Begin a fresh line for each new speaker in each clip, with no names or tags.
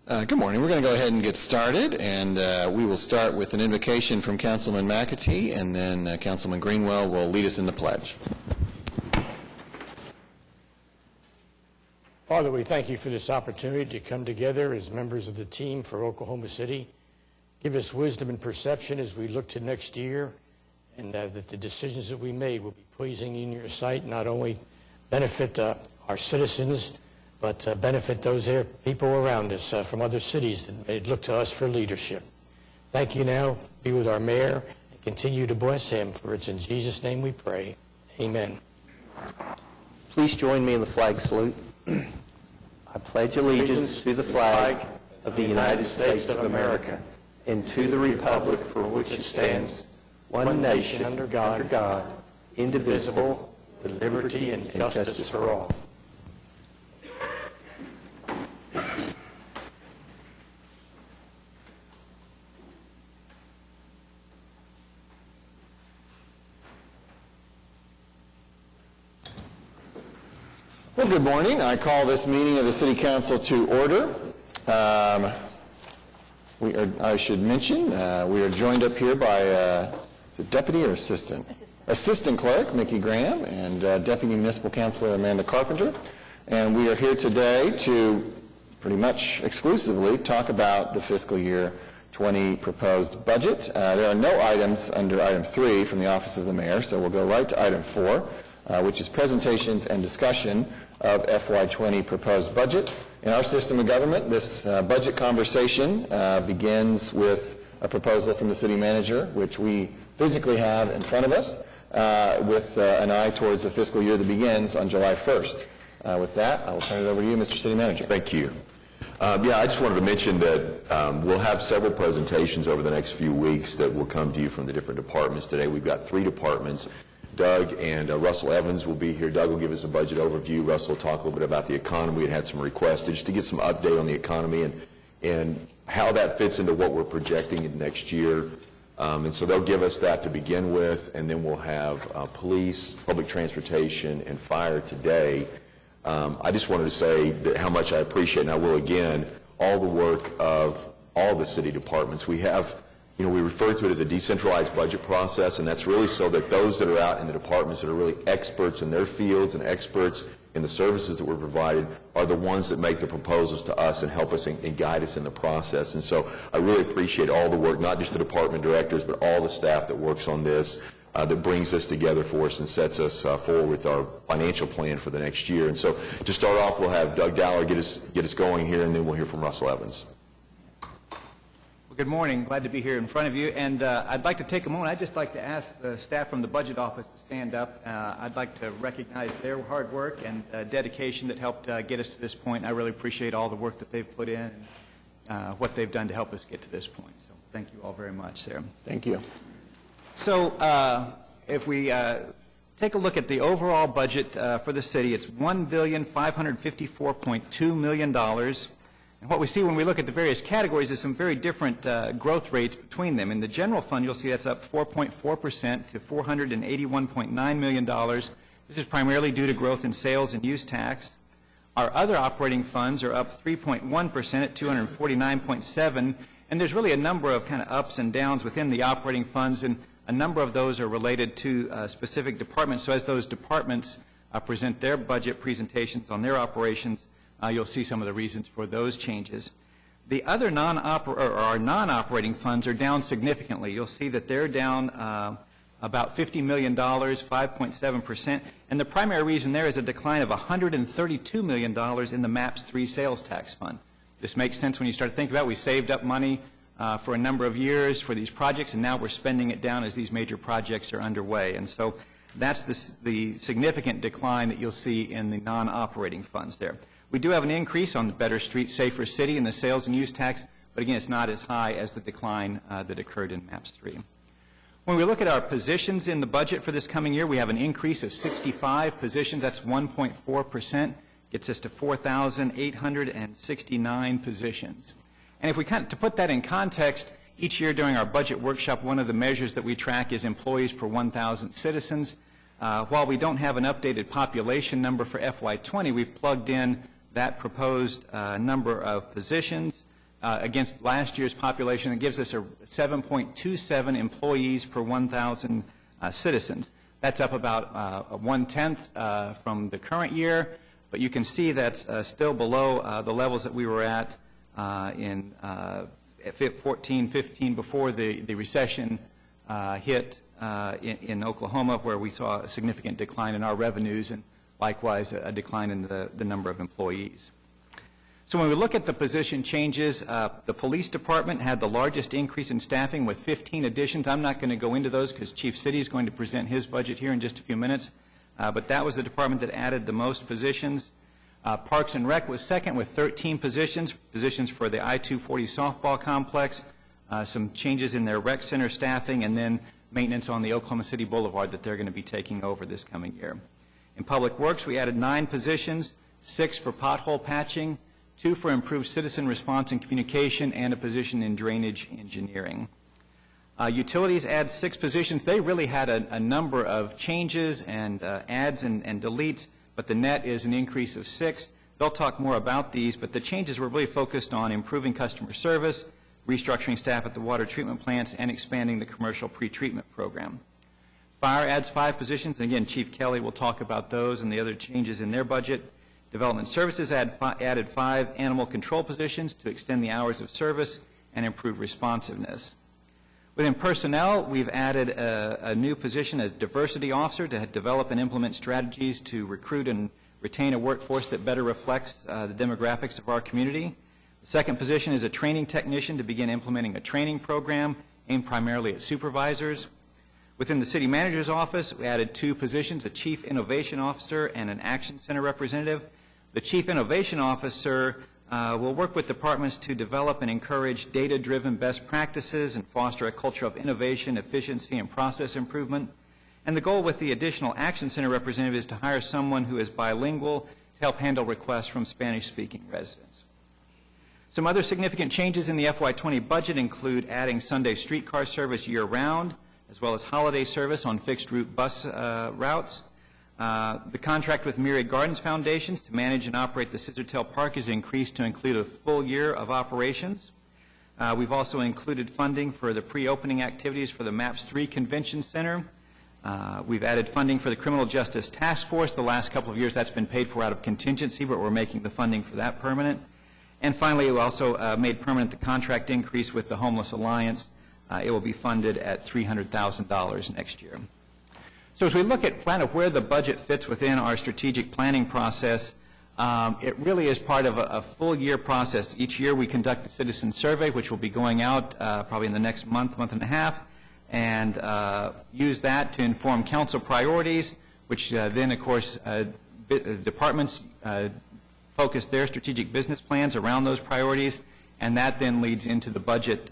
Good morning. We're going to go ahead and get started, and we will start with an invocation from Councilman McAtee, and then Councilman Greenwell will lead us in the pledge.
Father, we thank you for this opportunity to come together as members of the team for Oklahoma City. Give us wisdom and perception as we look to next year, and that the decisions that we made will be pleasing in your sight, not only benefit our citizens, but benefit those people around us from other cities that may look to us for leadership. Thank you now. Be with our mayor and continue to bless him, for it's in Jesus' name we pray. Amen.
Please join me in the flag salute. I pledge allegiance to the flag of the United States of America and to the republic for which it stands, one nation under God, indivisible, with liberty and justice for all.
Well, good morning. I call this meeting of the City Council to order. I should mention, we are joined up here by, is it deputy or assistant? Assistant Clerk Mickey Graham and Deputy Municipal Councilor Amanda Carpenter. And we are here today to pretty much exclusively talk about the fiscal year 20 proposed budget. There are no items under item 3 from the Office of the Mayor, so we'll go right to item 4, which is presentations and discussion of FY20 proposed budget. In our system of government, this budget conversation begins with a proposal from the city manager, which we physically have in front of us, with an eye towards the fiscal year that begins on July 1st. With that, I will turn it over to you, Mr. City Manager.
Thank you. I just wanted to mention that we'll have several presentations over the next few weeks that will come to you from the different departments. Today we've got 3 departments. Doug and Russell Evans will be here. Doug will give us a budget overview. Russell will talk a little bit about the economy. We had some requests just to get some update on the economy and how that fits into what we're projecting in next year. And so they'll give us that to begin with, and then we'll have police, public transportation, and fire today. I just wanted to say that how much I appreciate, and I will again, all the work of all the city departments. We have, we refer to it as a decentralized budget process, and that's really so that those that are out in the departments that are really experts in their fields and experts in the services that we're provided are the ones that make the proposals to us and help us and guide us in the process. And so I really appreciate all the work, not just the department directors, but all the staff that works on this, that brings this together for us and sets us forward with our financial plan for the next year. And so to start off, we'll have Doug Dowler get us going here, and then we'll hear from Russell Evans.
Good morning. Glad to be here in front of you. And I'd like to take a moment. I'd just like to ask the staff from the Budget Office to stand up. I'd like to recognize their hard work and dedication that helped get us to this point. I really appreciate all the work that they've put in and what they've done to help us get to this point. So thank you all very much, Sarah.
Thank you.
So if we take a look at the overall budget for the city, it's $1,554.2 million. And what we see when we look at the various categories is some very different growth rates between them. In the general fund, you'll see that's up 4.4% to $481.9 million. This is primarily due to growth in sales and use tax. Our other operating funds are up 3.1% at $249.7, and there's really a number of kind of ups and downs within the operating funds, and a number of those are related to specific departments. So as those departments present their budget presentations on their operations, you'll see some of the reasons for those changes. The other non-operating funds are down significantly. You'll see that they're down about $50 million, 5.7%. And the primary reason there is a decline of $132 million in the MAPS 3 sales tax fund. This makes sense when you start to think about it. We saved up money for a number of years for these projects, and now we're spending it down as these major projects are underway. And so that's the significant decline that you'll see in the non-operating funds there. We do have an increase on the Better Street, Safer City and the sales and use tax, but again, it's not as high as the decline that occurred in MAPS 3. When we look at our positions in the budget for this coming year, we have an increase of 65 positions. That's 1.4%. Gets us to 4,869 positions. And if we to put that in context, each year during our budget workshop, one of the measures that we track is employees per 1,000 citizens. While we don't have an updated population number for FY20, we've plugged in that proposed number of positions against last year's population. It gives us a 7.27 employees per 1,000 citizens. That's up about 1/10 from the current year, but you can see that's still below the levels that we were at in 14-15 before the recession hit in Oklahoma, where we saw a significant decline in our revenues and likewise a decline in the number of employees. So when we look at the position changes, the police department had the largest increase in staffing with 15 additions. I'm not going to go into those because Chief City is going to present his budget here in just a few minutes, but that was the department that added the most positions. Parks and Rec was second with 13 positions for the I-240 softball complex, some changes in their rec center staffing, and then maintenance on the Oklahoma City Boulevard that they're going to be taking over this coming year. In Public Works, we added 9 positions, 6 for pothole patching, 2 for improved citizen response and communication, and a position in drainage engineering. Utilities add 6 positions. They really had a number of changes and adds and deletes, but the net is an increase of 6. They'll talk more about these, but the changes were really focused on improving customer service, restructuring staff at the water treatment plants, and expanding the commercial pretreatment program. Fire adds 5 positions, and again, Chief Kelly will talk about those and the other changes in their budget. Development Services added 5 animal control positions to extend the hours of service and improve responsiveness. Within personnel, we've added a new position as diversity officer to develop and implement strategies to recruit and retain a workforce that better reflects the demographics of our community. The second position is a training technician to begin implementing a training program aimed primarily at supervisors. Within the city manager's office, we added 2 positions, a chief innovation officer and an action center representative. The chief innovation officer will work with departments to develop and encourage data-driven best practices and foster a culture of innovation, efficiency, and process improvement. And the goal with the additional action center representative is to hire someone who is bilingual to help handle requests from Spanish-speaking residents. Some other significant changes in the FY20 budget include adding Sunday streetcar service year-round, as well as holiday service on fixed-route bus routes. The contract with Myriad Gardens Foundations to manage and operate the Scissortail Park is increased to include a full year of operations. We've also included funding for the pre-opening activities for the MAPS 3 Convention Center. We've added funding for the Criminal Justice Task Force. The last couple of years that's been paid for out of contingency, but we're making the funding for that permanent. And finally, we also made permanent the contract increase with the Homeless Alliance. It will be funded at $300,000 next year. So as we look at kind of where the budget fits within our strategic planning process, it really is part of a full year process. Each year we conduct a citizen survey, which will be going out probably in the next month and a half, and use that to inform council priorities, which then, of course, departments focus their strategic business plans around those priorities, and that then leads into the budget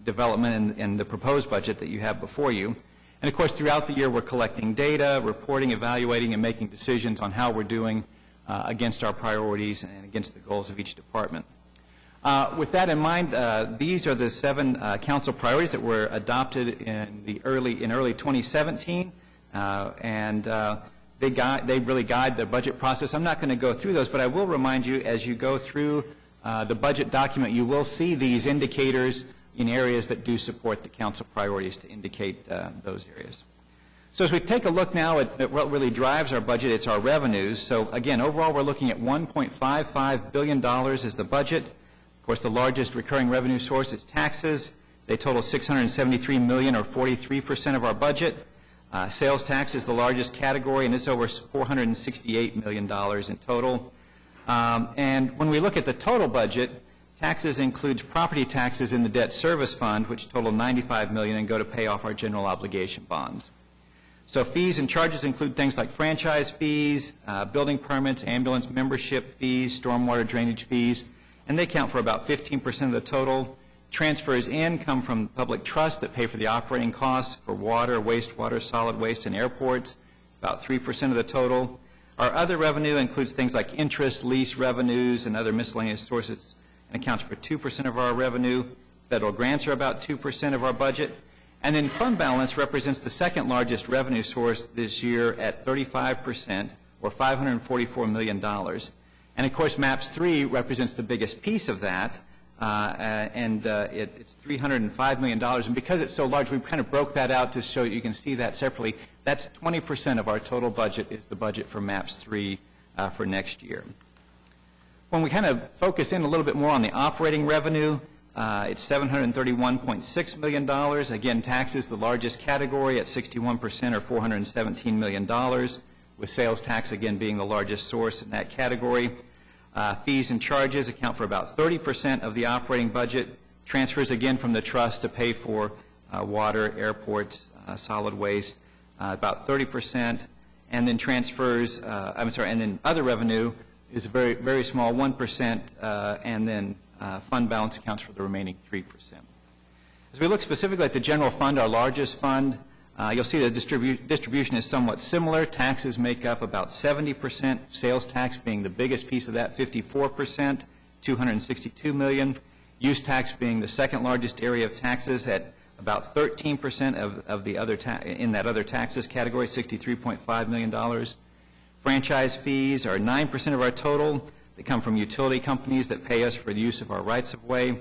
development and the proposed budget that you have before you. And of course, throughout the year, we're collecting data, reporting, evaluating, and making decisions on how we're doing against our priorities and against the goals of each department. With that in mind, these are the 7 council priorities that were adopted in early 2017, and they really guide the budget process. I'm not going to go through those, but I will remind you, as you go through the budget document, you will see these indicators in areas that do support the council priorities to indicate those areas. So as we take a look now at what really drives our budget, it's our revenues. So again, overall we're looking at $1.55 billion as the budget. Of course, the largest recurring revenue source is taxes. They total $673 million, or 43% of our budget. Sales tax is the largest category, and it's over $468 million in total. And when we look at the total budget, taxes includes property taxes in the debt service fund, which total $95 million and go to pay off our general obligation bonds. So fees and charges include things like franchise fees, building permits, ambulance membership fees, stormwater drainage fees, and they count for about 15% of the total. Transfers in come from public trusts that pay for the operating costs for water, wastewater, solid waste, and airports, about 3% of the total. Our other revenue includes things like interest, lease revenues, and other miscellaneous sources, and accounts for 2% of our revenue. Federal grants are about 2% of our budget. And then fund balance represents the second largest revenue source this year at 35%, or $544 million. And of course, MAPS 3 represents the biggest piece of that, it's $305 million. And because it's so large, we kind of broke that out to show you can see that separately. That's 20% of our total budget is the budget for MAPS 3 for next year. When we kind of focus in a little bit more on the operating revenue, it's $731.6 million. Again, taxes, the largest category at 61% or $417 million, with sales tax again being the largest source in that category. Fees and charges account for about 30% of the operating budget. Transfers again from the trust to pay for water, airports, solid waste, about 30%. And then transfers, and then other revenue is a very, very small 1%, and then fund balance accounts for the remaining 3%. As we look specifically at the general fund, our largest fund, you'll see the distribution is somewhat similar. Taxes make up about 70%, sales tax being the biggest piece of that, 54%, $262 million. Use tax being the second largest area of taxes at about 13% of the other in that other taxes category, $63.5 million. Franchise fees are 9% of our total. They come from utility companies that pay us for the use of our rights-of-way.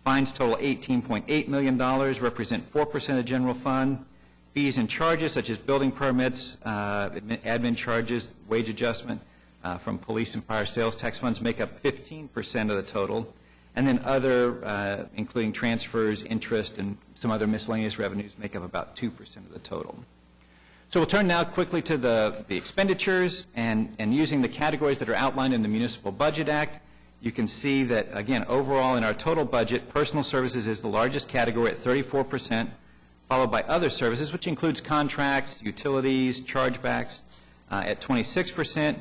Fines total $18.8 million, represent 4% of the general fund. Fees and charges such as building permits, admin charges, wage adjustment from police and fire sales tax funds make up 15% of the total. And then other, including transfers, interest, and some other miscellaneous revenues make up about 2% of the total. So we'll turn now quickly to the expenditures, and using the categories that are outlined in the Municipal Budget Act, you can see that, again, overall in our total budget, personal services is the largest category at 34%, followed by other services, which includes contracts, utilities, chargebacks at 26%.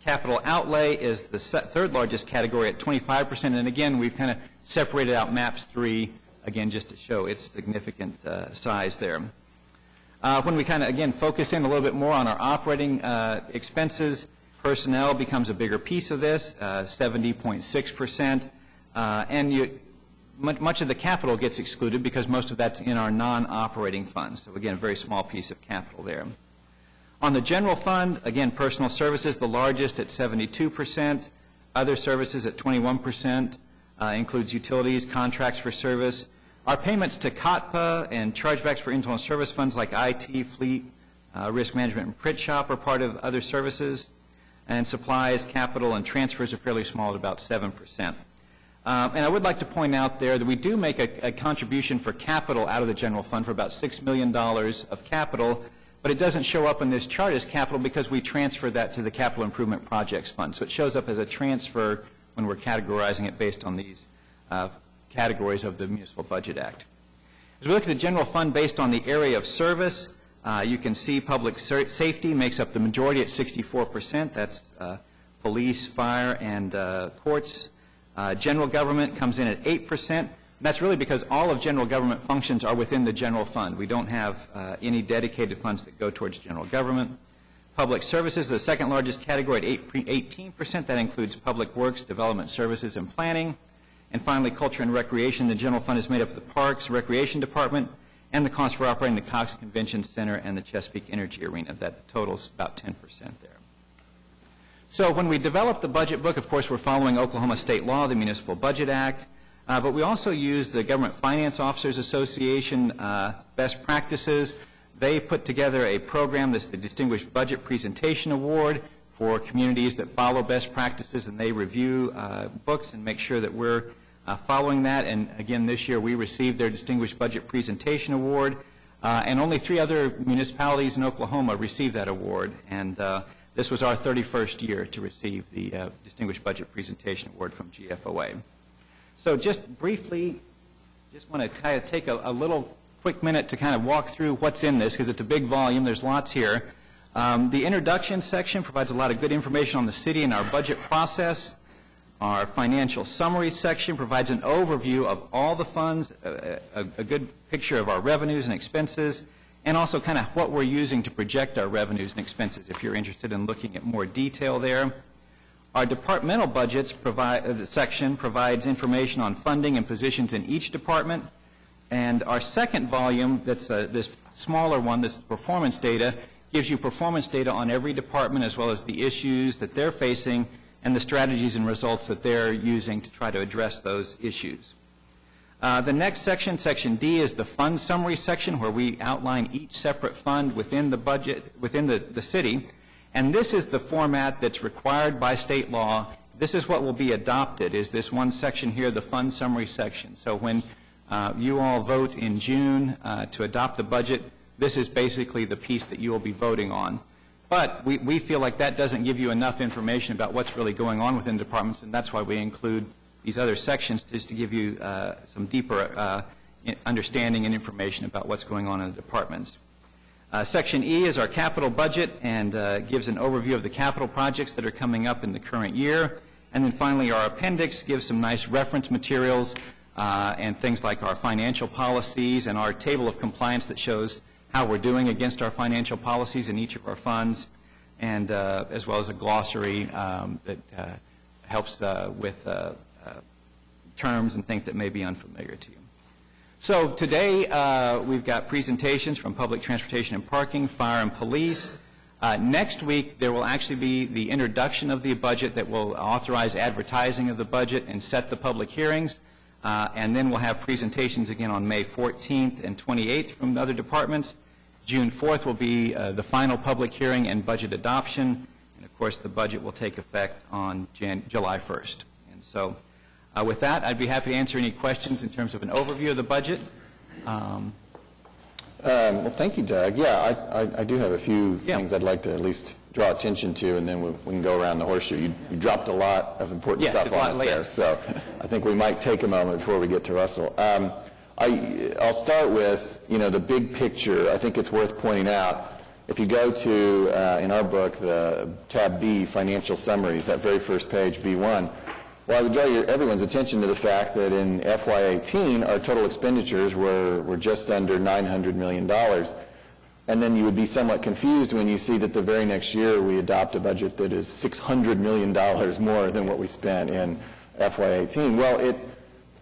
Capital outlay is the third largest category at 25%, and again, we've kind of separated out MAPS 3, again, just to show its significant size there. When we kind of, again, focus in a little bit more on our operating expenses, personnel becomes a bigger piece of this, 70.6%, and much of the capital gets excluded because most of that's in our non-operating funds. So, again, a very small piece of capital there. On the general fund, again, personal services, the largest at 72%, other services at 21%, includes utilities, contracts for service. Our payments to COTPA and chargebacks for internal service funds like IT, fleet, risk management, and print shop are part of other services. And supplies, capital, and transfers are fairly small at about 7%. And I would like to point out there that we do make a contribution for capital out of the general fund for about $6 million of capital, but it doesn't show up in this chart as capital because we transfer that to the Capital Improvement Projects Fund. So it shows up as a transfer when we're categorizing it based on these categories of the Municipal Budget Act. As we look at the general fund based on the area of service, you can see public safety makes up the majority at 64%. That's police, fire, and courts. General government comes in at 8%. That's really because all of general government functions are within the general fund. We don't have any dedicated funds that go towards general government. Public services, the second largest category at 18%. That includes public works, development services, and planning. And finally, culture and recreation. The general fund is made up of the Parks, Recreation Department, and the cost for operating the Cox Convention Center and the Chesapeake Energy Arena. That totals about 10% there. So when we develop the budget book, of course, we're following Oklahoma state law, the Municipal Budget Act, but we also use the Government Finance Officers Association best practices. They put together a program that's the Distinguished Budget Presentation Award for communities that follow best practices, and they review books and make sure that we're following that. And again, this year we received their Distinguished Budget Presentation Award, and only 3 other municipalities in Oklahoma received that award. And this was our 31st year to receive the Distinguished Budget Presentation Award from GFOA. So just briefly, just want to kind of take a little quick minute to kind of walk through what's in this, because it's a big volume. There's lots here. The introduction section provides a lot of good information on the city and our budget process. Our financial summary section provides an overview of all the funds, a good picture of our revenues and expenses, and also kind of what we're using to project our revenues and expenses, if you're interested in looking at more detail there. Our departmental budgets section provides information on funding and positions in each department. And our second volume, that's this smaller one, this performance data, gives you performance data on every department as well as the issues that they're facing and the strategies and results that they're using to try to address those issues. The next section, Section D, is the fund summary section, where we outline each separate fund within the budget, within the city. And this is the format that's required by state law. This is what will be adopted, is this one section here, the fund summary section. So when you all vote in June to adopt the budget, this is basically the piece that you will be voting on. But we feel like that doesn't give you enough information about what's really going on within departments, and that's why we include these other sections, just to give you some deeper understanding and information about what's going on in the departments. Section E is our capital budget, and gives an overview of the capital projects that are coming up in the current year. And then finally, our appendix gives some nice reference materials and things like our financial policies and our table of compliance that shows how we're doing against our financial policies in each of our funds, and as well as a glossary that helps with terms and things that may be unfamiliar to you. So today we've got presentations from Public Transportation and Parking, Fire and Police. Next week there will actually be the introduction of the budget that will authorize advertising of the budget and set the public hearings. And then we'll have presentations again on May 14th and 28th from other departments. June 4th will be the final public hearing and budget adoption. And of course the budget will take effect on July 1st. And so with that, I'd be happy to answer any questions in terms of an overview of the budget.
Well, thank you, Doug. Yeah, I do have a few things I'd like to at least draw attention to, and then we can go around the horseshoe. You dropped a lot of important stuff on us there, so I think we might take a moment before we get to Russell. I'll start with, the big picture. I think it's worth pointing out, if you go to, in our book, the tab B, financial summaries, that very first page, B1, well, I would draw everyone's attention to the fact that in FY18, our total expenditures were just under $900 million. And then you would be somewhat confused when you see that the very next year we adopt a budget that is $600 million more than what we spent in FY18. Well,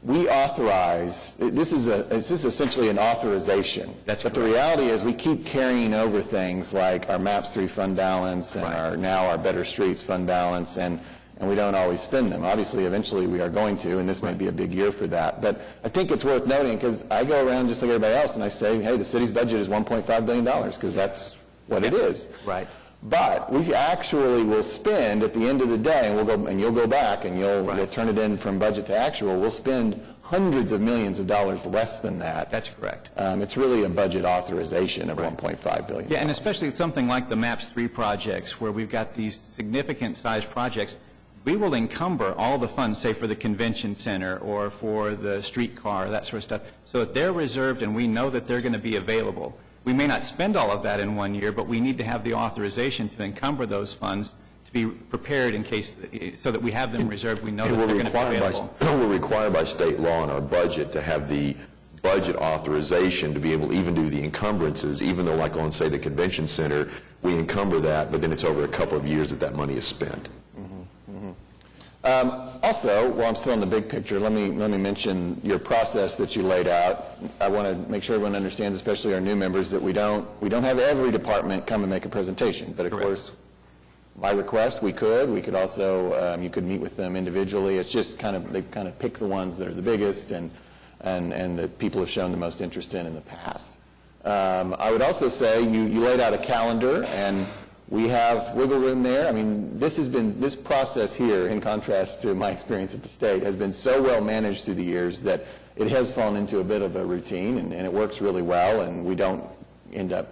we authorize, this is essentially an authorization.
That's
but
correct.
The reality is we keep carrying over things like our MAPS 3 fund balance and our Better Streets fund balance, and we don't always spend them. Obviously, eventually we are going to, and this may be a big year for that. But I think it's worth noting, because I go around just like everybody else and I say, hey, the city's budget is $1.5 billion, because that's what it is.
Right.
But we actually will spend at the end of the day, and you'll go back and you'll turn it in from budget to actual, we'll spend hundreds of millions of dollars less than that.
That's correct.
It's really a budget authorization of $1.5 billion.
Yeah, and especially something like the MAPS 3 projects, where we've got these significant sized projects, we will encumber all the funds, say for the convention center or for the streetcar, that sort of stuff, so that they're reserved and we know that they're going to be available. We may not spend all of that in 1 year, but we need to have the authorization to encumber those funds to be prepared in case, so that we have them reserved, we know that they're going to be available.
We're required by state law in our budget to have the budget authorization to be able to even do the encumbrances, even though, like on, say, the convention center, we encumber that, but then it's over a couple of years that money is spent.
Also, while I'm still in the big picture, let me mention your process that you laid out. I want to make sure everyone understands, especially our new members, that we don't have every department come and make a presentation. But of course, by request, we could also you could meet with them individually. It's just they kind of pick the ones that are the biggest and that people have shown the most interest in the past. I would also say you laid out a calendar, and we have wiggle room there. I mean, this process here, in contrast to my experience at the state, has been so well managed through the years that it has fallen into a bit of a routine, and it works really well, and we don't end up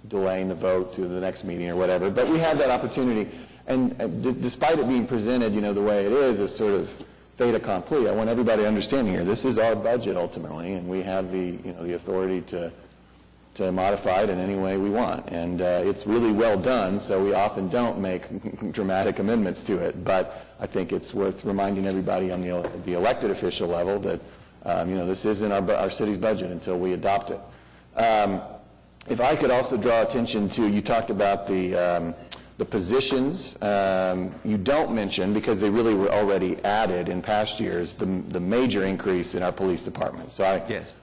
delaying the vote to the next meeting or whatever. But we have that opportunity, and despite it being presented, the way it is as sort of fait accompli, I want everybody to understand here, this is our budget ultimately, and we have the authority to modify it in any way we want. And it's really well done, so we often don't make dramatic amendments to it. But I think it's worth reminding everybody on the elected official level that this isn't our city's budget until we adopt it. If I could also draw attention to, you talked about the The positions you don't mention because they really were already added in past years, the major increase in our police department. So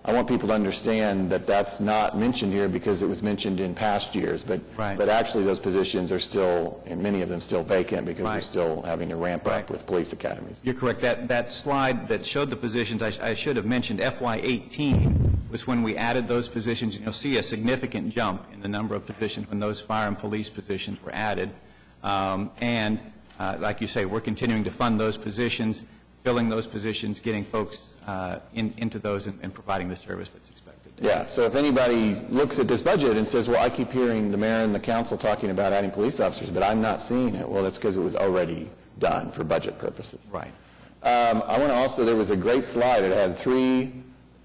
I want people to understand that that's not mentioned here because it was mentioned in past years, but actually those positions are still, and many of them still vacant because we're still having to ramp up with police academies.
You're correct. That slide that showed the positions, I should have mentioned FY18 was when we added those positions, and you'll see a significant jump in the number of positions when those fire and police positions were added. Like you say, we're continuing to fund those positions, filling those positions, getting folks into those and providing the service that's expected.
Yeah, so if anybody looks at this budget and says, well, I keep hearing the mayor and the council talking about adding police officers, but I'm not seeing it, well, that's because it was already done for budget purposes.
Right.
I want to also, there was a great slide. It had 3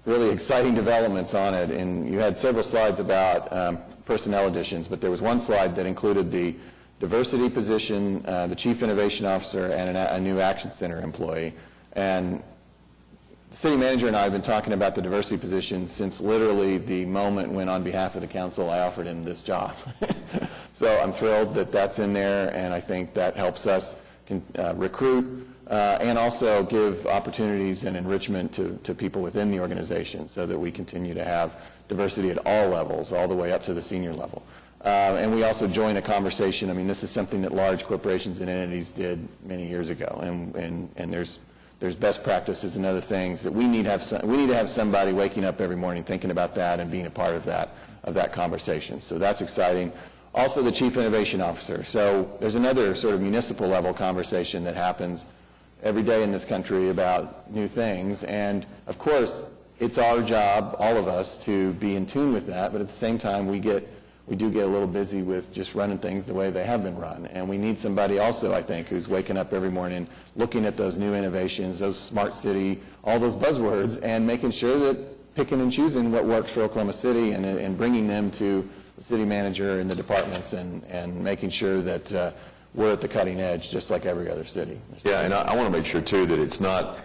really exciting developments on it, and you had several slides about personnel additions, but there was one slide that included the diversity position, the chief innovation officer, and a new action center employee. And the city manager and I have been talking about the diversity position since literally the moment when, on behalf of the council, I offered him this job. So I'm thrilled that that's in there, and I think that helps us recruit and also give opportunities and enrichment to people within the organization so that we continue to have diversity at all levels, all the way up to the senior level. And we also join a conversation. I mean, this is something that large corporations and entities did many years ago, and there's best practices and other things that we need to have somebody waking up every morning thinking about that and being a part of that conversation. So that's exciting. Also, the chief innovation officer. So there's another sort of municipal level conversation that happens every day in this country about new things, and of course it's our job, all of us, to be in tune with that, but at the same time we do get a little busy with just running things the way they have been run, and we need somebody also, I think, who's waking up every morning looking at those new innovations, those smart city, all those buzzwords, and making sure that picking and choosing what works for Oklahoma City and bringing them to the city manager and the departments and making sure that we're at the cutting edge, just like every other city.
Yeah, and I want to make sure, too, that it's not,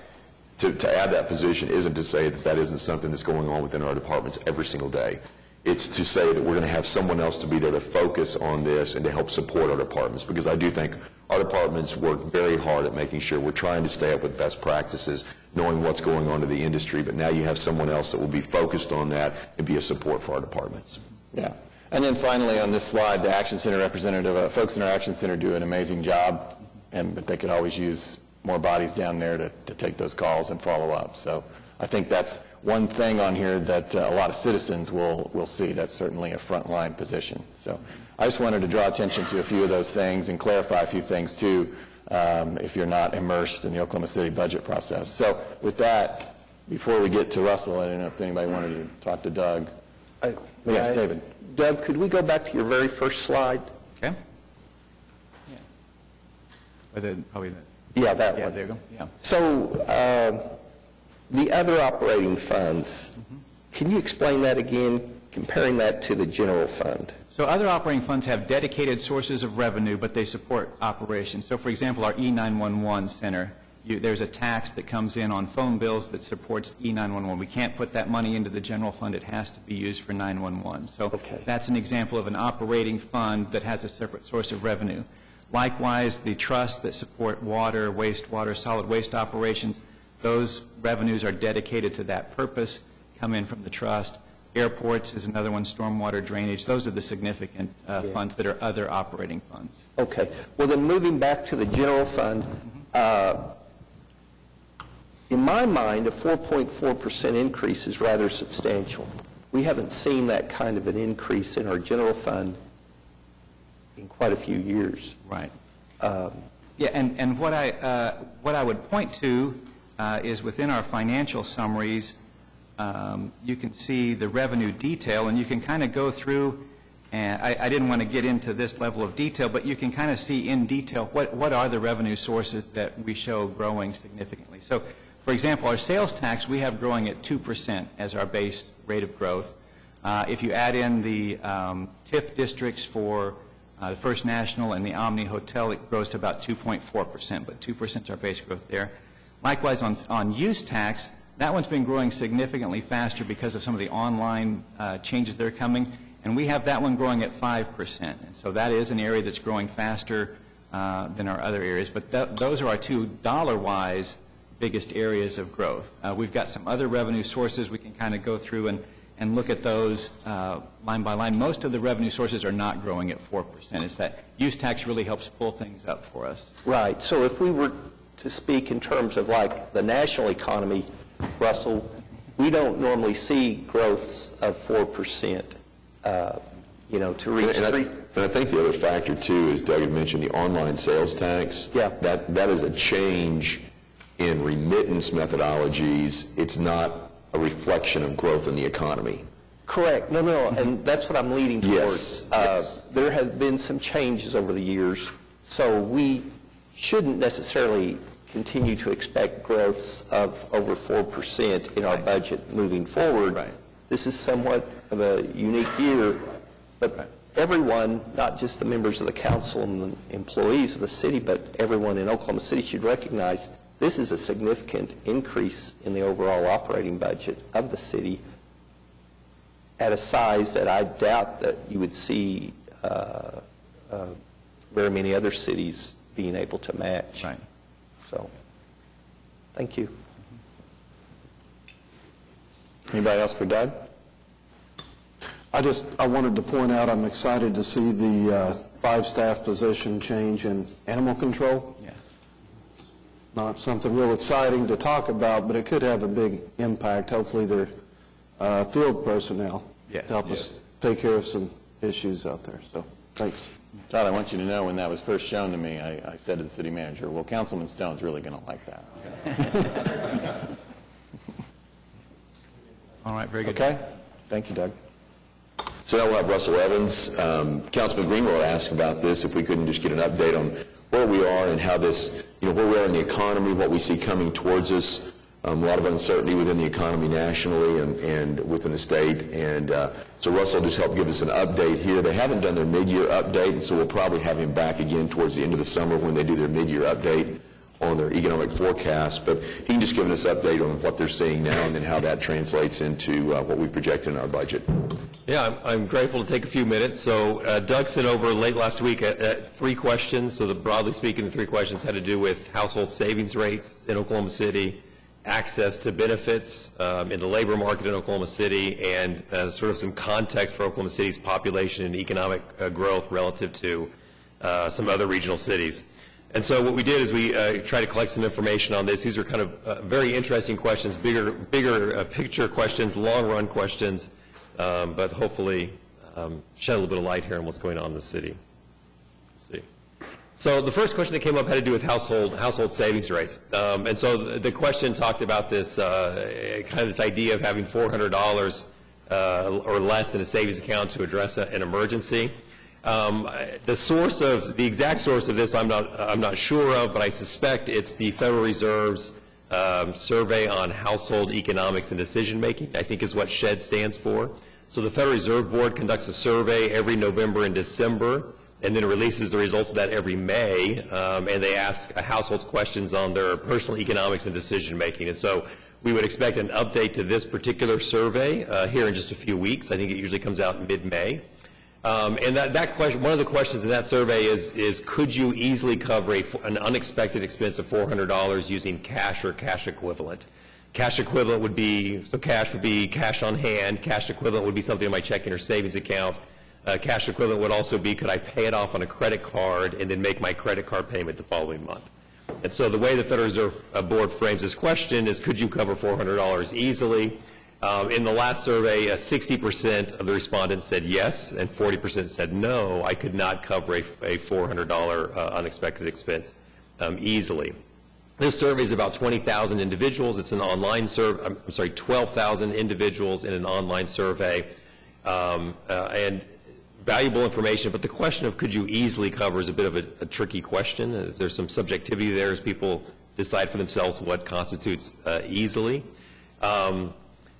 to add that position isn't to say that that isn't something that's going on within our departments every single day. It's to say that we're going to have someone else to be there to focus on this and to help support our departments, because I do think our departments work very hard at making sure we're trying to stay up with best practices, knowing what's going on to the industry, but now you have someone else that will be focused on that and be a support for our departments.
Yeah. And then finally on this slide, the Action Center representative, folks in our Action Center do an amazing job, but they could always use more bodies down there to take those calls and follow up. So I think that's one thing on here that a lot of citizens will see. That's certainly a frontline position. So I just wanted to draw attention to a few of those things and clarify a few things too, if you're not immersed in the Oklahoma City budget process. So with that, before we get to Russell, I don't know if anybody wanted to talk to Doug. Yes, David.
Doug, could we go back to your very first slide?
Okay. Yeah. Probably that.
Yeah, that one.
Yeah, there you go. Yeah.
So the other operating funds, can you explain that again, comparing that to the general fund?
So other operating funds have dedicated sources of revenue, but they support operations. So, for example, our E911 center, there's a tax that comes in on phone bills that supports E911. We can't put that money into the general fund. It has to be used for 911. So that's an example of an operating fund that has a separate source of revenue. Likewise, the trusts that support water, wastewater, solid waste operations, those revenues are dedicated to that purpose, come in from the trust. Airports is another one, stormwater drainage. Those are the significant funds that are other operating funds.
Okay. Well, then moving back to the general fund, in my mind, a 4.4% increase is rather substantial. We haven't seen that kind of an increase in our general fund in quite a few years.
Right. Yeah, and what I would point to is within our financial summaries, you can see the revenue detail, and you can kind of go through, and I didn't want to get into this level of detail, but you can kind of see in detail what are the revenue sources that we show growing significantly. So, for example, our sales tax we have growing at 2% as our base rate of growth. If you add in the TIF districts for the First National and the Omni Hotel, it grows to about 2.4%, but 2% is our base growth there. Likewise, on use tax, that one's been growing significantly faster because of some of the online changes that are coming, And we have that one growing at 5%. And so that is an area that's growing faster than our other areas. But those are our two dollar-wise biggest areas of growth. We've got some other revenue sources we can kind of go through and look at those line by line. Most of the revenue sources are not growing at 4%. It's that use tax really helps pull things up for us.
Right. So if we were to speak in terms of like the national economy, Russell, we don't normally see growths of 4%, to reach
And I think the other factor, too, is Doug had mentioned the online sales tax.
Yeah.
That is a change in remittance methodologies. It's not a reflection of growth in the economy.
Correct. No, and that's what I'm leading
Yes.
towards. There have been some changes over the years, so we shouldn't necessarily continue to expect growths of over 4% in our budget moving forward.
Right.
This is somewhat of a unique year, but everyone, not just the members of the council and the employees of the city, but everyone in Oklahoma City should recognize this is a significant increase in the overall operating budget of the city at a size that I doubt that you would see very many other cities being able to match.
Right.
So, thank you.
Anybody else for Doug?
I wanted to point out I'm excited to see the 5 staff position change in animal control.
Yes.
Not something real exciting to talk about, but it could have a big impact. Hopefully they're field personnel
Yes.
to help us take care of some issues out there. So, thanks.
Todd, I want you to know when that was first shown to me, I said to the city manager, well, Councilman Stone's really going to like that.
All right, very good.
Okay? Thank you, Doug.
So now we'll have Russell Evans. Councilman Greenwald asked about this, if we couldn't just get an update on where we are and how this, where we are in the economy, what we see coming towards us. A lot of uncertainty within the economy nationally and within the state. And so Russell just helped give us an update here. They haven't done their mid-year update, and so we'll probably have him back again towards the end of the summer when they do their mid-year update on their economic forecast. But he can just give us an update on what they're seeing now and then how that translates into what we project in our budget.
Yeah, I'm grateful to take a few minutes. So Doug sent over late last week 3 questions. So broadly speaking, the 3 questions had to do with household savings rates in Oklahoma City, access to benefits in the labor market in Oklahoma City, and sort of some context for Oklahoma City's population and economic growth relative to some other regional cities. And so what we did is we tried to collect some information on this. These are kind of very interesting questions, bigger picture questions, long-run questions, but hopefully shed a little bit of light here on what's going on in the city. Let's see. So the first question that came up had to do with household savings rates. And so the question talked about this kind of this idea of having $400 or less in a savings account to address an emergency. The exact source of this I'm not sure of, but I suspect it's the Federal Reserve's survey on household economics and decision making, I think is what SHED stands for. So the Federal Reserve Board conducts a survey every November and December, and then it releases the results of that every May, and they ask households questions on their personal economics and decision making. And so we would expect an update to this particular survey here in just a few weeks. I think it usually comes out in mid-May. And that question, one of the questions in that survey is could you easily cover an unexpected expense of $400 using cash or cash equivalent? Cash equivalent would be, so cash would be cash on hand. Cash equivalent would be something in my checking or savings account. Cash equivalent would also be, could I pay it off on a credit card and then make my credit card payment the following month? And so the way the Federal Reserve Board frames this question is, could you cover $400 easily? In the last survey, 60% of the respondents said yes, and 40% said no, I could not cover a $400 unexpected expense easily. This survey is about 20,000 individuals. It's an online survey, 12,000 individuals in an online survey. And valuable information, but the question of could you easily cover is a bit of a tricky question. There's some subjectivity there as people decide for themselves what constitutes easily.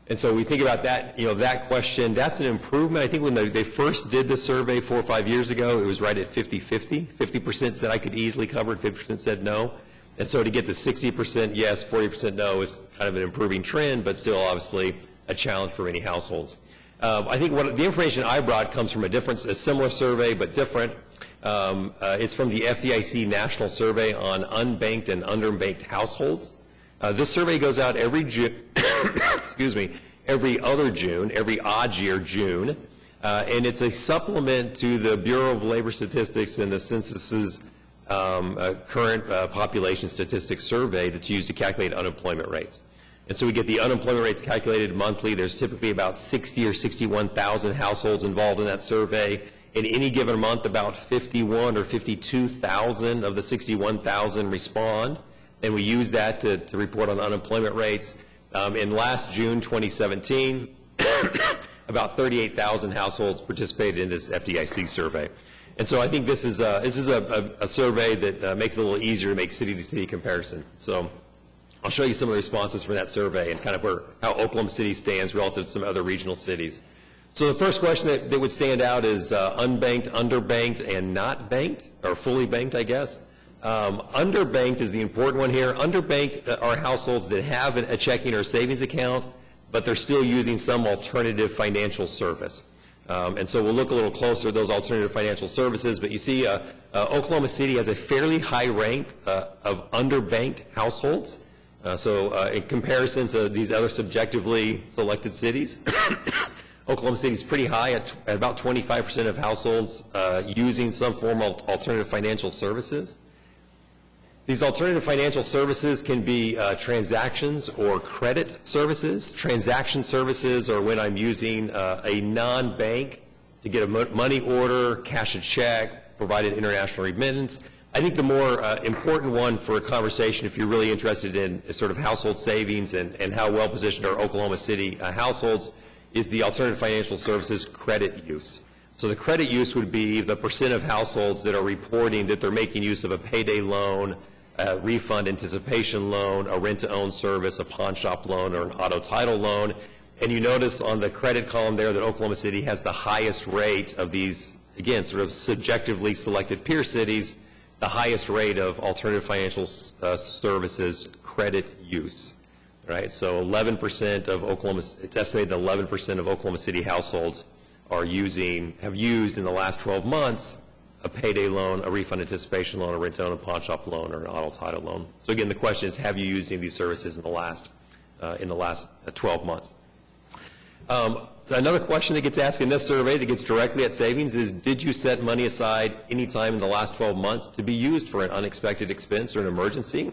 And so we think about that, that question, that's an improvement. I think when they first did the survey 4 or 5 years ago, it was right at 50-50. 50% said I could easily cover it, 50% said no. And so to get to 60% yes, 40% no is kind of an improving trend, but still obviously a challenge for many households. I think the information I brought comes from a similar survey, but different. It's from the Fdic National Survey on Unbanked and Underbanked households. This survey goes out every June, excuse me, every other June, every odd year June, and it's a supplement to the Bureau of Labor Statistics and the Census's current population statistics survey that's used to calculate unemployment rates. And so we get the unemployment rates calculated monthly. There's typically about 60 or 61,000 households involved in that survey. In any given month, about 51 or 52,000 of the 61,000 respond, and we use that to report on unemployment rates. In last June 2017, about 38,000 households participated in this FDIC survey. And so I think this is a survey that makes it a little easier to make city-to-city comparisons. So I'll show you some of the responses from that survey and kind of how Oklahoma City stands relative to some other regional cities. So the first question that would stand out is unbanked, underbanked, and not banked, or fully banked, I guess. Underbanked is the important one here. Underbanked are households that have a checking or savings account, but they're still using some alternative financial service. And so we'll look a little closer at those alternative financial services, but you see Oklahoma City has a fairly high rank of underbanked households. In comparison to these other subjectively selected cities, Oklahoma City is pretty high at about 25% of households using some form of alternative financial services. These alternative financial services can be transactions or credit services. Transaction services are when I'm using a non-bank to get a money order, cash a check, provide an international remittance. I think the more important one for a conversation, if you're really interested in sort of household savings and how well positioned are Oklahoma City households, is the alternative financial services credit use. So the credit use would be the percent of households that are reporting that they're making use of a payday loan, a refund anticipation loan, a rent-to-own service, a pawn shop loan, or an auto title loan. And you notice on the credit column there that Oklahoma City has the highest rate of these, again, sort of subjectively selected peer cities, the highest rate of alternative financial services credit use. Right, so 11% of Oklahoma, it's estimated that 11% of Oklahoma City households have used in the last 12 months a payday loan, a refund anticipation loan, a rent-to-own, a pawn shop loan, or an auto title loan. So again, the question is, have you used any of these services in the last 12 months? Another question that gets asked in this survey that gets directly at savings is, did you set money aside any time in the last 12 months to be used for an unexpected expense or an emergency?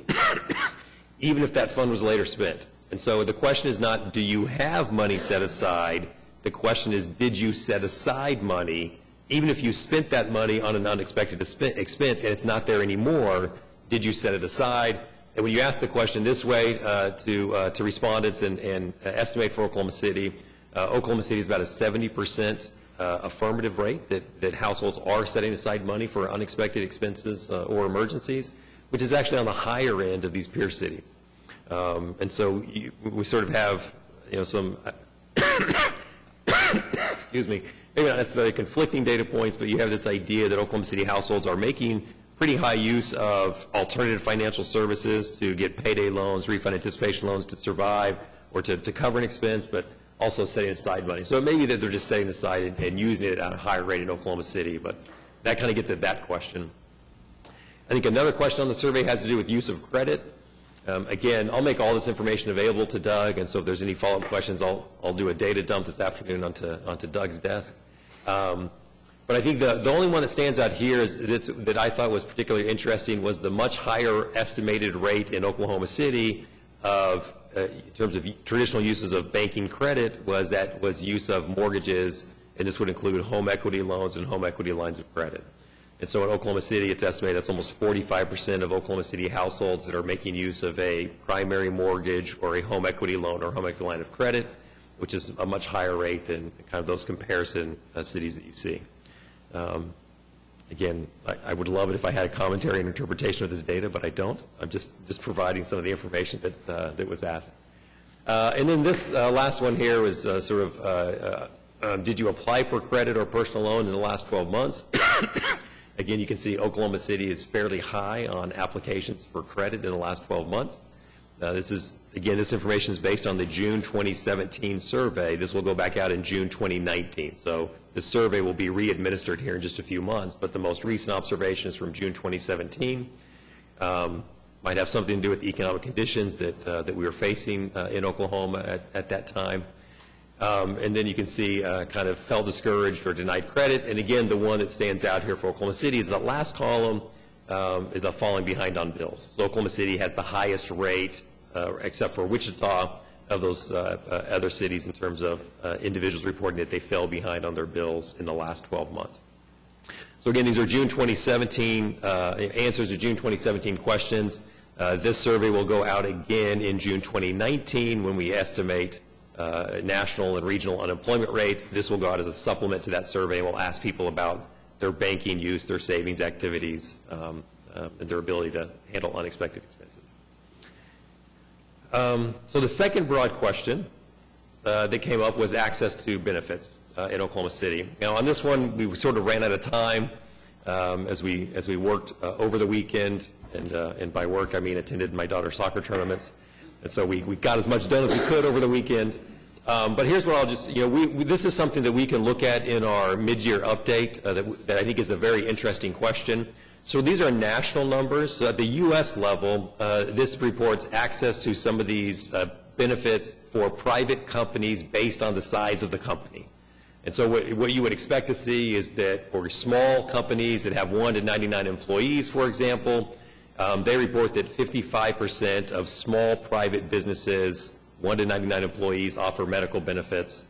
Even if that fund was later spent. And so the question is not, do you have money set aside? The question is, did you set aside money, even if you spent that money on an unexpected expense and it's not there anymore, did you set it aside? And when you ask the question this way to respondents and estimate for Oklahoma City is about a 70% affirmative rate that households are setting aside money for unexpected expenses or emergencies, which is actually on the higher end of these peer cities. And so we sort of have, some, excuse me, maybe not necessarily conflicting data points, but you have this idea that Oklahoma City households are making pretty high use of alternative financial services to get payday loans, refund anticipation loans to survive or to cover an expense, but also setting aside money. So it may be that they're just setting aside and using it at a higher rate in Oklahoma City, but that kind of gets at that question. I think another question on the survey has to do with use of credit. Again, I'll make all this information available to Doug, and so if there's any follow-up questions, I'll do a data dump this afternoon onto Doug's desk. But I think the only one that stands out here is that I thought was particularly interesting was the much higher estimated rate in Oklahoma City of, in terms of traditional uses of banking credit, was use of mortgages, and this would include home equity loans and home equity lines of credit. And so in Oklahoma City, it's estimated that's almost 45% of Oklahoma City households that are making use of a primary mortgage or a home equity loan or home equity line of credit, which is a much higher rate than kind of those comparison cities that you see. Again, I would love it if I had a commentary and interpretation of this data, but I don't. I'm just providing some of the information that was asked. And then this last one here was did you apply for credit or personal loan in the last 12 months? Again, you can see Oklahoma City is fairly high on applications for credit in the last 12 months. This information is based on the June 2017 survey. This will go back out in June 2019. So the survey will be re-administered here in just a few months, but the most recent observation is from June 2017. Might have something to do with the economic conditions that we were facing in Oklahoma at that time. And then you can see kind of fell discouraged or denied credit. And again, the one that stands out here for Oklahoma City is the last column, is the falling behind on bills. So Oklahoma City has the highest rate, except for Wichita, of those other cities in terms of individuals reporting that they fell behind on their bills in the last 12 months. So again, these are June 2017, answers to June 2017 questions. This survey will go out again in June 2019 when we estimate national and regional unemployment rates. This will go out as a supplement to that survey, and we'll ask people about their banking use, their savings activities, and their ability to handle unexpected expenses. So the second broad question that came up was access to benefits in Oklahoma City. Now on this one, we sort of ran out of time as we worked over the weekend, and by work I mean attended my daughter's soccer tournaments, and so we got as much done as we could over the weekend. But here's what I'll just, this is something that we can look at in our mid-year update that I think is a very interesting question. So these are national numbers. So at the U.S. level, this reports access to some of these benefits for private companies based on the size of the company. And so what you would expect to see is that for small companies that have 1 to 99 employees, for example, they report that 55% of small private businesses, 1 to 99 employees, offer medical benefits.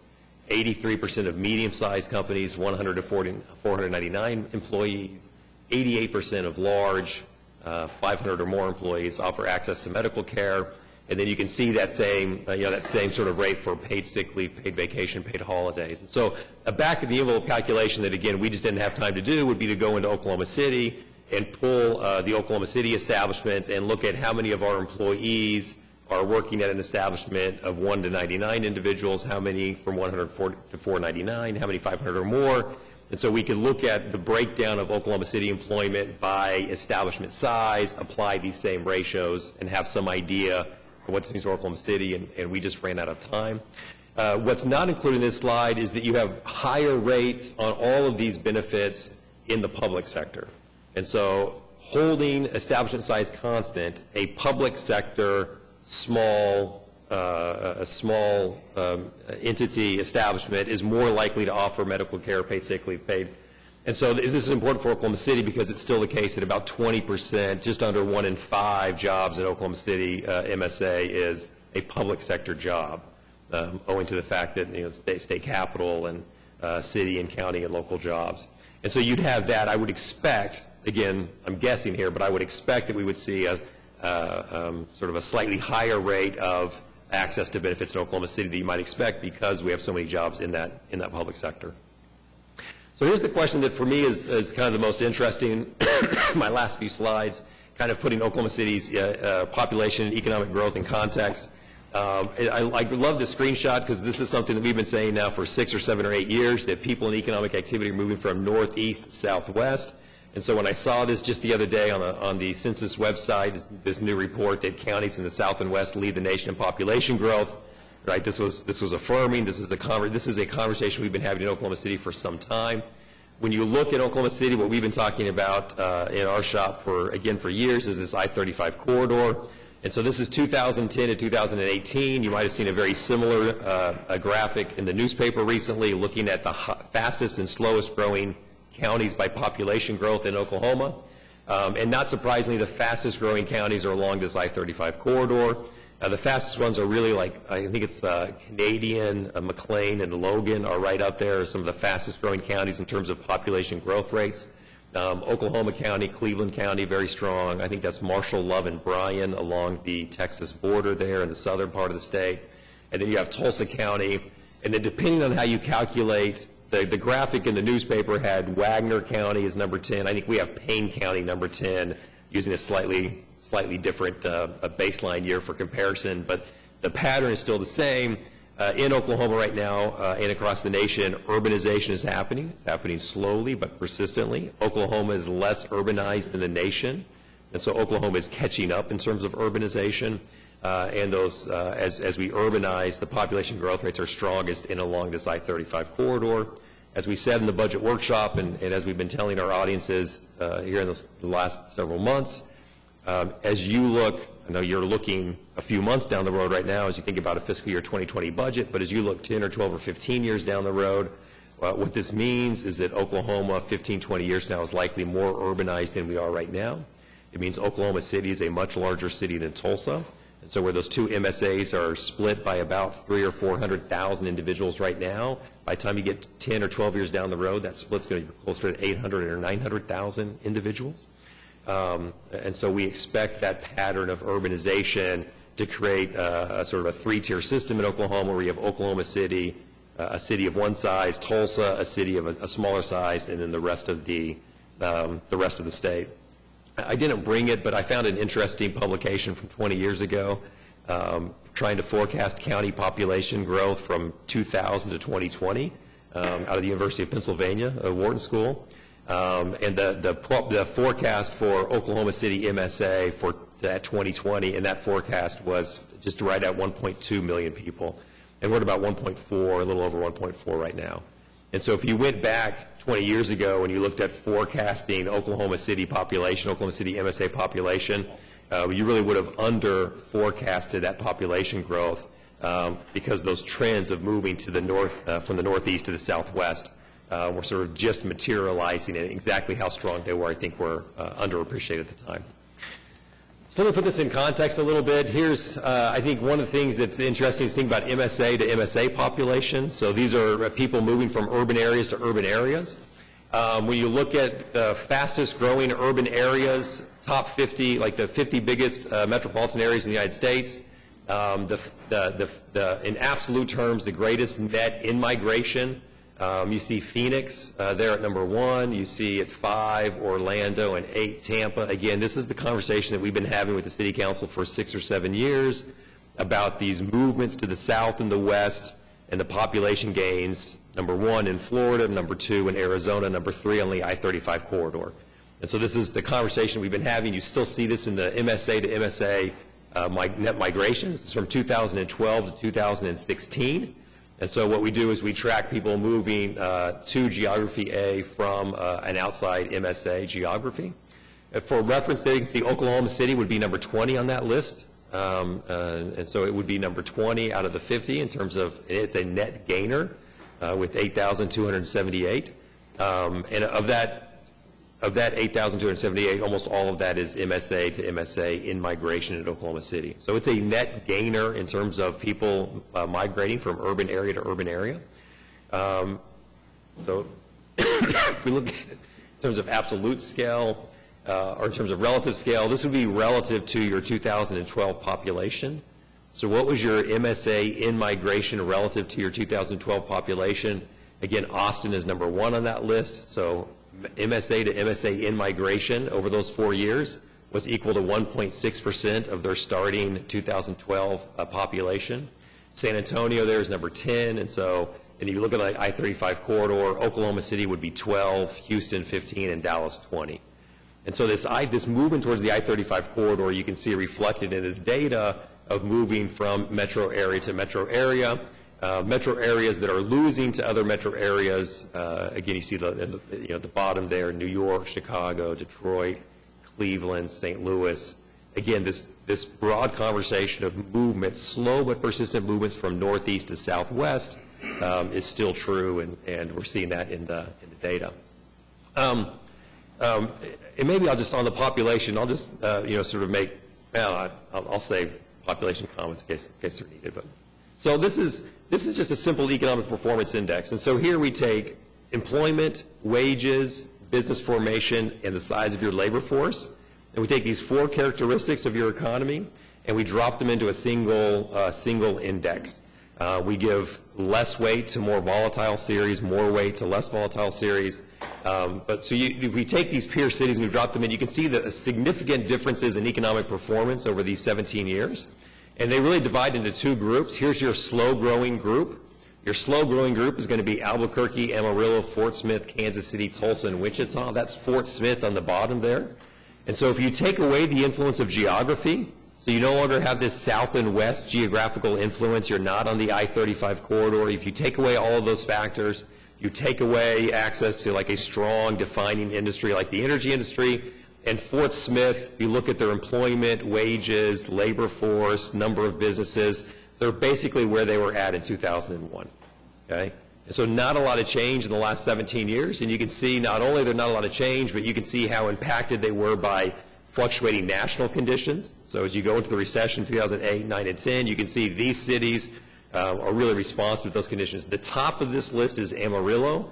83% of medium-sized companies, 100 to 499 employees. 88% of large, 500 or more employees, offer access to medical care. And then you can see that same, that same sort of rate for paid sick leave, paid vacation, paid holidays. And so a back-of-the-envelope calculation that, again, we just didn't have time to do would be to go into Oklahoma City and pull the Oklahoma City establishments and look at how many of our employees are working at an establishment of 1 to 99 individuals, how many from 140 to 499, how many 500 or more. And so we could look at the breakdown of Oklahoma City employment by establishment size, apply these same ratios, and have some idea of what this means for Oklahoma City, and we just ran out of time. What's not included in this slide is that you have higher rates on all of these benefits in the public sector. And so holding establishment size constant, a public sector a small entity establishment is more likely to offer medical care, paid sick leave, paid. And so this is important for Oklahoma City because it's still the case that about 20%, just under 1 in 5 jobs in Oklahoma City MSA is a public sector job, owing to the fact that state capital and city and county and local jobs. And so you'd have that. I would expect, again, I'm guessing here, but I would expect that we would see sort of a slightly higher rate of access to benefits in Oklahoma City that you might expect because we have so many jobs in that public sector. So here's the question that for me is kind of the most interesting, my last few slides, kind of putting Oklahoma City's population and economic growth in context. I love this screenshot because this is something that we've been saying now for 6 or 7 or 8 years, that people in economic activity are moving from northeast to southwest. And so when I saw this just the other day on the census website, this new report that counties in the south and west lead the nation in population growth, right? This was affirming. This is a conversation we've been having in Oklahoma City for some time. When you look at Oklahoma City, what we've been talking about in our shop for years is this I-35 corridor. And so this is 2010 to 2018. You might have seen a very similar graphic in the newspaper recently, looking at the fastest and slowest growing counties by population growth in Oklahoma. And not surprisingly, the fastest growing counties are along this I-35 corridor. The fastest ones are really I think it's Canadian, McLean, and Logan are right up there as some of the fastest growing counties in terms of population growth rates. Oklahoma County, Cleveland County, very strong. I think that's Marshall, Love, and Bryan along the Texas border there in the southern part of the state. And then you have Tulsa County. And then depending on how you calculate, the graphic in the newspaper had Wagner County as number 10. I think we have Payne County number 10, using a slightly different baseline year for comparison. But the pattern is still the same. In Oklahoma right now and across the nation, urbanization is happening. It's happening slowly but persistently. Oklahoma is less urbanized than the nation, and so Oklahoma is catching up in terms of urbanization. and those, as we urbanize, the population growth rates are strongest in along this I-35 corridor. As we said in the budget workshop, and as we've been telling our audiences here in the last several months, as you look, I know you're looking a few months down the road right now as you think about a fiscal year 2020 budget, but as you look 10 or 12 or 15 years down the road, what this means is that Oklahoma 15, 20 years from now is likely more urbanized than we are right now. It means Oklahoma City is a much larger city than Tulsa. And so where those two MSAs are split by about 300,000 or 400,000 individuals right now, by the time you get 10 or 12 years down the road, that split's going to be closer to 800,000 or 900,000 individuals. And so we expect that pattern of urbanization to create a sort of a three-tier system in Oklahoma, where you have Oklahoma City, a city of one size, Tulsa, a city of a smaller size, and then the rest of the state. I didn't bring it, but I found an interesting publication from 20 years ago trying to forecast county population growth from 2000 to 2020 out of the University of Pennsylvania, Wharton School. And the forecast for Oklahoma City MSA for that 2020, and that forecast was just right at 1.2 million people. And we're at about 1.4, a little over 1.4 right now. And so if you went back 20 years ago and you looked at forecasting Oklahoma City population, Oklahoma City MSA population, you really would have under forecasted that population growth because those trends of moving to the north, from the northeast to the southwest, were sort of just materializing, and exactly how strong they were, I think, were underappreciated at the time. So let me put this in context a little bit. Here's, I think, one of the things that's interesting is think about MSA to MSA population. So these are people moving from urban areas to urban areas. When you look at the fastest growing urban areas, top 50, like the 50 biggest metropolitan areas in the United States, in absolute terms, the greatest net in-migration. You see Phoenix there at number 1. You see at 5 Orlando, and 8 Tampa. Again, this is the conversation that we've been having with the City Council for 6 or 7 years about these movements to the south and the west and the population gains. Number 1 in Florida, number 2 in Arizona, number 3 on the I-35 corridor. And so this is the conversation we've been having. You still see this in the MSA to MSA net migrations. It's from 2012 to 2016. And so what we do is we track people moving to Geography A from an outside MSA geography. For reference there, you can see Oklahoma City would be number 20 on that list. And so it would be number 20 out of the 50 in terms of, it's a net gainer with 8,278. And of that 8,278, almost all of that is MSA to MSA in migration in Oklahoma City. So it's a net gainer in terms of people migrating from urban area to urban area. So if we look at it in terms of absolute scale or in terms of relative scale, this would be relative to your 2012 population. So what was your MSA in migration relative to your 2012 population? Again, Austin is number 1 on that list. So MSA to MSA in migration over those 4 years was equal to 1.6% of their starting 2012 population. San Antonio there is number 10, and if you look at the I-35 corridor, Oklahoma City would be 12, Houston 15, and Dallas 20. And so this movement towards the I-35 corridor, you can see reflected in this data of moving from metro area to metro area. Metro areas that are losing to other metro areas, again, you see the bottom there, New York, Chicago, Detroit, Cleveland, St. Louis. Again, this broad conversation of movement, slow but persistent movements from northeast to southwest is still true, and we're seeing that in the data. And maybe I'll just, on the population, I'll just, sort of make, I'll save population comments in case they're needed. But so this is just a simple economic performance index. And so here we take employment, wages, business formation, and the size of your labor force. And we take these 4 characteristics of your economy, and we drop them into a single index. We give less weight to more volatile series, more weight to less volatile series. If we take these peer cities and we drop them in, you can see the significant differences in economic performance over these 17 years. And they really divide into 2 groups. Here's your slow-growing group. Your slow-growing group is going to be Albuquerque, Amarillo, Fort Smith, Kansas City, Tulsa, and Wichita. That's Fort Smith on the bottom there. And so if you take away the influence of geography, So you no longer have this south and west geographical influence. You're not on the I-35 corridor. If you take away all of those factors, you take away access to like a strong defining industry like the energy industry. And Fort Smith, if you look at their employment, wages, labor force, number of businesses, they're basically where they were at in 2001. Okay? And so not a lot of change in the last 17 years. And you can see not only there's not a lot of change, but you can see how impacted they were by fluctuating national conditions. So as you go into the recession 2008, 9, and 10, you can see these cities are really responsive to those conditions. The top of this list is Amarillo.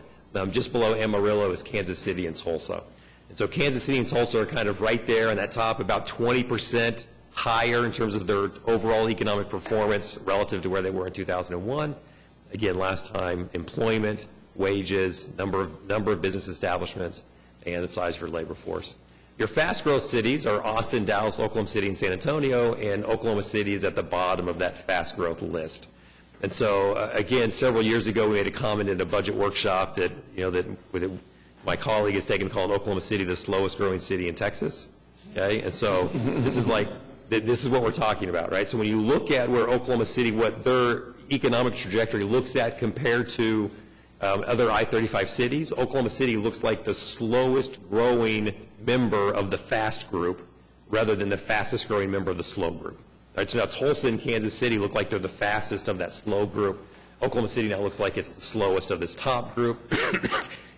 Just below Amarillo is Kansas City and Tulsa. And so Kansas City and Tulsa are kind of right there on that top, about 20% higher in terms of their overall economic performance relative to where they were in 2001. Again, last time, employment, wages, number of business establishments, and the size of your labor force. Your fast growth cities are Austin, Dallas, Oklahoma City, and San Antonio, and Oklahoma City is at the bottom of that fast growth list. And so, again, several years ago, we made a comment in a budget workshop that, my colleague has taken to call Oklahoma City the slowest growing city in Texas. Okay, and so this is what we're talking about, right? So when you look at where Oklahoma City, what their economic trajectory looks at compared to other I-35 cities, Oklahoma City looks like the slowest growing member of the fast group rather than the fastest growing member of the slow group. Right, so now Tulsa and Kansas City look like they're the fastest of that slow group. Oklahoma City now looks like it's the slowest of this top group.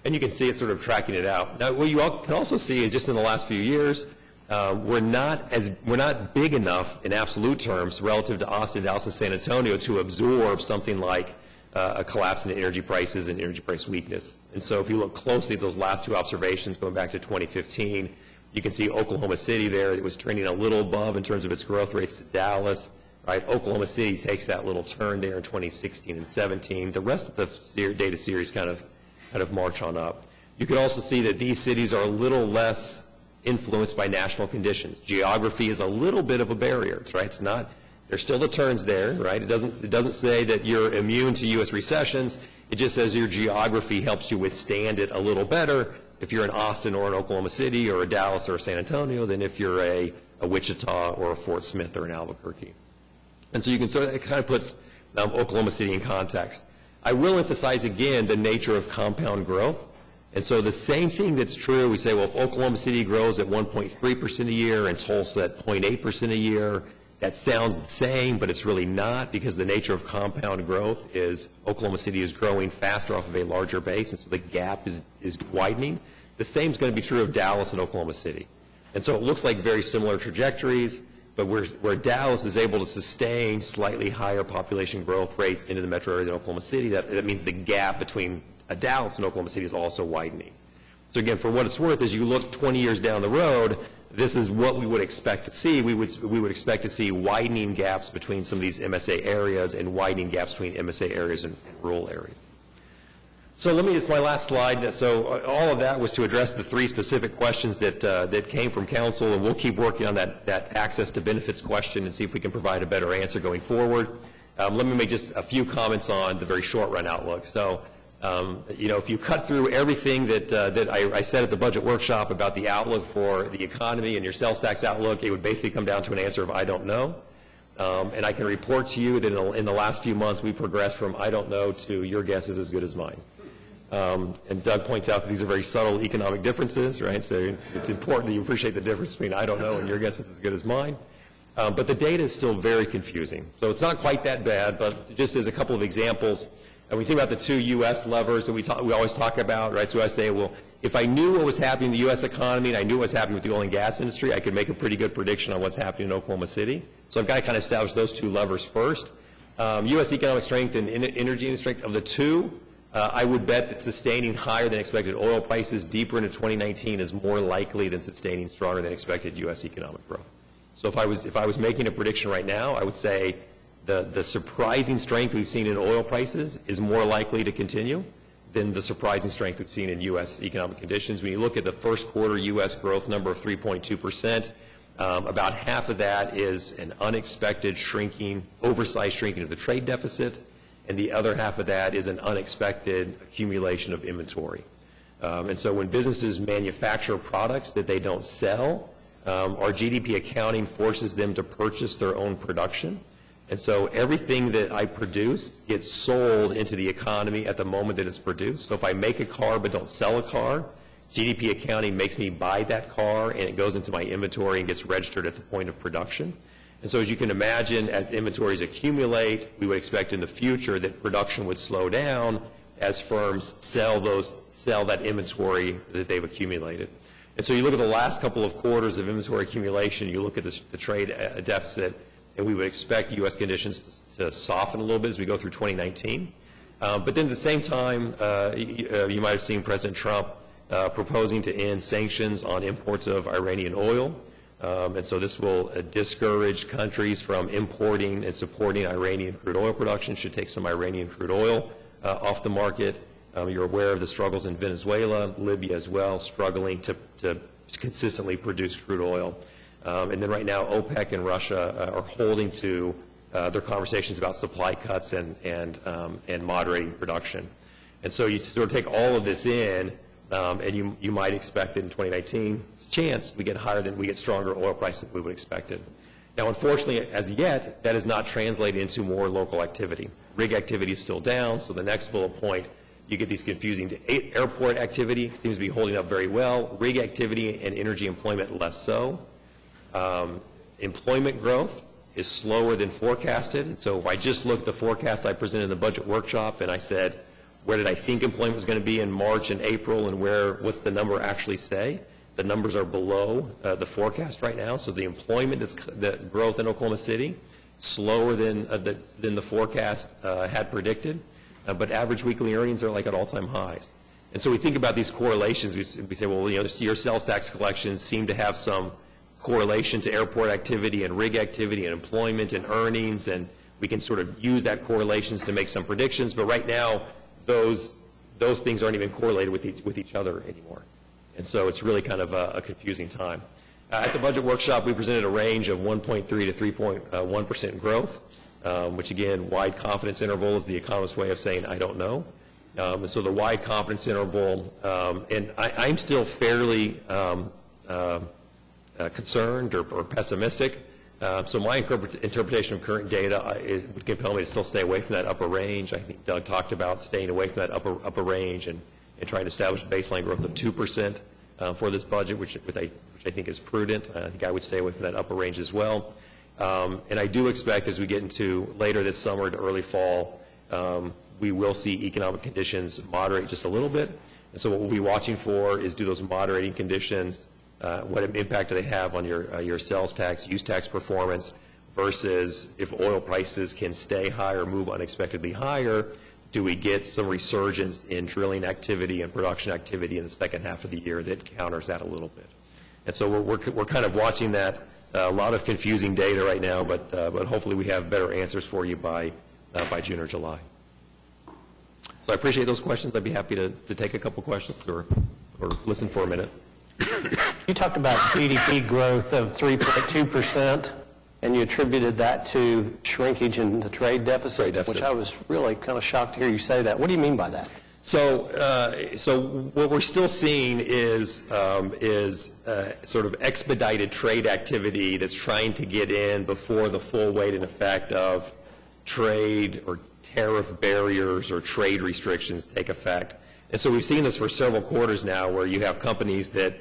And you can see it sort of tracking it out. Now, what you can also see is just in the last few years, we're not big enough in absolute terms relative to Austin, Dallas, and San Antonio to absorb something like a collapse in energy prices and energy price weakness. And so if you look closely at those last two observations going back to 2015, you can see Oklahoma City there. It was trending a little above in terms of its growth rates to Dallas. Right? Oklahoma City takes that little turn there in 2016 and 17. The rest of the data series kind of march on up. You can also see that these cities are a little less influenced by national conditions. Geography is a little bit of a barrier, right? It's not, there's still the turns there, right? It doesn't say that you're immune to U.S. recessions. It just says your geography helps you withstand it a little better if you're in Austin or in Oklahoma City or a Dallas or a San Antonio than if you're a Wichita or a Fort Smith or an Albuquerque. And so you can sort of, it kind of puts Oklahoma City in context. I will emphasize again the nature of compound growth. And so the same thing that's true, we say, well, if Oklahoma City grows at 1.3% a year and Tulsa at 0.8% a year, that sounds the same, but it's really not, because the nature of compound growth is Oklahoma City is growing faster off of a larger base, and so the gap is widening. The same is going to be true of Dallas and Oklahoma City. And so it looks like very similar trajectories, but where Dallas is able to sustain slightly higher population growth rates into the metro area than Oklahoma City, that means the gap between Dallas and Oklahoma City is also widening. So again, for what it's worth, as you look 20 years down the road, this is what we would expect to see. We would expect to see widening gaps between some of these MSA areas and widening gaps between MSA areas and rural areas. So let me, it's my last slide. So all of that was to address the three specific questions that came from council, and we'll keep working on that access to benefits question and see if we can provide a better answer going forward. Let me make just a few comments on the very short run outlook. So, if you cut through everything that I said at the budget workshop about the outlook for the economy and your sales tax outlook, it would basically come down to an answer of I don't know. And I can report to you that in the last few months we progressed from I don't know to your guess is as good as mine. And Doug points out that these are very subtle economic differences, right? So it's important that you appreciate the difference between I don't know and your guess is as good as mine. But the data is still very confusing. So it's not quite that bad, but just as a couple of examples, and we think about the two U.S. levers that we always talk about, right? So I say, well, if I knew what was happening in the U.S. economy and I knew what was happening with the oil and gas industry, I could make a pretty good prediction on what's happening in Oklahoma City. So I've got to kind of establish those two levers first. U.S. economic strength and energy strength, of the two, I would bet that sustaining higher than expected oil prices deeper into 2019 is more likely than sustaining stronger than expected U.S. economic growth. So if I was making a prediction right now, I would say the surprising strength we've seen in oil prices is more likely to continue than the surprising strength we've seen in U.S. economic conditions. When you look at the first quarter U.S. growth number of 3.2%, about half of that is an unexpected shrinking, oversized shrinking of the trade deficit, and the other half of that is an unexpected accumulation of inventory. And so when businesses manufacture products that they don't sell, our GDP accounting forces them to purchase their own production. And so everything that I produce gets sold into the economy at the moment that it's produced. So if I make a car but don't sell a car, GDP accounting makes me buy that car, and it goes into my inventory and gets registered at the point of production. And so as you can imagine, as inventories accumulate, we would expect in the future that production would slow down as firms sell that inventory that they've accumulated. And so you look at the last couple of quarters of inventory accumulation, you look at the trade deficit, and we would expect U.S. conditions to soften a little bit as we go through 2019. But then at the same time, you might have seen President Trump proposing to end sanctions on imports of Iranian oil. And so this will discourage countries from importing and supporting Iranian crude oil production, should take some Iranian crude oil off the market. You're aware of the struggles in Venezuela, Libya as well, struggling to consistently produce crude oil. And then right now, OPEC and Russia are holding to their conversations about supply cuts and moderating production. And so you sort of take all of this in, and you might expect that in 2019, it's a chance we get stronger oil prices than we would expect it. Now, unfortunately, as yet, that is not translated into more local activity. Rig activity is still down, so the next bullet point, you get these confusing. Airport activity seems to be holding up very well. Rig activity and energy employment less so. Employment growth is slower than forecasted. And so if I just looked at the forecast I presented in the budget workshop and I said, where did I think employment was going to be in March and April, and what's the number actually say? The numbers are below the forecast right now. So the employment, the growth in Oklahoma City, slower than the forecast had predicted. But average weekly earnings are like at all-time highs. And so we think about these correlations. We say, well, your sales tax collections seem to have some correlation to airport activity and rig activity and employment and earnings, and we can sort of use that correlations to make some predictions. But right now, those things aren't even correlated with each other anymore. And so it's really kind of a confusing time. At the budget workshop, we presented a range of 1.3 to 3.1% growth, which again, wide confidence interval is the economist's way of saying I don't know. And so the wide confidence interval, and I'm still fairly concerned or pessimistic. So my interpretation of current data would compel me to still stay away from that upper range. I think Doug talked about staying away from that upper range and trying to establish a baseline growth of 2% for this budget, which I think is prudent. I think I would stay away from that upper range as well. And I do expect as we get into later this summer to early fall, we will see economic conditions moderate just a little bit. And so what we'll be watching for is, do those moderating conditions, what impact do they have on your sales tax, use tax performance, versus if oil prices can stay high or move unexpectedly higher, do we get some resurgence in drilling activity and production activity in the second half of the year that counters that a little bit. And so we're kind of watching that. A lot of confusing data right now, but hopefully we have better answers for you by June or July. So I appreciate those questions. I'd be happy to take a couple questions or listen for a minute.
You talked about GDP growth of 3.2%, and you attributed that to shrinkage in the trade deficit, which I was really kind of shocked to hear you say that. What do you mean by that?
So what we're still seeing is sort of expedited trade activity that's trying to get in before the full weight and effect of trade or tariff barriers or trade restrictions take effect. And so we've seen this for several quarters now, where you have companies that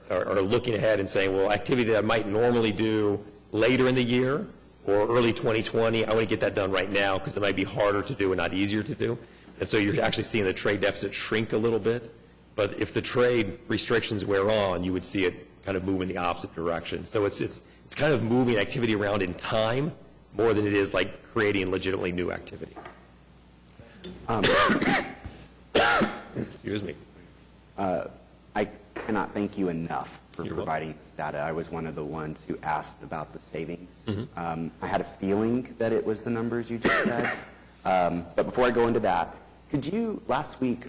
are looking ahead and saying, well, activity that I might normally do later in the year or early 2020, I want to get that done right now because it might be harder to do and not easier to do. And so you're actually seeing the trade deficit shrink a little bit. But if the trade restrictions wear on, you would see it kind of move in the opposite direction. So it's kind of moving activity around in time more than it is like creating legitimately new activity. Excuse me.
I cannot thank you enough for providing this data. I was one of the ones who asked about the savings. Mm-hmm. I had a feeling that it was the numbers you just said. But before I go into that, could you, last week,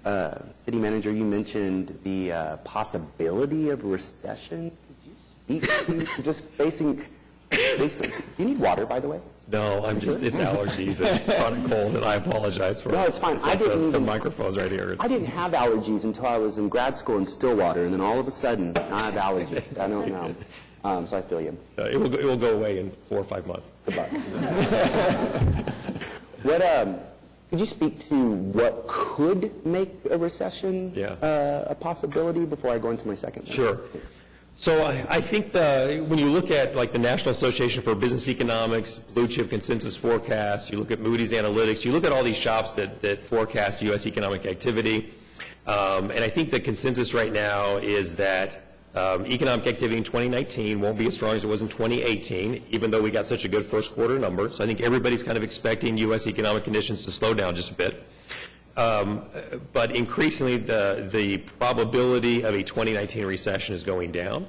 City Manager, you mentioned the possibility of recession. Could you speak to just basing, do you need water, by the way?
No, it's allergies and chronic cold, and I apologize for it.
No, it's fine.
The microphone's right here.
I didn't have allergies until I was in grad school in Stillwater, and then all of a sudden, I have allergies. I don't know. So I feel you.
It will go away in 4 or 5 months.
Could you speak to what could make a recession a possibility before I go into my second one?
Sure. So I think when you look at like the National Association for Business Economics, Blue Chip Consensus Forecast, you look at Moody's Analytics, you look at all these shops that forecast U.S. economic activity, and I think the consensus right now is that economic activity in 2019 won't be as strong as it was in 2018, even though we got such a good first quarter number. So I think everybody's kind of expecting U.S. economic conditions to slow down just a bit. But increasingly, the probability of a 2019 recession is going down.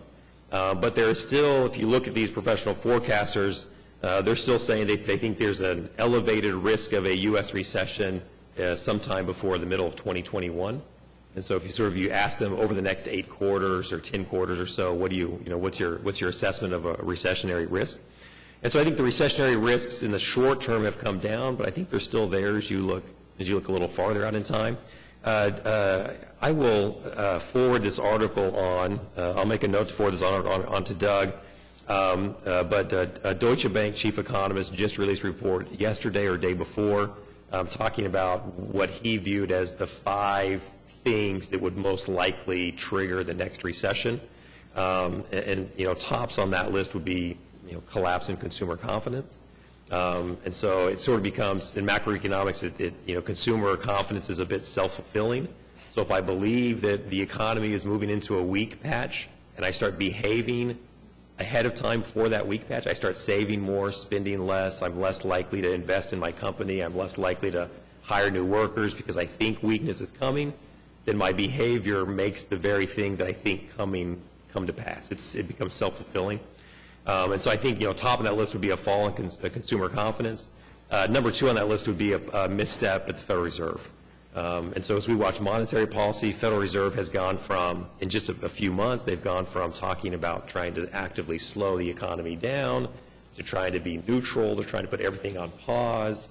But there is still, if you look at these professional forecasters, they're still saying they think there's an elevated risk of a U.S. recession sometime before the middle of 2021. And so if you ask them over the next 8 quarters or 10 quarters or so, what's your assessment of a recessionary risk? And so I think the recessionary risks in the short term have come down, but I think they're still there as you look a little farther out in time. I will forward this article on, I'll make a note to forward this on to Doug, but Deutsche Bank chief economist just released a report yesterday or day before talking about what he viewed as the 5 things that would most likely trigger the next recession. And tops on that list would be collapse in consumer confidence. And so it sort of becomes, in macroeconomics, consumer confidence is a bit self-fulfilling. So if I believe that the economy is moving into a weak patch and I start behaving ahead of time for that weak patch, I start saving more, spending less, I'm less likely to invest in my company, I'm less likely to hire new workers because I think weakness is coming, then my behavior makes the very thing that I think come to pass. It becomes self-fulfilling. And so I think, top of that list would be a fall in consumer confidence. Number 2 on that list would be a misstep at the Federal Reserve. And so as we watch monetary policy, Federal Reserve has gone from, in just a few months, they've gone from talking about trying to actively slow the economy down to trying to be neutral, to trying to put everything on pause,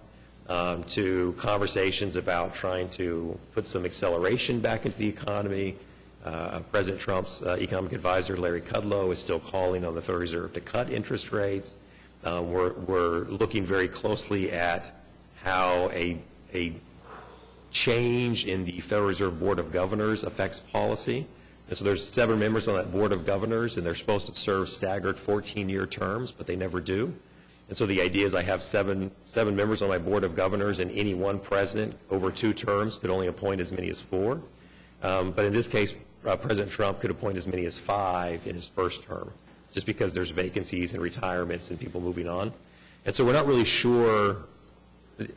to conversations about trying to put some acceleration back into the economy. President Trump's economic advisor, Larry Kudlow, is still calling on the Federal Reserve to cut interest rates. We're looking very closely at how a change in the Federal Reserve Board of Governors affects policy. And so there's 7 members on that Board of Governors, and they're supposed to serve staggered 14-year terms, but they never do. And so the idea is I have seven members on my Board of Governors, and any one president over 2 terms could only appoint as many as 4. But in this case, President Trump could appoint as many as 5 in his first term, just because there's vacancies and retirements and people moving on. And so we're not really sure.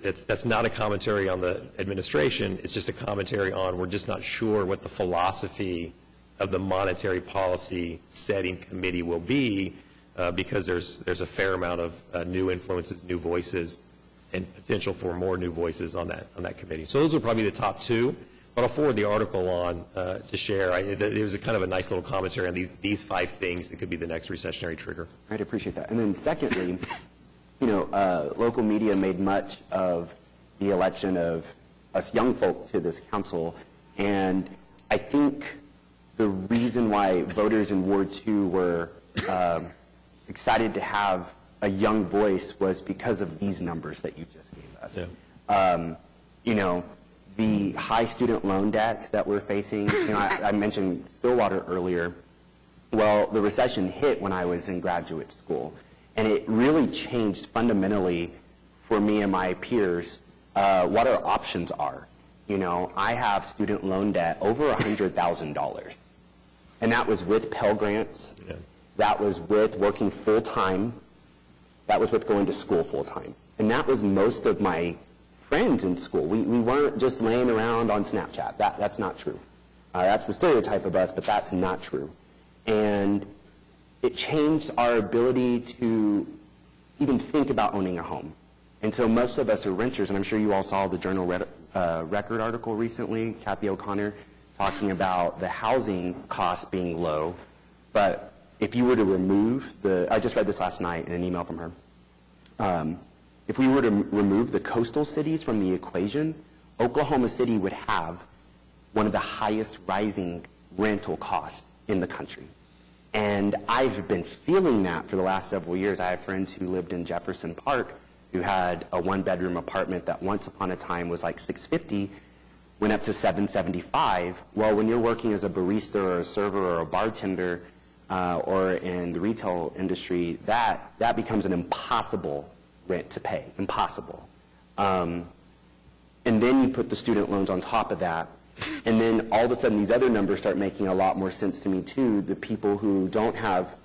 That's not a commentary on the administration. It's just a commentary on we're just not sure what the philosophy of the monetary policy setting committee will be because there's a fair amount of new influences, new voices, and potential for more new voices on that committee. So those are probably the top 2. But I'll forward the article on to share. It was a kind of a nice little commentary on these 5 things that could be the next recessionary trigger.
I'd appreciate that. And then secondly, local media made much of the election of us young folk to this council, and I think the reason why voters in Ward 2 were excited to have a young voice was because of these numbers that you just gave us. Yeah. The high student loan debt that we're facing, I mentioned Stillwater earlier. Well, the recession hit when I was in graduate school, and it really changed fundamentally for me and my peers what our options are. I have student loan debt over $100,000, and that was with Pell Grants. Yeah. That was with working full-time. That was with going to school full-time. And that was most of my friends in school. We weren't just laying around on Snapchat. That's not true. That's the stereotype of us, but that's not true. And it changed our ability to even think about owning a home. And so most of us are renters, and I'm sure you all saw the Journal Record article recently, Kathy O'Connor, talking about the housing costs being low. But if you were to remove I just read this last night in an email from her. If we were to remove the coastal cities from the equation, Oklahoma City would have one of the highest rising rental costs in the country. And I've been feeling that for the last several years. I have friends who lived in Jefferson Park who had a one-bedroom apartment that once upon a time was like $650, went up to $775. Well, when you're working as a barista or a server or a bartender or in the retail industry, that becomes an impossible rent to pay, impossible. And then you put the student loans on top of that, and then all of a sudden these other numbers start making a lot more sense to me too. The people who don't have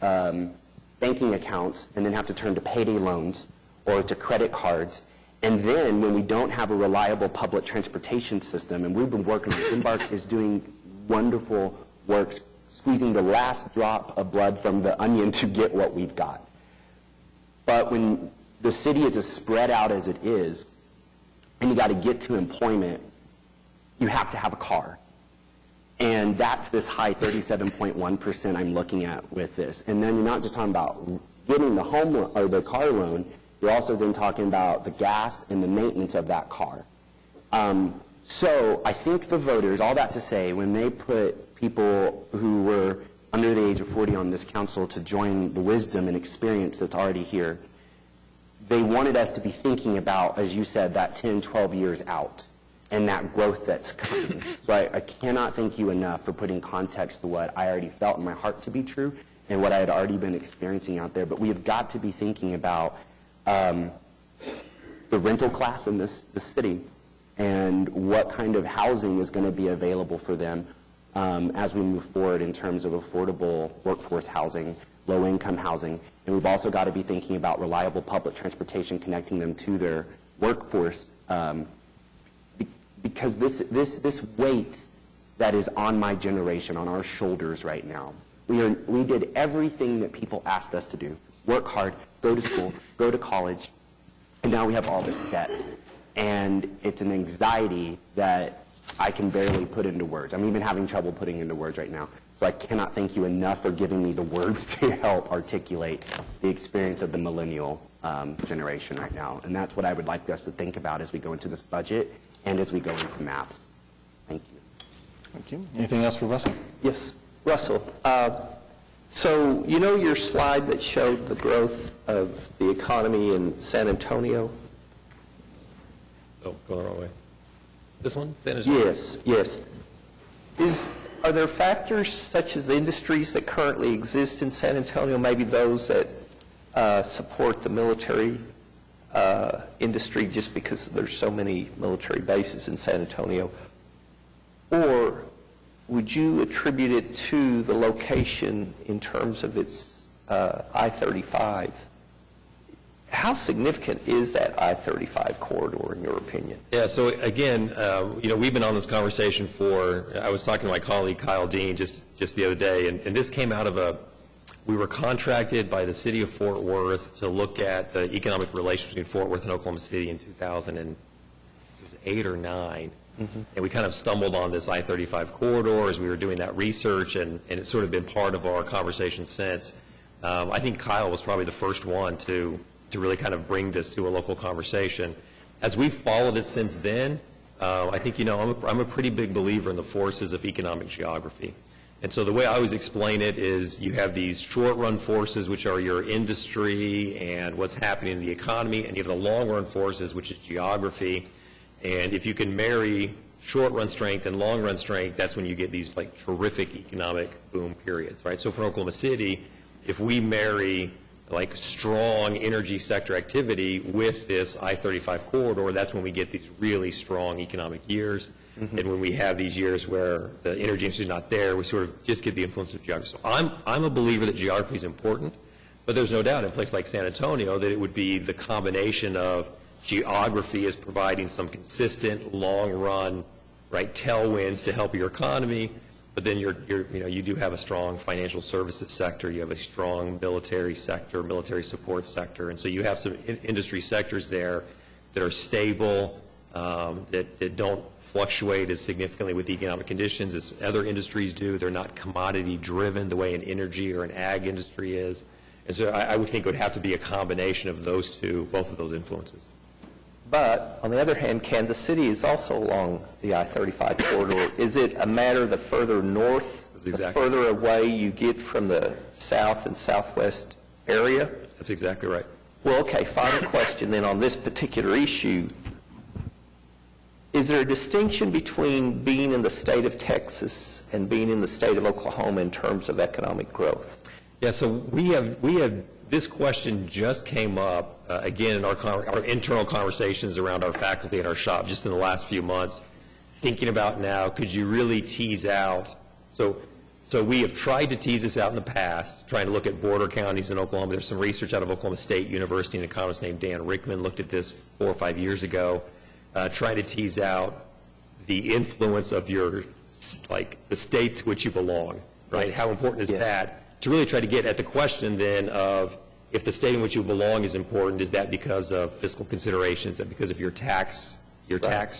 banking accounts and then have to turn to payday loans or to credit cards. And then when we don't have a reliable public transportation system, and we've been working, Embark is doing wonderful work, squeezing the last drop of blood from the onion to get what we've got. But when the city is as spread out as it is, and you got to get to employment, you have to have a car. And that's this high 37.1% I'm looking at with this. And then you're not just talking about getting the home or the car loan, you're also then talking about the gas and the maintenance of that car. So I think the voters, all that to say, when they put people who were under the age of 40 on this council to join the wisdom and experience that's already here, they wanted us to be thinking about, as you said, that 10, 12 years out and that growth that's coming. So I cannot thank you enough for putting context to what I already felt in my heart to be true and what I had already been experiencing out there. But we have got to be thinking about the rental class in this city and what kind of housing is going to be available for them as we move forward in terms of affordable workforce housing, low-income housing. And we've also got to be thinking about reliable public transportation connecting them to their workforce because this weight that is on my generation, on our shoulders right now, we did everything that people asked us to do. Work hard, go to school, go to college, and now we have all this debt. And it's an anxiety that I can barely put into words. I'm even having trouble putting into words right now. So I cannot thank you enough for giving me the words to help articulate the experience of the millennial generation right now. And that's what I would like us to think about as we go into this budget and as we go into maps. Thank you.
Thank you. Anything else for Russell?
Yes, Russell. So you know your slide that showed the growth of the economy in San Antonio?
Oh, going the wrong way. This one? San Antonio?
Yes. Are there factors such as industries that currently exist in San Antonio, maybe those that support the military industry just because there's so many military bases in San Antonio? Or would you attribute it to the location in terms of its I-35? How significant is that I-35 corridor in your opinion?
Yeah, so again, we've been on this conversation I was talking to my colleague Kyle Dean just the other day, and this came out of we were contracted by the city of Fort Worth to look at the economic relations between Fort Worth and Oklahoma City in 2008 or 9. Mm-hmm. And we kind of stumbled on this I-35 corridor as we were doing that research, and it's sort of been part of our conversation since. I think Kyle was probably the first one to really kind of bring this to a local conversation. As we've followed it since then, I think, I'm a pretty big believer in the forces of economic geography. And so the way I always explain it is you have these short-run forces, which are your industry and what's happening in the economy, and you have the long-run forces, which is geography. And if you can marry short-run strength and long-run strength, that's when you get these like terrific economic boom periods, right? So for Oklahoma City, if we marry like strong energy sector activity with this I-35 corridor, that's when we get these really strong economic years. Mm-hmm. And when we have these years where the energy industry is not there, we sort of just get the influence of geography. So I'm a believer that geography is important, but there's no doubt in a place like San Antonio that it would be the combination of geography is providing some consistent, long-run, right, tailwinds to help your economy, but then you do have a strong financial services sector, you have a strong military sector, military support sector, and so you have some industry sectors there that are stable, that don't fluctuate as significantly with economic conditions as other industries do. They're not commodity-driven the way an energy or an ag industry is, and so I would think it would have to be a combination of those two, both of those influences.
But, on the other hand, Kansas City is also along the I-35 corridor. Is it a matter the further north
That's
the
exactly.
further away you get from the south and southwest area?
That's exactly right.
Well, okay, final question then on this particular issue. Is there a distinction between being in the state of Texas and being in the state of Oklahoma in terms of economic growth?
Yeah, so we have this question just came up again in our internal conversations around our faculty and our shop just in the last few months, thinking about now, could you really tease out, so we have tried to tease this out in the past, trying to look at border counties in Oklahoma. There's some research out of Oklahoma State University, an economist named Dan Rickman looked at this 4 or 5 years ago, trying to tease out the influence of your, like, the state to which you belong, right?
Yes.
How important is
Yes.
that? To really try to get at the question then of, if the state in which you belong is important, is that because of fiscal considerations, is that because of your tax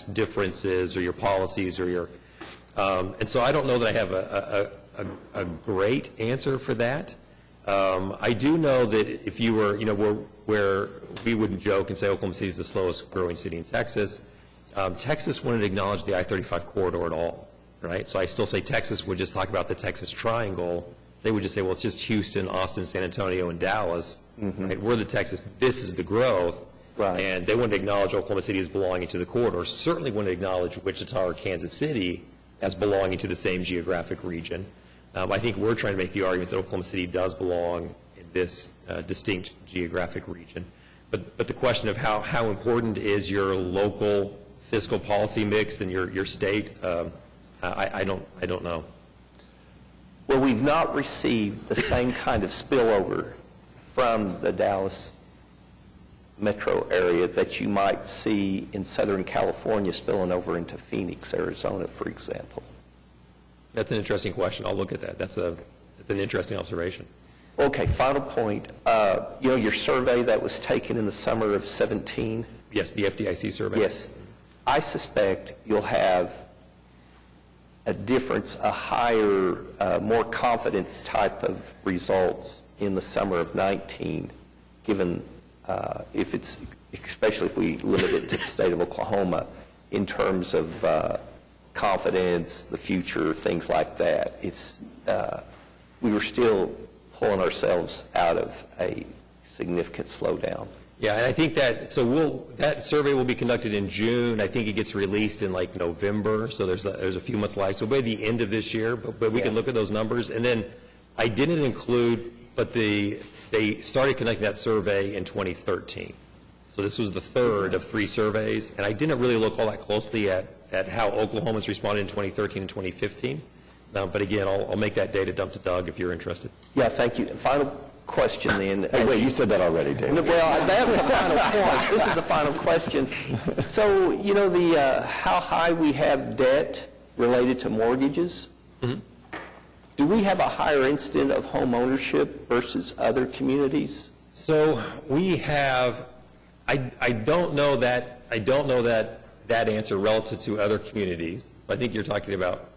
differences or your policies or your, and so I don't know that I have a great answer for that. I do know that if you were, where we wouldn't joke and say Oklahoma City is the slowest growing city in Texas, Texas wouldn't acknowledge the I-35 corridor at all, right? So I still say Texas would just talk about the Texas Triangle. They would just say, well, it's just Houston, Austin, San Antonio, and Dallas. Right? We're the Texas, this is the growth.
Right.
And they wouldn't acknowledge Oklahoma City as belonging to the corridor. Certainly wouldn't acknowledge Wichita or Kansas City as belonging to the same geographic region. I think we're trying to make the argument that Oklahoma City does belong in this distinct geographic region. But the question of how important is your local fiscal policy mix and your state, I don't know.
Well, we've not received the same kind of spillover from the Dallas metro area that you might see in Southern California spilling over into Phoenix, Arizona, for example.
That's an interesting question. I'll look at that. That's an interesting observation.
Okay, final point. Your survey that was taken in the summer of 17.
Yes, the FDIC survey.
Yes. I suspect you'll have a difference, a higher, more confidence type of results in the summer of 19, given especially if we limit it to the state of Oklahoma, in terms of confidence, the future, things like that. We were still pulling ourselves out of a significant slowdown.
Yeah, and I think that survey will be conducted in June. I think it gets released in like November, so there's a few months left. So by the end of this year, but we can look at those numbers. And then I didn't include, but they started conducting that survey in 2013. So this was the third of 3 surveys, and I didn't really look all that closely at how Oklahomans responded in 2013 and 2015. But again, I'll make that data dump to Doug if you're interested.
Yeah, thank you. Final question then.
Hey, wait, you said that already, David.
Well, that was the final point. This is the final question. So, how high we have debt related to mortgages, do we have a higher incidence of home ownership versus other communities?
So we have, I don't know that answer relative to other communities. I think you're talking about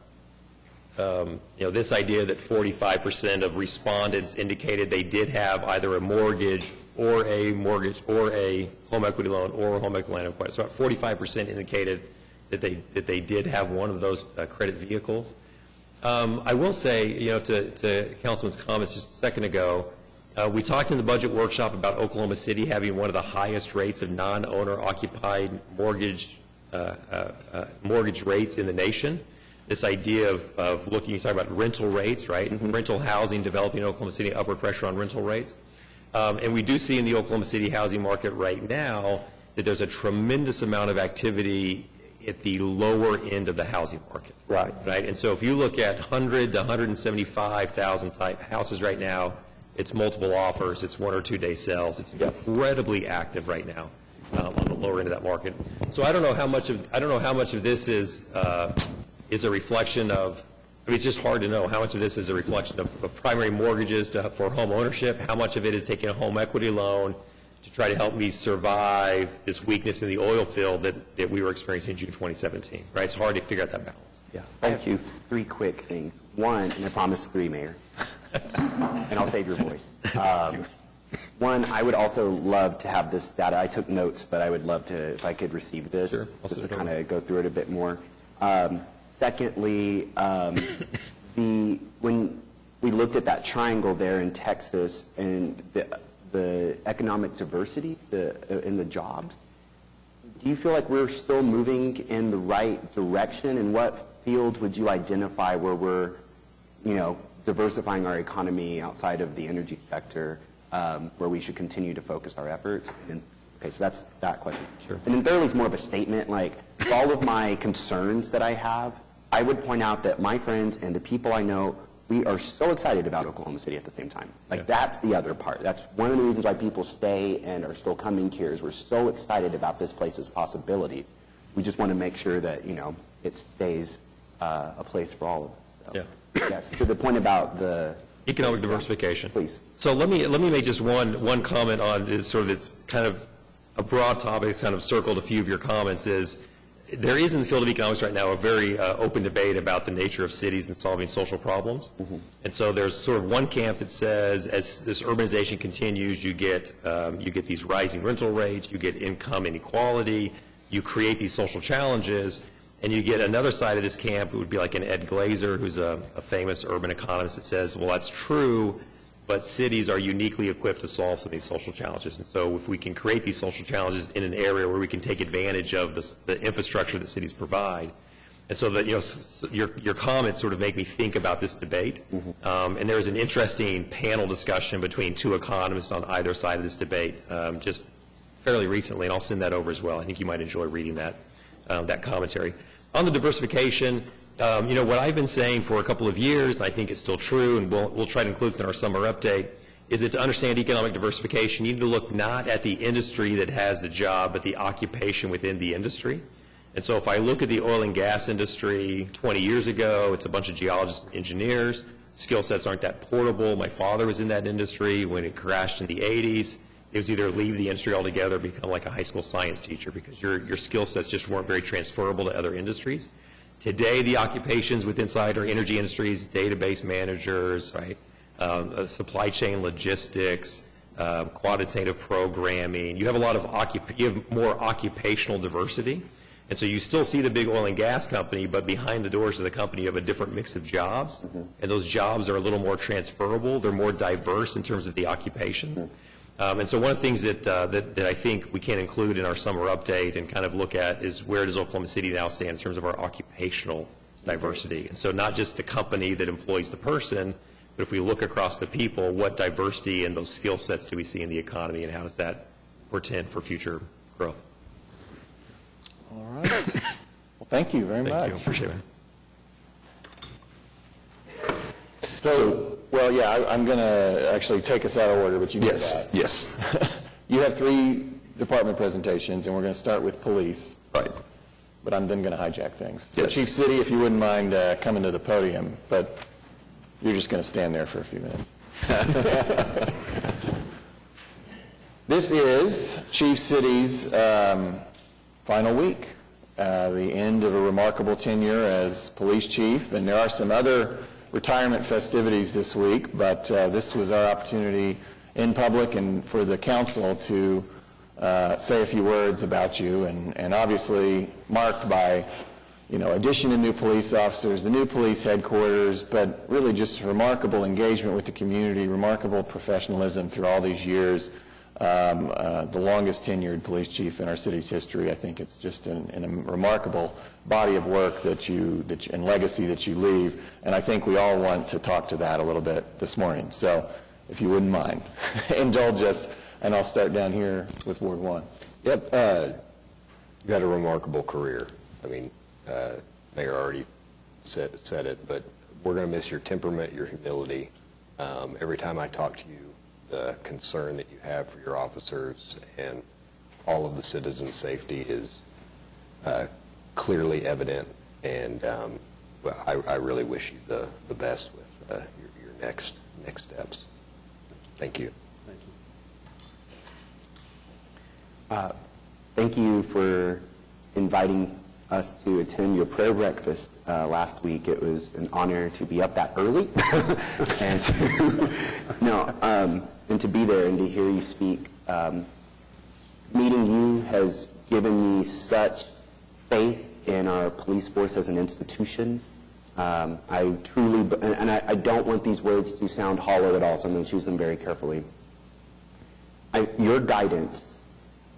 this idea that 45% of respondents indicated they did have either a mortgage or a home equity loan or a home equity line of credit. So about 45% indicated that they did have one of those credit vehicles. I will say, to Councilman's comments just a second ago, we talked in the budget workshop about Oklahoma City having one of the highest rates of non-owner occupied mortgage rates in the nation. This idea of looking, you talk about rental rates, right? Rental housing developing in Oklahoma City, upward pressure on rental rates. And we do see in the Oklahoma City housing market right now that there's a tremendous amount of activity at the lower end of the housing market.
Right.
Right? And so if you look at 100 to 175,000 type houses right now, it's multiple offers, it's 1 or 2 day sales. It's incredibly active right now on the lower end of that market. So I don't know how much of this is a reflection of, it's just hard to know how much of this is a reflection of primary mortgages for home ownership, how much of it is taking a home equity loan to try to help me survive this weakness in the oil field that we were experiencing in June 2017, right? It's hard to figure out that balance.
Yeah, thank you.
3 quick things. One, and I promise 3, Mayor, and I'll save your voice. One, I would also love to have this data. I took notes, but I would love to, if I could receive this,
Sure.
just to kind of go through it a bit more. Secondly, when we looked at that triangle there in Texas and the economic diversity in the jobs, do you feel like we're still moving in the right direction? And what fields would you identify where we're, diversifying our economy outside of the energy sector, where we should continue to focus our efforts? And, okay, so that's that question.
Sure.
And then thirdly, it's more of a statement. Like, for all of my concerns that I have, I would point out that my friends and the people I know, we are so excited about Oklahoma City at the same time. Like, that's the other part. That's one of the reasons why people stay and are still coming here, is we're so excited about this place's possibilities. We just want to make sure that, it stays a place for all of us. So,
Yeah.
yes, to the point about the
Economic diversification.
Please.
So let me make just one comment on this sort of, it's kind of a broad topic. It's kind of circled a few of your comments. Is there is in the field of economics right now a very open debate about the nature of cities and solving social problems. Mm-hmm. And so there's sort of one camp that says as this urbanization continues, you get these rising rental rates, you get income inequality, you create these social challenges. And you get another side of this camp, it would be like an Ed Glazer, who's a famous urban economist, that says, well, that's true, but cities are uniquely equipped to solve some of these social challenges. And so if we can create these social challenges in an area where we can take advantage of the infrastructure that cities provide. And so that, your comments sort of make me think about this debate. Mm-hmm. And there was an interesting panel discussion between two economists on either side of this debate just fairly recently, and I'll send that over as well. I think you might enjoy reading that commentary. On the diversification, what I've been saying for a couple of years, and I think it's still true, and we'll try to include this in our summer update, is that to understand economic diversification, you need to look not at the industry that has the job, but the occupation within the industry. And so if I look at the oil and gas industry 20 years ago, it's a bunch of geologists and engineers. Skill sets aren't that portable. My father was in that industry when it crashed in the 80s. It was either leave the industry altogether or become like a high school science teacher, because your skill sets just weren't very transferable to other industries. Today, the occupations within inside our energy industries, database managers, right, supply chain logistics, quantitative programming. You have a lot of you have more occupational diversity. And so you still see the big oil and gas company, but behind the doors of the company you have a different mix of jobs. Mm-hmm. And those jobs are a little more transferable. They're more diverse in terms of the occupations. Mm-hmm. And so one of the things that I think we can include in our summer update and kind of look at is where does Oklahoma City now stand in terms of our occupational diversity. And so not just the company that employs the person, but if we look across the people, what diversity and those skill sets do we see in the economy, and how does that portend for future growth?
All right. Well, thank you very much.
Thank you. Appreciate it.
So well, yeah, I'm going to actually take us out of order, but you did that.
Yes.
You have 3 department presentations, and we're going to start with police.
Right.
But I'm then going to hijack things. So
Yes.
Chief City, if you wouldn't mind coming to the podium, but you're just going to stand there for a few minutes. This is Chief City's final week, the end of a remarkable tenure as police chief, and there are some other retirement festivities this week, but this was our opportunity in public and for the council to say a few words about you, and obviously marked by, addition of new police officers, the new police headquarters, but really just remarkable engagement with the community, remarkable professionalism through all these years. The longest tenured police chief in our city's history. I think it's just a remarkable body of work and legacy that you leave, and I think we all want to talk to that a little bit this morning. So if you wouldn't mind, indulge us, and I'll start down here with Ward 1.
Yep, you had a remarkable career. I mean, Mayor already said it, but we're going to miss your temperament, your humility. Every time I talk to you, the concern that you have for your officers and all of the citizens' safety is clearly evident, and I really wish you the best with your next steps. Thank you.
Thank you for inviting us to attend your prayer breakfast last week. It was an honor to be up that early and to be there and to hear you speak. Meeting you has given me such faith in our police force as an institution. I truly, and I don't want these words to sound hollow at all, so I'm going to choose them very carefully. Your guidance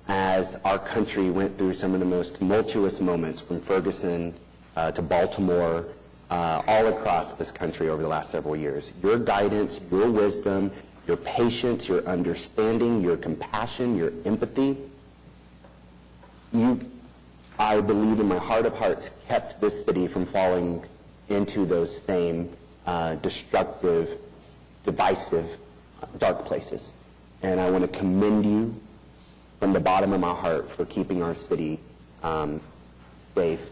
as our country went through some of the most tumultuous moments from Ferguson to Baltimore, all across this country over the last several years. Your guidance, your wisdom, your patience, your understanding, your compassion, your empathy, I believe in my heart of hearts, kept this city from falling into those same destructive, divisive, dark places. And I want to commend you from the bottom of my heart for keeping our city safe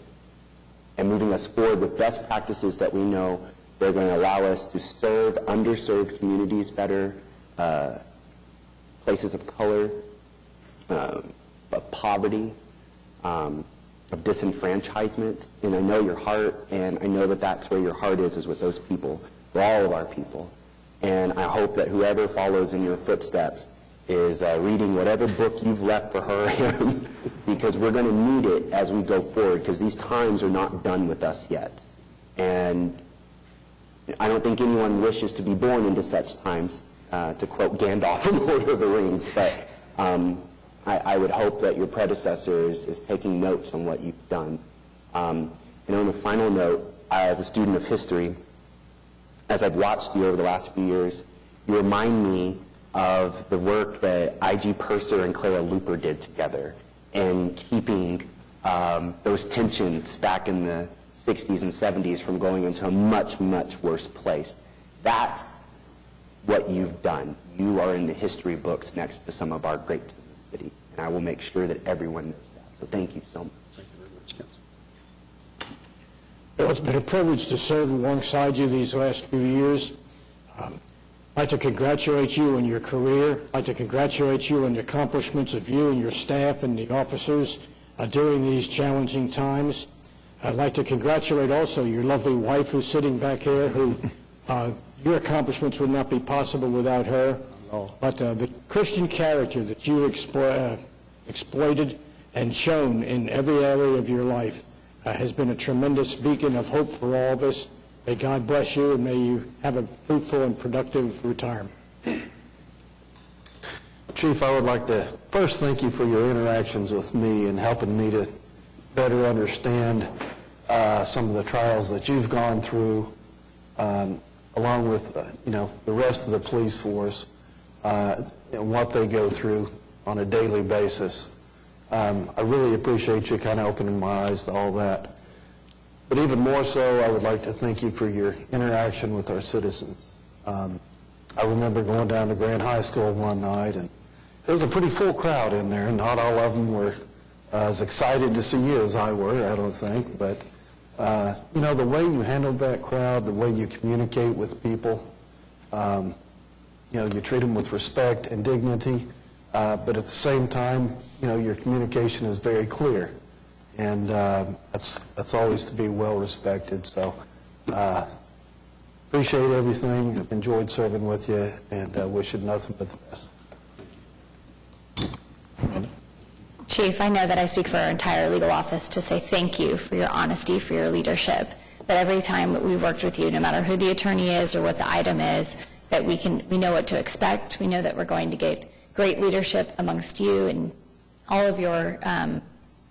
and moving us forward with best practices that we know they're going to allow us to serve underserved communities better, places of color, of poverty, of disenfranchisement. And I know your heart, and I know that that's where your heart is with those people, for all of our people. And I hope that whoever follows in your footsteps is reading whatever book you've left for her or him, because we're going to need it as we go forward, because these times are not done with us yet. And I don't think anyone wishes to be born into such times, to quote Gandalf from Lord of the Rings, but I would hope that your predecessor is taking notes on what you've done. And on a final note, as a student of history, as I've watched you over the last few years, you remind me of the work that I.G. Purser and Clara Luper did together in keeping those tensions back in the 60s and 70s from going into a much, much worse place. That's what you've done. You are in the history books next to some of our greats in the city, and I will make sure that everyone knows that. So thank you so much.
Thank you very much, Council.
Well, it's been a privilege to serve alongside you these last few years. I'd like to congratulate you on your career. I'd like to congratulate you on the accomplishments of you and your staff and the officers during these challenging times. I'd like to congratulate also your lovely wife who's sitting back here, who your accomplishments would not be possible without her. But the Christian character that you exploited and shown in every area of your life has been a tremendous beacon of hope for all of us. May God bless you, and may you have a fruitful and productive retirement.
Chief, I would like to first thank you for your interactions with me and helping me to better understand some of the trials that you've gone through, along with the rest of the police force and what they go through on a daily basis. I really appreciate you kind of opening my eyes to all that. But even more so, I would like to thank you for your interaction with our citizens. I remember going down to Grant High School one night, and there was a pretty full crowd in there. Not all of them were as excited to see you as I were, I don't think. But, the way you handled that crowd, the way you communicate with people, you treat them with respect and dignity, but at the same time, your communication is very clear. And that's always to be well respected. So appreciate everything. I've enjoyed serving with you, and wish you nothing but the best.
Chief, I know that I speak for our entire legal office to say thank you for your honesty, for your leadership. That every time we've worked with you, no matter who the attorney is or what the item is, that we know what to expect. We know that we're going to get great leadership amongst you and all of your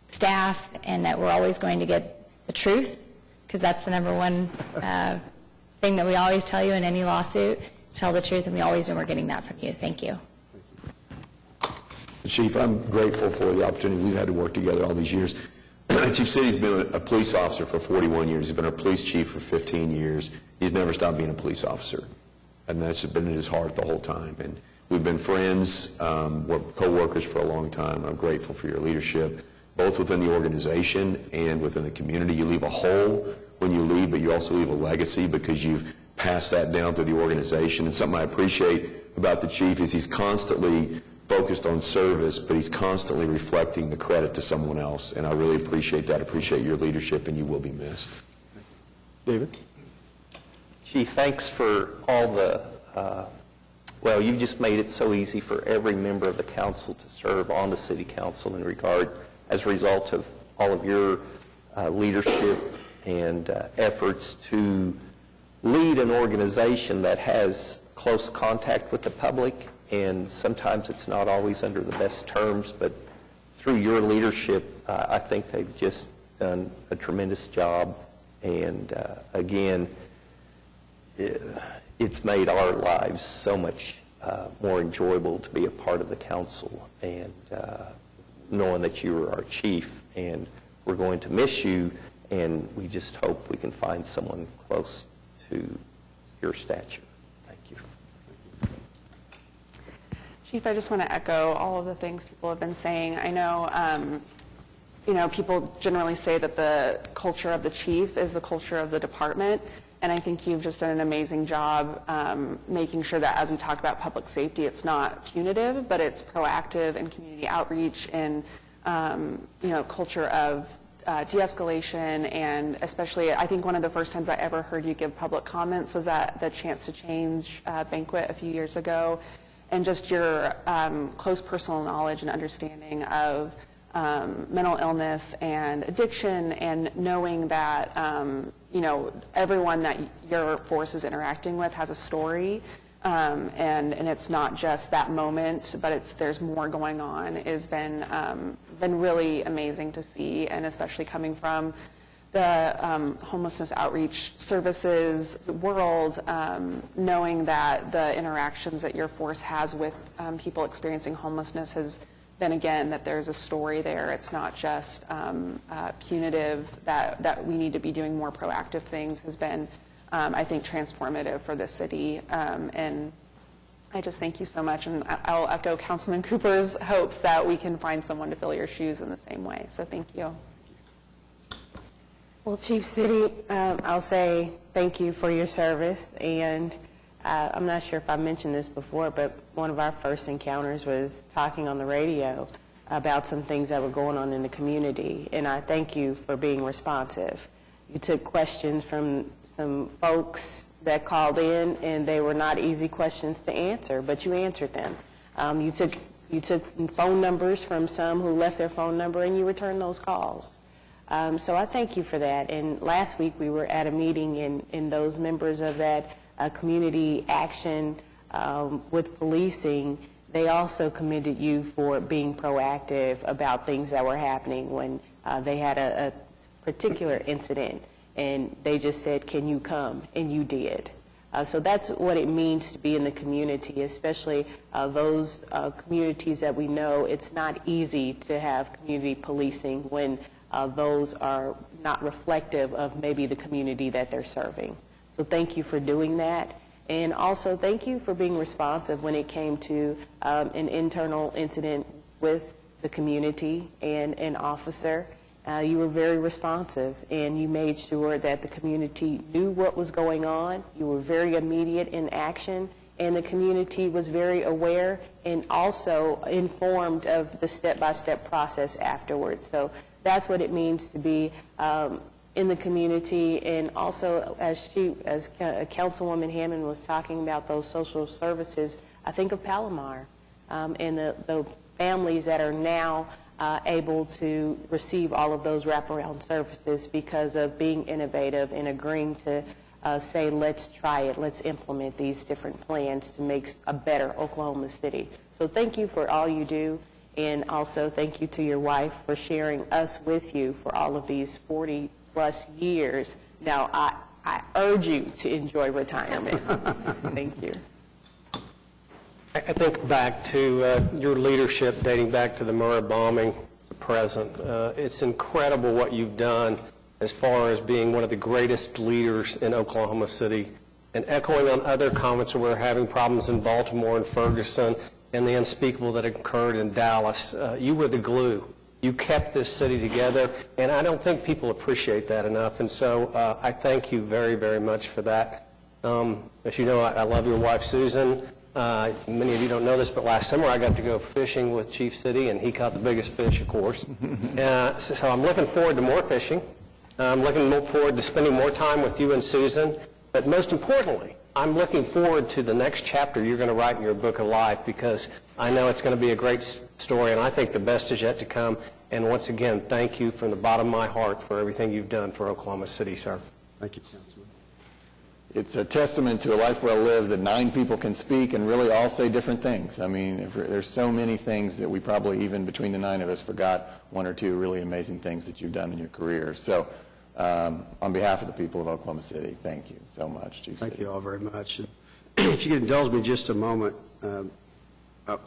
staff, and that we're always going to get the truth, because that's the number one thing that we always tell you in any lawsuit, tell the truth, and we always know we're getting that from you. Thank you.
Chief, I'm grateful for the opportunity we've had to work together all these years. Chief City's been a police officer for 41 years. He's been our police chief for 15 years. He's never stopped being a police officer, and that's been in his heart the whole time. And we've been friends, co-workers for a long time. I'm grateful for your leadership, both within the organization and within the community. You leave a hole when you leave, but you also leave a legacy because you've passed that down through the organization. And something I appreciate about the chief is he's constantly focused on service, but he's constantly reflecting the credit to someone else. And I really appreciate that. I appreciate your leadership, and you will be missed.
David?
Chief, thanks for all the, you've just made it so easy for every member of the council to serve on the city council as a result of all of your leadership and efforts to lead an organization that has close contact with the public, and sometimes it's not always under the best terms, but through your leadership, I think they've just done a tremendous job. And again, it's made our lives so much more enjoyable to be a part of the council, and knowing that you are our chief, and we're going to miss you, and we just hope we can find someone close to your stature. Thank you.
Chief, I just want to echo all of the things people have been saying. I know, people generally say that the culture of the chief is the culture of the department, and I think you've just done an amazing job making sure that as we talk about public safety, it's not punitive, but it's proactive and community outreach and, culture of de-escalation. And especially, I think one of the first times I ever heard you give public comments was at the Chance to Change banquet a few years ago. And just your close personal knowledge and understanding of mental illness and addiction, and knowing that, everyone that your force is interacting with has a story, and it's not just that moment, but there's more going on, has been really amazing to see, and especially coming from the homelessness outreach services world, knowing that the interactions that your force has with people experiencing homelessness has been, again, that there's a story there. It's not just punitive, that we need to be doing more proactive things, has been, I think, transformative for the city. And I just thank you so much, and I'll echo Councilman Cooper's hopes that we can find someone to fill your shoes in the same way. So thank you.
Well, Chief City, I'll say thank you for your service, and I'm not sure if I mentioned this before, but one of our first encounters was talking on the radio about some things that were going on in the community, and I thank you for being responsive. You took questions from some folks that called in, and they were not easy questions to answer, but you answered them. You took phone numbers from some who left their phone number, and you returned those calls. So I thank you for that. And last week we were at a meeting, and those members of that community action with policing, they also commended you for being proactive about things that were happening when they had a particular incident, and they just said, can you come? And you did. So that's what it means to be in the community, especially those communities that we know it's not easy to have community policing when those are not reflective of maybe the community that they're serving. So thank you for doing that. And also thank you for being responsive when it came to an internal incident with the community and an officer. You were very responsive, and you made sure that the community knew what was going on. You were very immediate in action, and the community was very aware and also informed of the step-by-step process afterwards. So that's what it means to be in the community. And also, as Councilwoman Hammond was talking about those social services, I think of Palomar and the families that are now able to receive all of those wraparound services because of being innovative and agreeing to say, let's try it, let's implement these different plans to make a better Oklahoma City. So thank you for all you do, and also thank you to your wife for sharing us with you for all of these 40-plus years. Now, I urge you to enjoy retirement. Thank you.
I think back to your leadership dating back to the Murrah bombing to present. It's incredible what you've done as far as being one of the greatest leaders in Oklahoma City, and echoing on other comments where we're having problems in Baltimore and Ferguson and the unspeakable that occurred in Dallas. You were the glue. You kept this city together, and I don't think people appreciate that enough, and so I thank you very, very much for that. As you know, I love your wife, Susan. Many of you don't know this, but last summer I got to go fishing with Chief City, and he caught the biggest fish, of course. So I'm looking forward to more fishing. I'm looking forward to spending more time with you and Susan. But most importantly, I'm looking forward to the next chapter you're going to write in your book of life, because I know it's going to be a great story, and I think the best is yet to come. And once again, thank you from the bottom of my heart for everything you've done for Oklahoma City, sir.
Thank you, Councilman.
It's a testament to a life well lived that 9 people can speak and really all say different things. I mean, there's so many things that we probably, even between the 9 of us, forgot 1 or 2 really amazing things that you've done in your career. So on behalf of the people of Oklahoma City, thank you so much, Chief.
Thank you all very much. And if you could indulge me just a moment,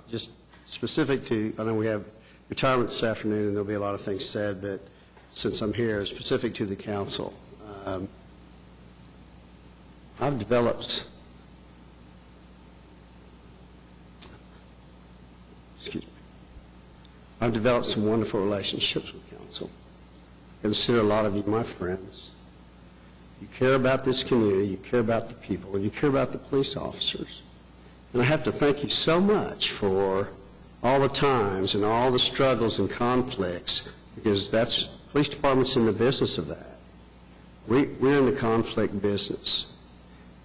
just specific to, I know we have retirement this afternoon and there'll be a lot of things said, but since I'm here, specific to the council, I've developed, some wonderful relationships with council. I consider a lot of you my friends. You care about this community, you care about the people, and you care about the police officers. And I have to thank you so much for all the times and all the struggles and conflicts, because that's, police department's in the business of that. We're in the conflict business.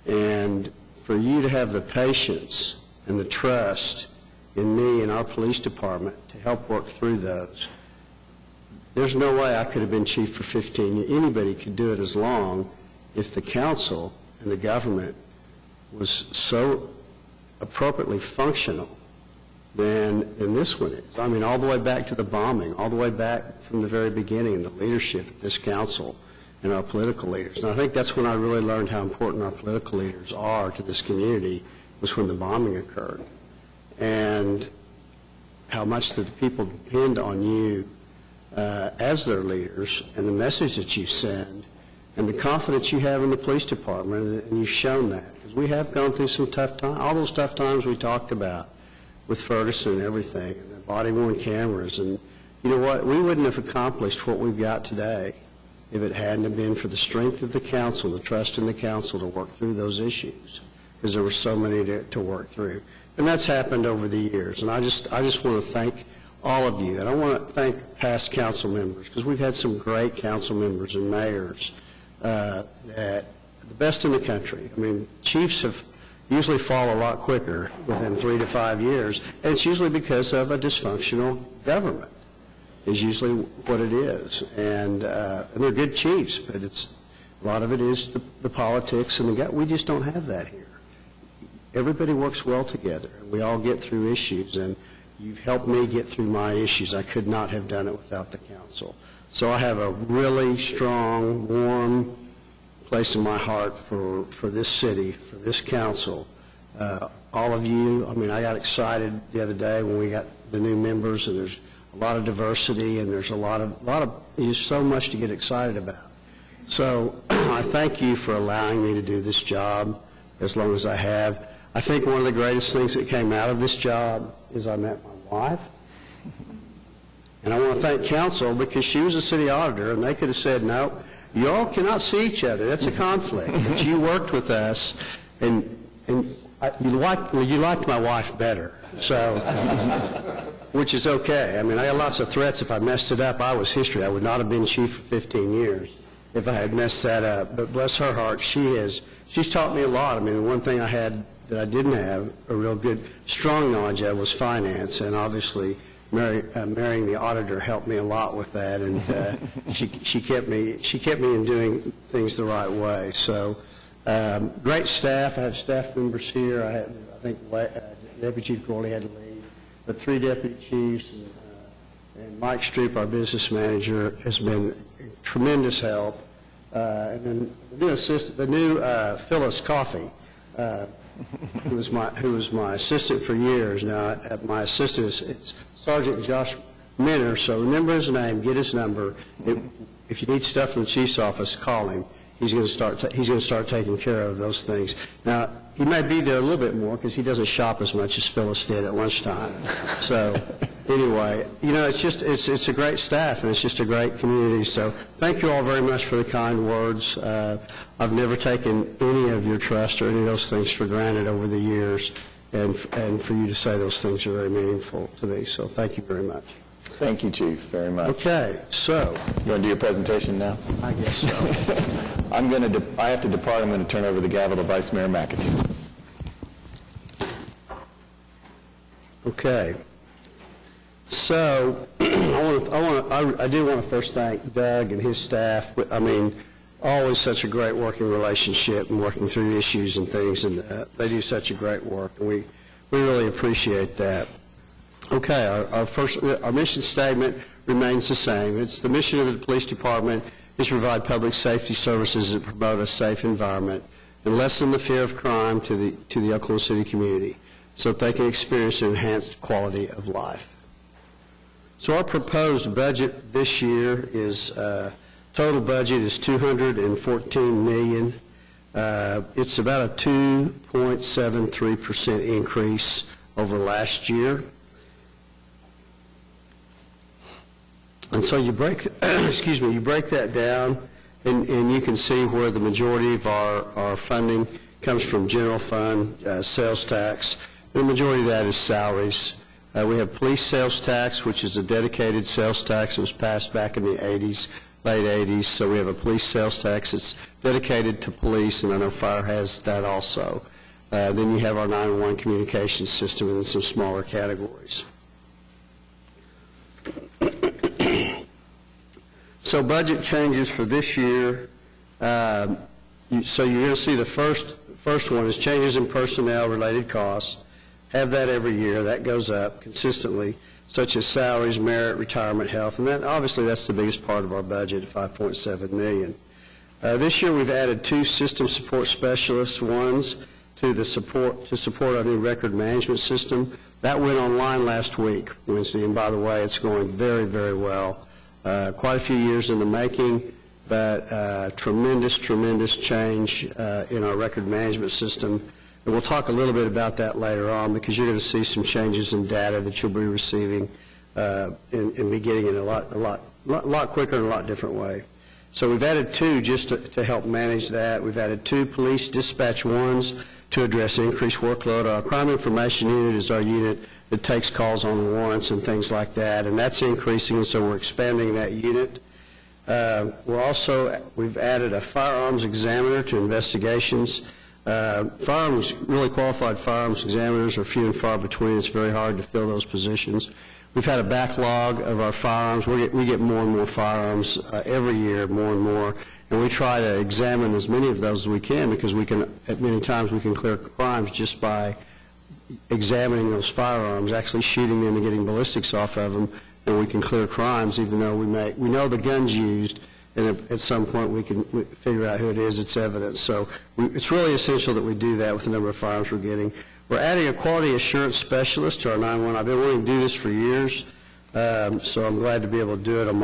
And for you to have the patience and the trust in me and our police department to help work through those, there's no way I could have been chief for 15 years. Anybody could do it as long if the council and the government was so appropriately functional than this one is. I mean, all the way back to the bombing, all the way back from the very beginning, the leadership of this council and our political leaders. And I think that's when I really learned how important our political leaders are to this community, was when the bombing occurred. And how much the people depend on you as their leaders, and the message that you send, and the confidence you have in the police department, and you've shown that. Because we have gone through some tough times, all those tough times we talked about with Ferguson and everything, and the body-worn cameras. And you know what? We wouldn't have accomplished what we've got today if it hadn't have been for the strength of the council, the trust in the council to work through those issues, because there were so many to work through. And that's happened over the years. And I just want to thank all of you. And I want to thank past council members, because we've had some great council members and mayors that the best in the country. I mean, chiefs have usually fall a lot quicker within 3 to 5 years, and it's usually because of a dysfunctional government is usually what it is. And they're good chiefs, but a lot of it is the politics and we just don't have that here. Everybody works well together. We all get through issues, and you've helped me get through my issues. I could not have done it without the council. So I have a really strong, warm place in my heart for this city, for this council. All of you, I mean, I got excited the other day when we got the new members, and there's a lot of diversity, and there's there's so much to get excited about. So I thank you for allowing me to do this job as long as I have. I think one of the greatest things that came out of this job is I met my wife. And I want to thank council, because she was a city auditor, and they could have said, no, you all cannot see each other. That's a conflict. But you worked with us, and you liked my wife better. So, which is okay. I mean, I got lots of threats. If I messed it up, I was history. I would not have been chief for 15 years if I had messed that up. But bless her heart, she's taught me a lot. I mean, the one thing I had that I didn't have a real good, strong knowledge of was finance, and obviously marrying the auditor helped me a lot with that, and she kept me in doing things the right way. So great staff. I have staff members here. I think Deputy Chief Gorley had to leave, but 3 deputy chiefs, and Mike Streep, our business manager, has been tremendous help. And then the new Phyllis Coffey, who was my assistant for years. Now, my assistant is Sergeant Josh Minner, so remember his name, get his number. If you need stuff from the chief's office, call him. He's going to start taking care of those things. Now, he may be there a little bit more because he doesn't shop as much as Phyllis did at lunchtime. So anyway, you know, it's a great staff, and it's just a great community. So thank you all very much for the kind words. I've never taken any of your trust or any of those things for granted over the years, and for you to say those things are very meaningful to me. So thank you very much.
Thank you, Chief, very much.
Okay, so.
You want to do your presentation now?
I guess so.
I have to depart. I'm going to turn over the gavel to Vice Mayor McAtee.
Okay. So, I do want to first thank Doug and his staff. I mean, always such a great working relationship and working through issues and things, and they do such a great work, and we really appreciate that. Okay, our mission statement remains the same. It's the mission of the police department is to provide public safety services that promote a safe environment and lessen the fear of crime to the Oklahoma City community so that they can experience an enhanced quality of life. So our proposed budget this year is, total budget is $214 million. It's about a 2.73% increase over last year. And so you break, you break that down, and you can see where the majority of our funding comes from: general fund, sales tax. The majority of that is salaries. We have police sales tax, which is a dedicated sales tax that was passed back in the 80s, late 80s. So we have a police sales tax that's dedicated to police, and I know fire has that also. Then you have our 911 communications system and then some smaller categories. So budget changes for this year. So you're going to see the first one is changes in personnel-related costs. Have that every year. That goes up consistently, such as salaries, merit, retirement, health, and that obviously that's the biggest part of our budget at $5.7 million. This year we've added 2 system support specialists, ones to support our new record management system. That went online last week, Wednesday, and by the way, it's going very, very well. Quite a few years in the making, but tremendous change in our record management system. And we'll talk a little bit about that later on, because you're going to see some changes in data that you'll be receiving and be getting in a lot quicker in a lot different way. So we've added 2 just to help manage that. We've added 2 police dispatch ones to address increased workload. Our crime information unit is our unit that takes calls on warrants and things like that, and that's increasing, and so we're expanding that unit. We've added a Firearms Examiner to investigations. Really qualified firearms examiners are few and far between. It's very hard to fill those positions. We've had a backlog of our firearms. We get more and more firearms every year, more and more, and we try to examine as many of those as we can, because at many times we can clear crimes just by examining those firearms, actually shooting them and getting ballistics off of them, and we can clear crimes, even though we know the gun's used, and at some point we can figure out who it is. It's evidence. So it's really essential that we do that with the number of firearms we're getting. We're adding a quality assurance specialist to our 911. I've been wanting to do this for years, so I'm glad to be able to do it on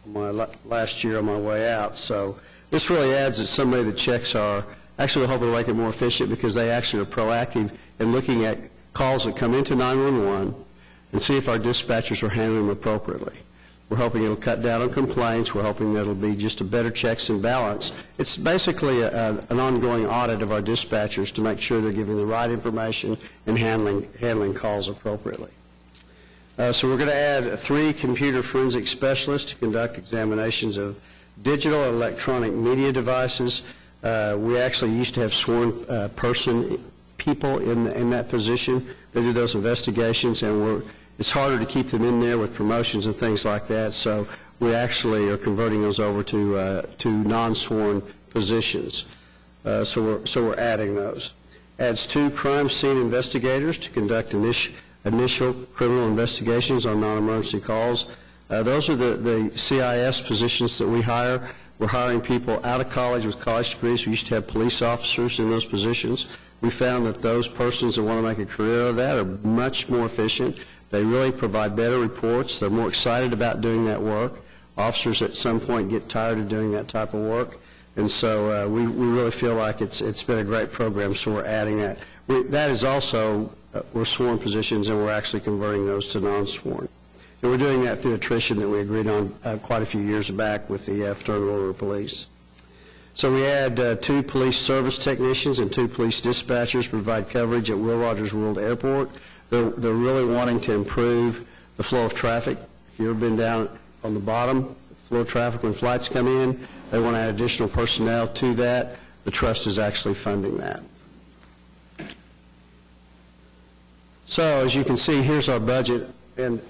my last year on my way out. So this really adds that somebody that checks actually we're hoping to make it more efficient, because they actually are proactive in looking at calls that come into 911 and see if our dispatchers are handling them appropriately. We're hoping it'll cut down on complaints. We're hoping that it'll be just a better checks and balance. It's basically an ongoing audit of our dispatchers to make sure they're giving the right information and handling calls appropriately. So we're going to add 3 computer forensic specialists to conduct examinations of digital and electronic media devices. We actually used to have sworn people in that position. They do those investigations, and it's harder to keep them in there with promotions and things like that, so we actually are converting those over to non-sworn positions. So we're adding those. Adds 2 crime scene investigators to conduct initial criminal investigations on non-emergency calls. Those are the CIS positions that we hire. We're hiring people out of college with college degrees. We used to have police officers in those positions. We found that those persons that want to make a career of that are much more efficient. They really provide better reports. They're more excited about doing that work. Officers at some point get tired of doing that type of work. And so we really feel like it's been a great program, so we're adding that. That is also, we're sworn positions, and we're actually converting those to non-sworn. And we're doing that through attrition that we agreed on quite a few years back with the Fraternal Order of Police. So we add 2 police service technicians and 2 police dispatchers to provide coverage at Will Rogers World Airport. They're really wanting to improve the flow of traffic. If you've ever been down on the bottom, flow of traffic when flights come in, they want to add additional personnel to that. The trust is actually funding that. So as you can see, here's our budget And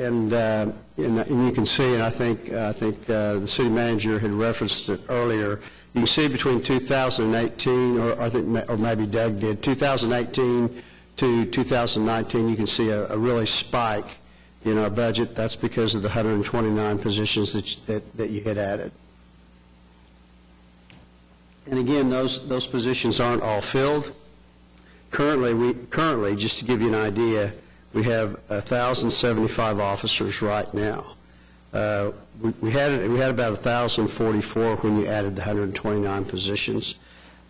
you can see, and I think the city manager had referenced it earlier, you can see between 2018, or maybe Doug did, 2018 to 2019, you can see a really spike in our budget. That's because of the 129 positions that you had added. And again, those positions aren't all filled. Currently, just to give you an idea, we have 1,075 officers right now. We had about 1,044 when you added the 129 positions.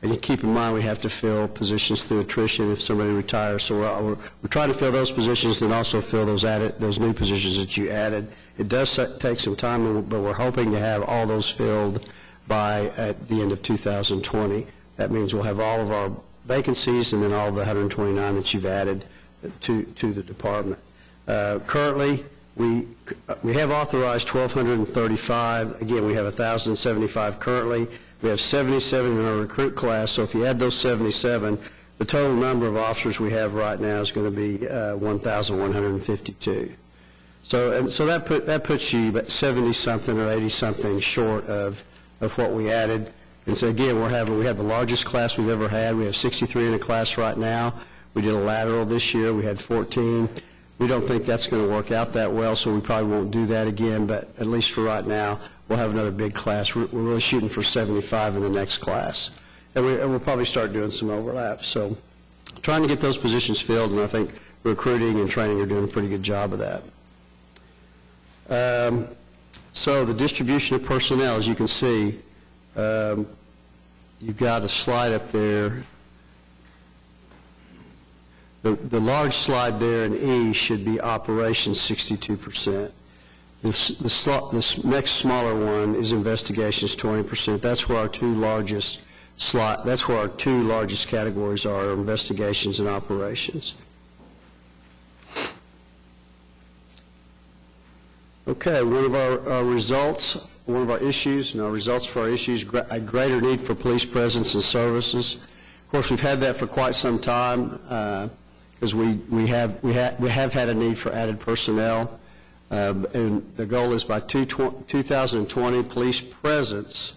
And you keep in mind we have to fill positions through attrition if somebody retires. So we're trying to fill those positions and also fill those new positions that you added. It does take some time, but we're hoping to have all those filled by at the end of 2020. That means we'll have all of our vacancies and then all of the 129 that you've added to the department. Currently, we have authorized 1,235. Again, we have 1,075 currently. We have 77 in our recruit class. So if you add those 77, the total number of officers we have right now is going to be 1,152. So that puts you about 70-something or 80-something short of what we added. And so again, we have the largest class we've ever had. We have 63 in a class right now. We did a lateral this year. We had 14. We don't think that's going to work out that well, so we probably won't do that again, but at least for right now, we'll have another big class. We're really shooting for 75 in the next class. And we'll probably start doing some overlap. So trying to get those positions filled, and I think recruiting and training are doing a pretty good job of that. So the distribution of personnel, as you can see, you've got a slide up there. The large slide there in E should be operations 62%. This next smaller one is investigations 20%. That's where our two largest categories are investigations and operations. Okay, one of our issues, and our results for our issues, a greater need for police presence and services. Of course, we've had that for quite some time because we have had a need for added personnel, and the goal is by 2020, police presence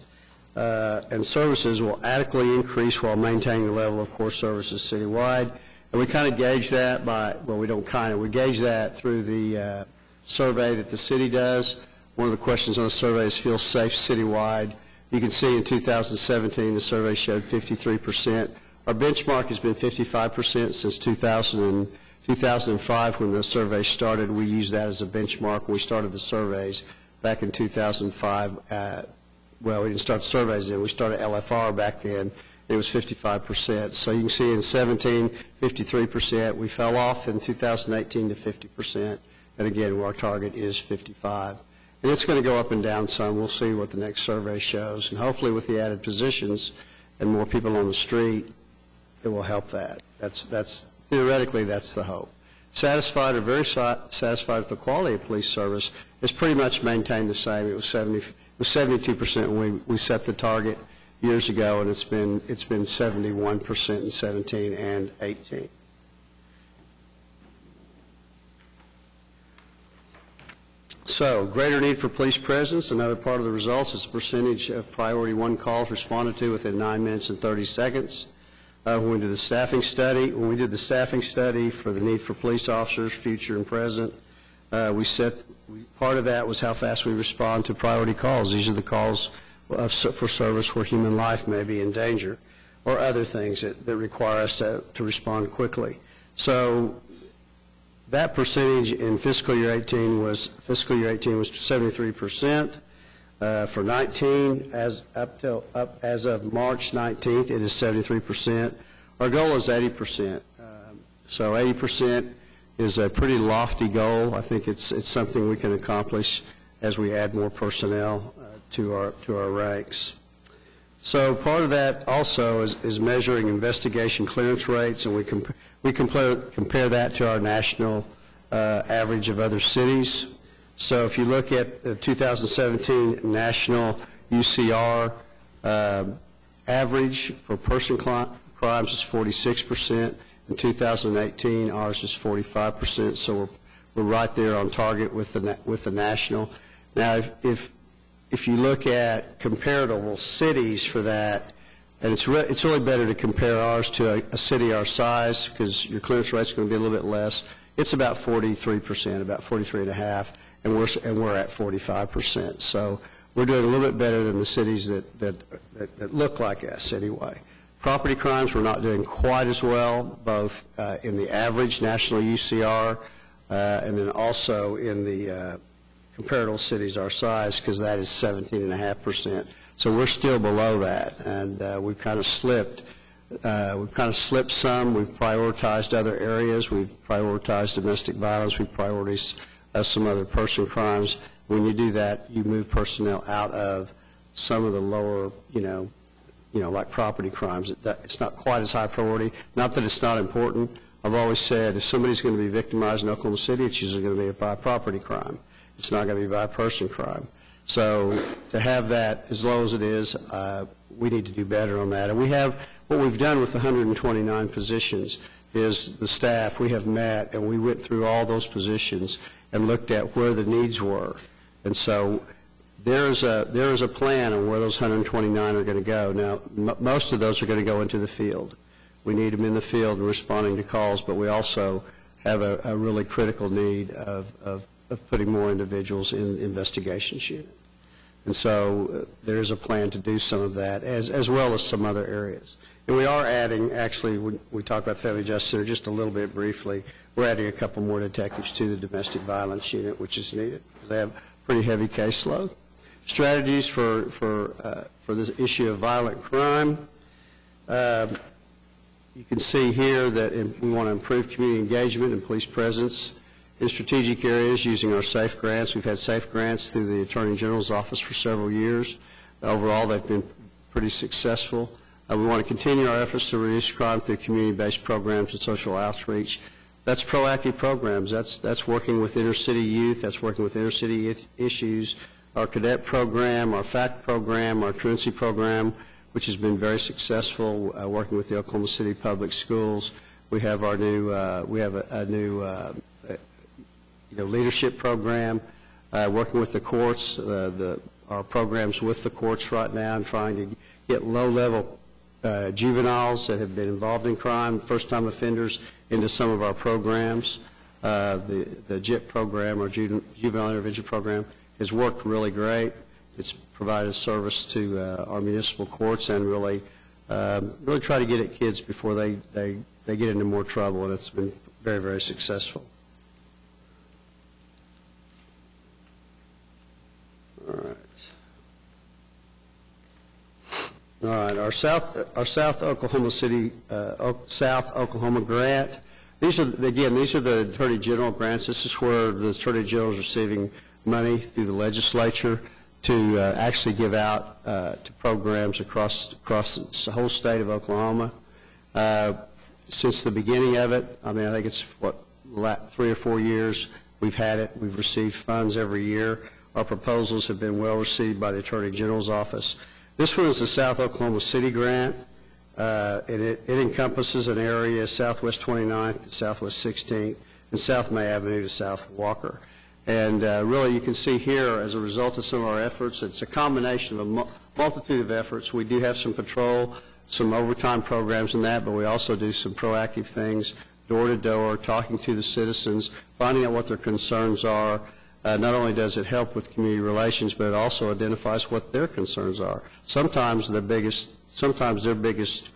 and services will adequately increase while maintaining the level of core services citywide. And we kind of gauge that we gauge that through the survey that the city does. One of the questions on the survey is feel safe citywide. You can see in 2017 the survey showed 53%. Our benchmark has been 55% since 2005 when the survey started. We used that as a benchmark when we started the surveys back in 2005. Well, we didn't start the surveys then. We started LFR back then. It was 55%. So you can see in 17, 53%. We fell off in 2018 to 50%. And again, our target is 55. And it's going to go up and down some. We'll see what the next survey shows. And hopefully with the added positions and more people on the street, it will help that. Theoretically, that's the hope. Satisfied or very satisfied with the quality of police service is pretty much maintained the same. It was 72% when we set the target years ago, and it's been 71% in 17 and 18. So, greater need for police presence. Another part of the results is the percentage of priority 1 calls responded to within 9 minutes and 30 seconds. When we did the staffing study, for the need for police officers, future and present, part of that was how fast we respond to priority calls. These are the calls for service where human life may be in danger, or other things that require us to respond quickly. So that percentage in fiscal year 18 was 73%. For 19, as of March 19th, it is 73%. Our goal is 80%. So 80% is a pretty lofty goal. I think it's something we can accomplish as we add more personnel to our ranks. So part of that also is measuring investigation clearance rates, and we compare that to our national average of other cities. So if you look at the 2017 national UCR average for person crimes is 46%. In 2018, ours is 45%. So we're right there on target with the national. Now, if you look at comparable cities for that, and it's really better to compare ours to a city our size because your clearance rate's going to be a little bit less. It's about 43%, about 43.5%, and we're at 45%. So we're doing a little bit better than the cities that look like us anyway. Property crimes, we're not doing quite as well, both in the average national UCR and then also in the comparable cities our size, because that is 17.5%. So we're still below that, and we've kind of slipped. We've kind of slipped some. We've prioritized other areas. We've prioritized domestic violence. We've prioritized some other person crimes. When you do that, you move personnel out of some of the lower, like property crimes. It's not quite as high priority. Not that it's not important. I've always said if somebody's going to be victimized in Oklahoma City, it's usually going to be by property crime. It's not going to be by person crime. So to have that as low as it is, we need to do better on that. And what we've done with the 129 positions is the staff, we have met and we went through all those positions and looked at where the needs were. And so there is a plan on where those 129 are going to go. Now, most of those are going to go into the field. We need them in the field and responding to calls, but we also have a really critical need of putting more individuals in the investigations unit. And so there is a plan to do some of that, as well as some other areas. And we are adding, actually, we talked about the Family Justice Center just a little bit briefly. We're adding a couple more detectives to the domestic violence unit, which is needed, because they have a pretty heavy caseload. Strategies for this issue of violent crime. You can see here that we want to improve community engagement and police presence in strategic areas using our SAFE grants. We've had SAFE grants through the Attorney General's office for several years. Overall, they've been pretty successful. We want to continue our efforts to reduce crime through community-based programs and social outreach. That's proactive programs. That's working with inner city youth. That's working with inner city issues. Our cadet program, our FACT program, our truancy program, which has been very successful, working with the Oklahoma City Public Schools. We have our new, leadership program, working with the courts, our programs with the courts right now, and trying to get low-level juveniles that have been involved in crime, first-time offenders, into some of our programs. The JIP program, or Juvenile Intervention Program, has worked really great. It's provided service to our municipal courts and really try to get at kids before they get into more trouble, and it's been very, very successful. All right, our South Oklahoma City, South Oklahoma grant. These are the Attorney General grants. This is where the Attorney General is receiving money through the legislature to actually give out to programs across the whole state of Oklahoma. Since the beginning of it, I think it's 3 or 4 years we've had it. We've received funds every year. Our proposals have been well received by the Attorney General's office. This one is the South Oklahoma City grant. It encompasses an area Southwest 29th to Southwest 16th and South May Avenue to South Walker. And really you can see here, as a result of some of our efforts, it's a combination of a multitude of efforts. We do have some patrol, some overtime programs in that, but we also do some proactive things, door-to-door, talking to the citizens, finding out what their concerns are. Not only does it help with community relations, but it also identifies what their concerns are. Sometimes their biggest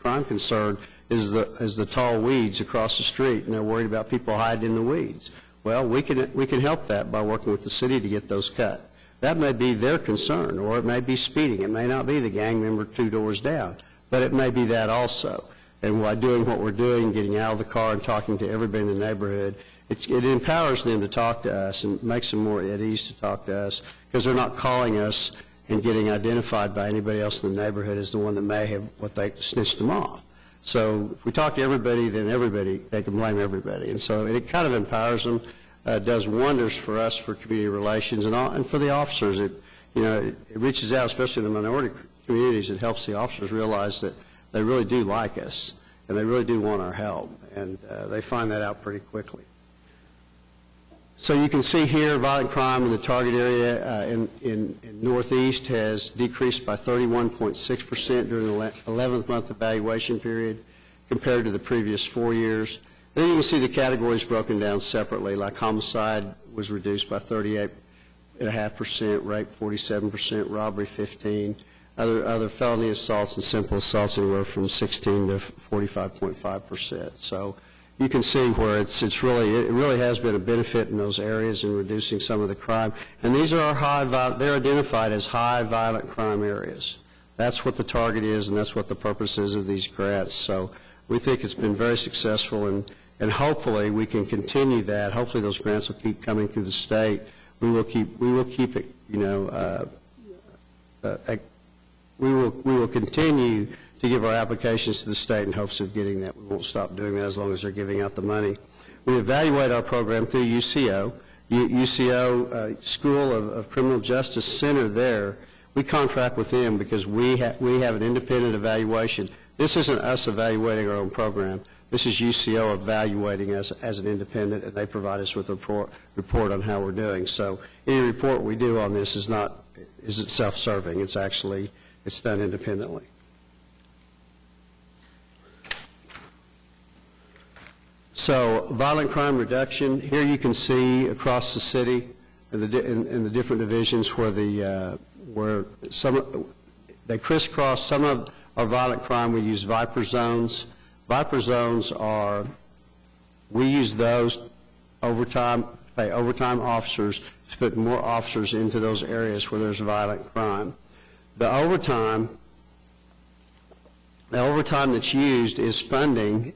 crime concern is the tall weeds across the street, and they're worried about people hiding in the weeds. Well, we can help that by working with the city to get those cut. That may be their concern, or it may be speeding. It may not be the gang member 2 doors down, but it may be that also. And by doing what we're doing, getting out of the car and talking to everybody in the neighborhood, it empowers them to talk to us and makes them more at ease to talk to us, because they're not calling us and getting identified by anybody else in the neighborhood as the one that may have they snitched them off. So if we talk to everybody, then they can blame everybody. And so it kind of empowers them, does wonders for us for community relations and for the officers. It reaches out, especially in the minority communities. It helps the officers realize that they really do like us and they really do want our help. And they find that out pretty quickly. So you can see here, violent crime in the target area in Northeast has decreased by 31.6% during the 11th month evaluation period compared to the previous 4 years. And then you can see the categories broken down separately, like homicide was reduced by 38.5%, rape 47%, robbery 15%, other felony assaults and simple assaults anywhere from 16 to 45.5%. So you can see where it really has been a benefit in those areas in reducing some of the crime. And these are they're identified as high violent crime areas. That's what the target is, and that's what the purpose is of these grants. So we think it's been very successful, and hopefully we can continue that. Hopefully those grants will keep coming through the state. We will keep it, we will continue to give our applications to the state in hopes of getting that. We won't stop doing that as long as they're giving out the money. We evaluate our program through UCO. UCO, School of Criminal Justice Center there, we contract with them because we have an independent evaluation. This isn't us evaluating our own program. This is UCO evaluating us as an independent, and they provide us with a report on how we're doing. So any report we do on this isn't self-serving. It's done independently. So violent crime reduction, here you can see across the city in the different divisions where they crisscross some of our violent crime. We use Viper zones. Viper zones we use those pay overtime officers to put more officers into those areas where there's violent crime. The overtime that's used is funding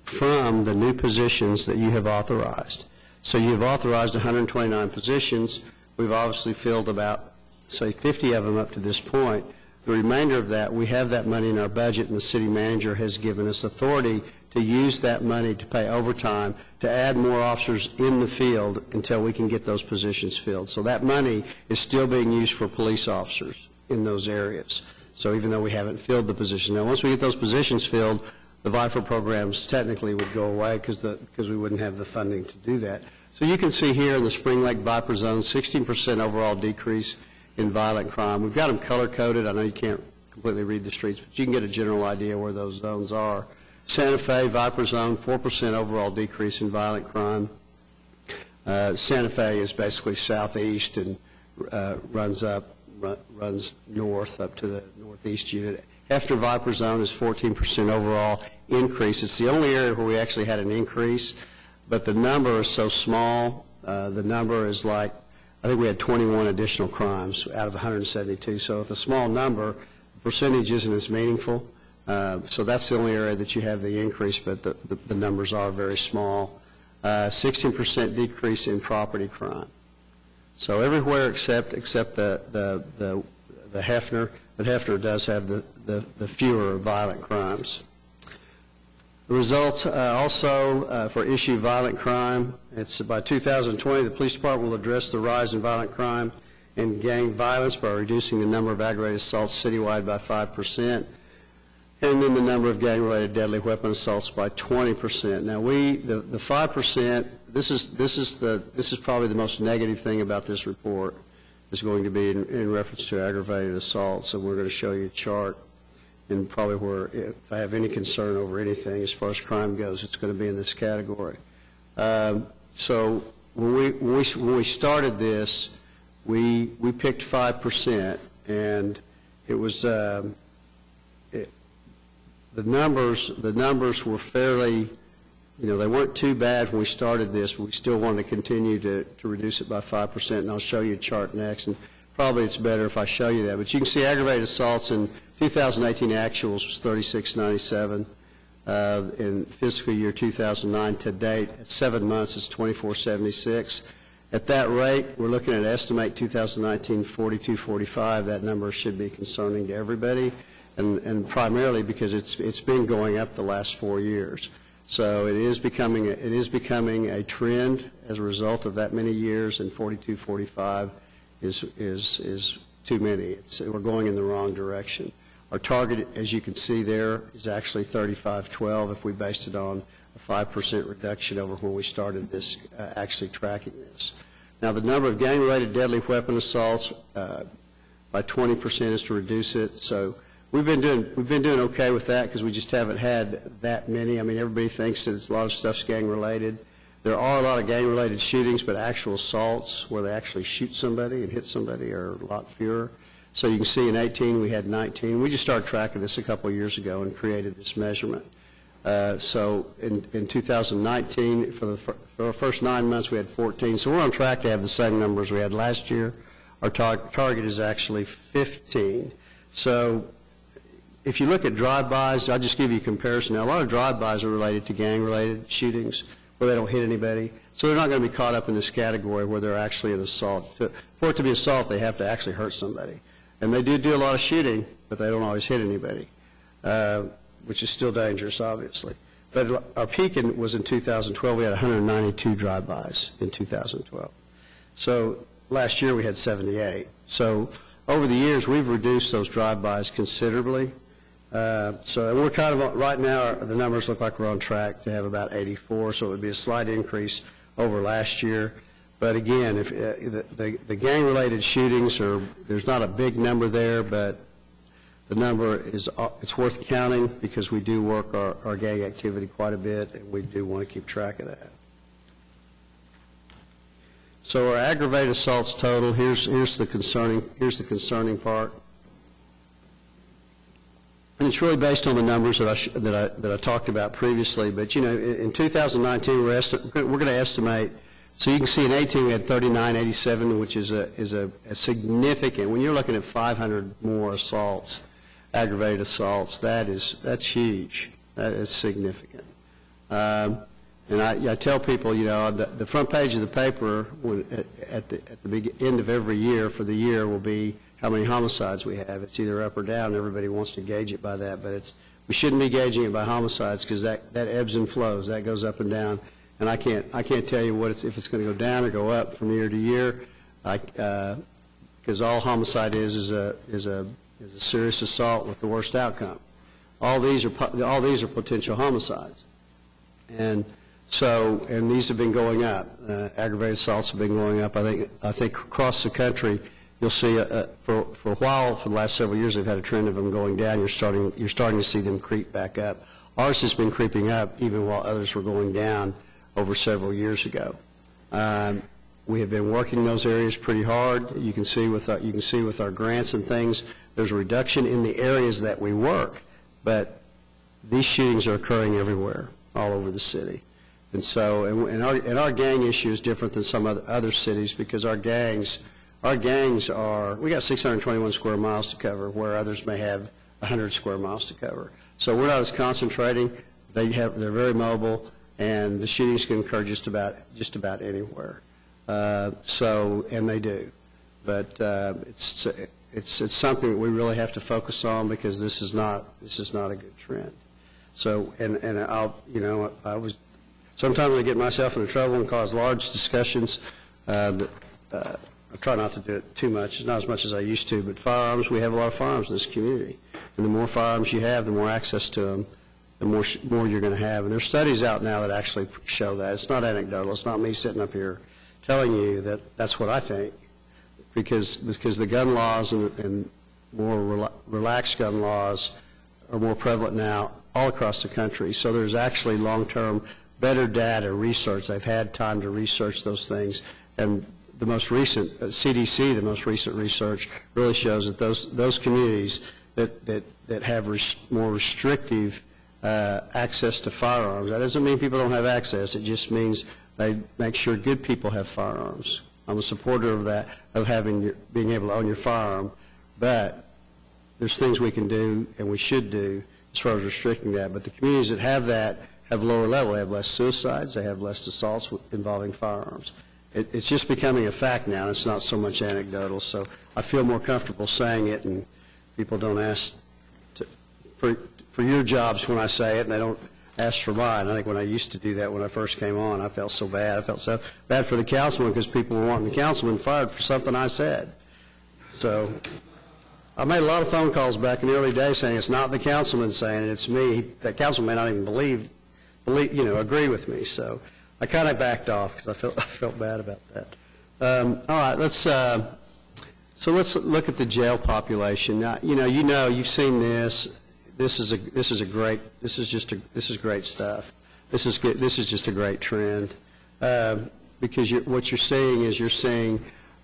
from the new positions that you have authorized. So you've authorized 129 positions. We've obviously filled about, say, 50 of them up to this point. The remainder of that, we have that money in our budget, and the city manager has given us authority to use that money to pay overtime, to add more officers in the field until we can get those positions filled. So that money is still being used for police officers in those areas. So even though we haven't filled the position. Now, once we get those positions filled, the VIFR programs technically would go away because we wouldn't have the funding to do that. So you can see here in the Spring Lake Viper Zone, 16% overall decrease in violent crime. We've got them color-coded. I know you can't completely read the streets, but you can get a general idea where those zones are. Santa Fe Viper Zone, 4% overall decrease in violent crime. Santa Fe is basically southeast and runs north up to the northeast unit. Hefner Viper Zone is 14% overall increase. It's the only area where we actually had an increase, but the number is so small. The number is like, I think we had 21 additional crimes out of 172. So with a small number, the percentage isn't as meaningful. So that's the only area that you have the increase, but the numbers are very small. 16% decrease in property crime. So everywhere except the Hefner, but Hefner does have the fewer violent crimes. The results also for issue violent crime, it's by 2020, the police department will address the rise in violent crime and gang violence by reducing the number of aggravated assaults citywide by 5%, and then the number of gang-related deadly weapon assaults by 20%. Now the 5%, this is probably the most negative thing about this report, is going to be in reference to aggravated assaults, and we're going to show you a chart. And probably where, if I have any concern over anything as far as crime goes, it's going to be in this category. So when we started this, we picked 5%, and it was the numbers were fairly, they weren't too bad when we started this, but we still wanted to continue to reduce it by 5%, and I'll show you a chart next. And probably it's better if I show you that. But you can see aggravated assaults in 2018 actuals was 3697. In fiscal year 2009 to date, at 7 months, it's 2476. At that rate, we're looking at estimate 2019 4245. That number should be concerning to everybody, and primarily because it's been going up the last 4 years. So it is becoming a trend as a result of that many years, and 4245 is too many. We're going in the wrong direction.
Our target, as you can see there, is actually 3512 if we based it on a 5% reduction over when we started this, actually tracking this. Now, the number of gang-related deadly weapon assaults by 20% is to reduce it. So we've been doing okay with that because we just haven't had that many. I mean, everybody thinks that a lot of stuff's gang-related. There are a lot of gang-related shootings, but actual assaults where they actually shoot somebody and hit somebody are a lot fewer. So you can see in 18 we had 19. We just started tracking this a couple of years ago and created this measurement. So in 2019, for the first 9 months, we had 14. So we're on track to have the same numbers we had last year. Our target is actually 15. So if you look at drive-bys, I'll just give you a comparison. Now, a lot of drive-bys are related to gang-related shootings where they don't hit anybody. So they're not going to be caught up in this category where they're actually an assault. For it to be assault, they have to actually hurt somebody. And they do a lot of shooting, but they don't always hit anybody, which is still dangerous, obviously. But our peak was in 2012. We had 192 drive-bys in 2012. So last year we had 78. So over the years, we've reduced those drive-bys considerably. So we're kind of, right now, the numbers look like we're on track to have about 84, so it would be a slight increase over last year. But again, if the gang-related shootings there's not a big number there, but the number it's worth counting because we do work our gang activity quite a bit, and we do want to keep track of that. So our aggravated assaults total, here's the concerning part. And it's really based on the numbers that I talked about previously. But, you know, in 2019, we're going to estimate. So you can see in 18 we had 3987, which is a significant. When you're looking at 500 more assaults, aggravated assaults, that's huge. That is significant. And I tell people, you know, the front page of the paper at the end of every year for the year will be how many homicides we have. It's either up or down. Everybody wants to gauge it by that, but we shouldn't be gauging it by homicides because that ebbs and flows. That goes up and down. And I can't tell you if it's going to go down or go up from year to year, because all homicide is a serious assault with the worst outcome. All these are potential homicides, and these have been going up. Aggravated assaults have been going up. I think across the country, you'll see for a while, for the last several years, they've had a trend of them going down. You're starting to see them creep back up. Ours has been creeping up even while others were going down over several years ago. We have been working those areas pretty hard. You can see with our grants and things, there's a reduction in the areas that we work, but these shootings are occurring everywhere, all over the city. And so, our gang issue is different than some other cities because our gangs are, we got 621 square miles to cover, where others may have 100 square miles to cover. So we're not as concentrating. They're very mobile, and the shootings can occur just about anywhere. And they do, but it's something that we really have to focus on because this is not a good trend. So sometimes I get myself into trouble and cause large discussions. I try not to do it too much, not as much as I used to. But firearms, we have a lot of firearms in this community, and the more firearms you have, the more access to them, the more you're going to have. And there's studies out now that actually show that. It's not anecdotal. It's not me sitting up here telling you that that's what I think, because the gun laws and more relaxed gun laws are more prevalent now all across the country. So there's actually long-term better data research. I've had time to research those things, and the most recent CDC, the most recent research really shows that those communities that have more restrictive access to firearms. That doesn't mean people don't have access. It just means they make sure good people have firearms. I'm a supporter of that, of being able to own your firearm, but there's things we can do and we should do as far as restricting that. But the communities that have that have lower level. They have less suicides. They have less assaults involving firearms. It's just becoming a fact now, and it's not so much anecdotal. So I feel more comfortable saying it, and people don't ask for your jobs when I say it, and they don't ask for mine. I think when I used to do that when I first came on, I felt so bad. I felt so bad for the councilman because people were wanting the councilman fired for something I said. So I made a lot of phone calls back in the early days saying it's not the councilman saying it, it's me. That councilman may not even agree with me. So I kind of backed off because I felt bad about that. All right, let's look at the jail population. Now, you've seen this. This is great stuff. This is just a great trend because what you're seeing is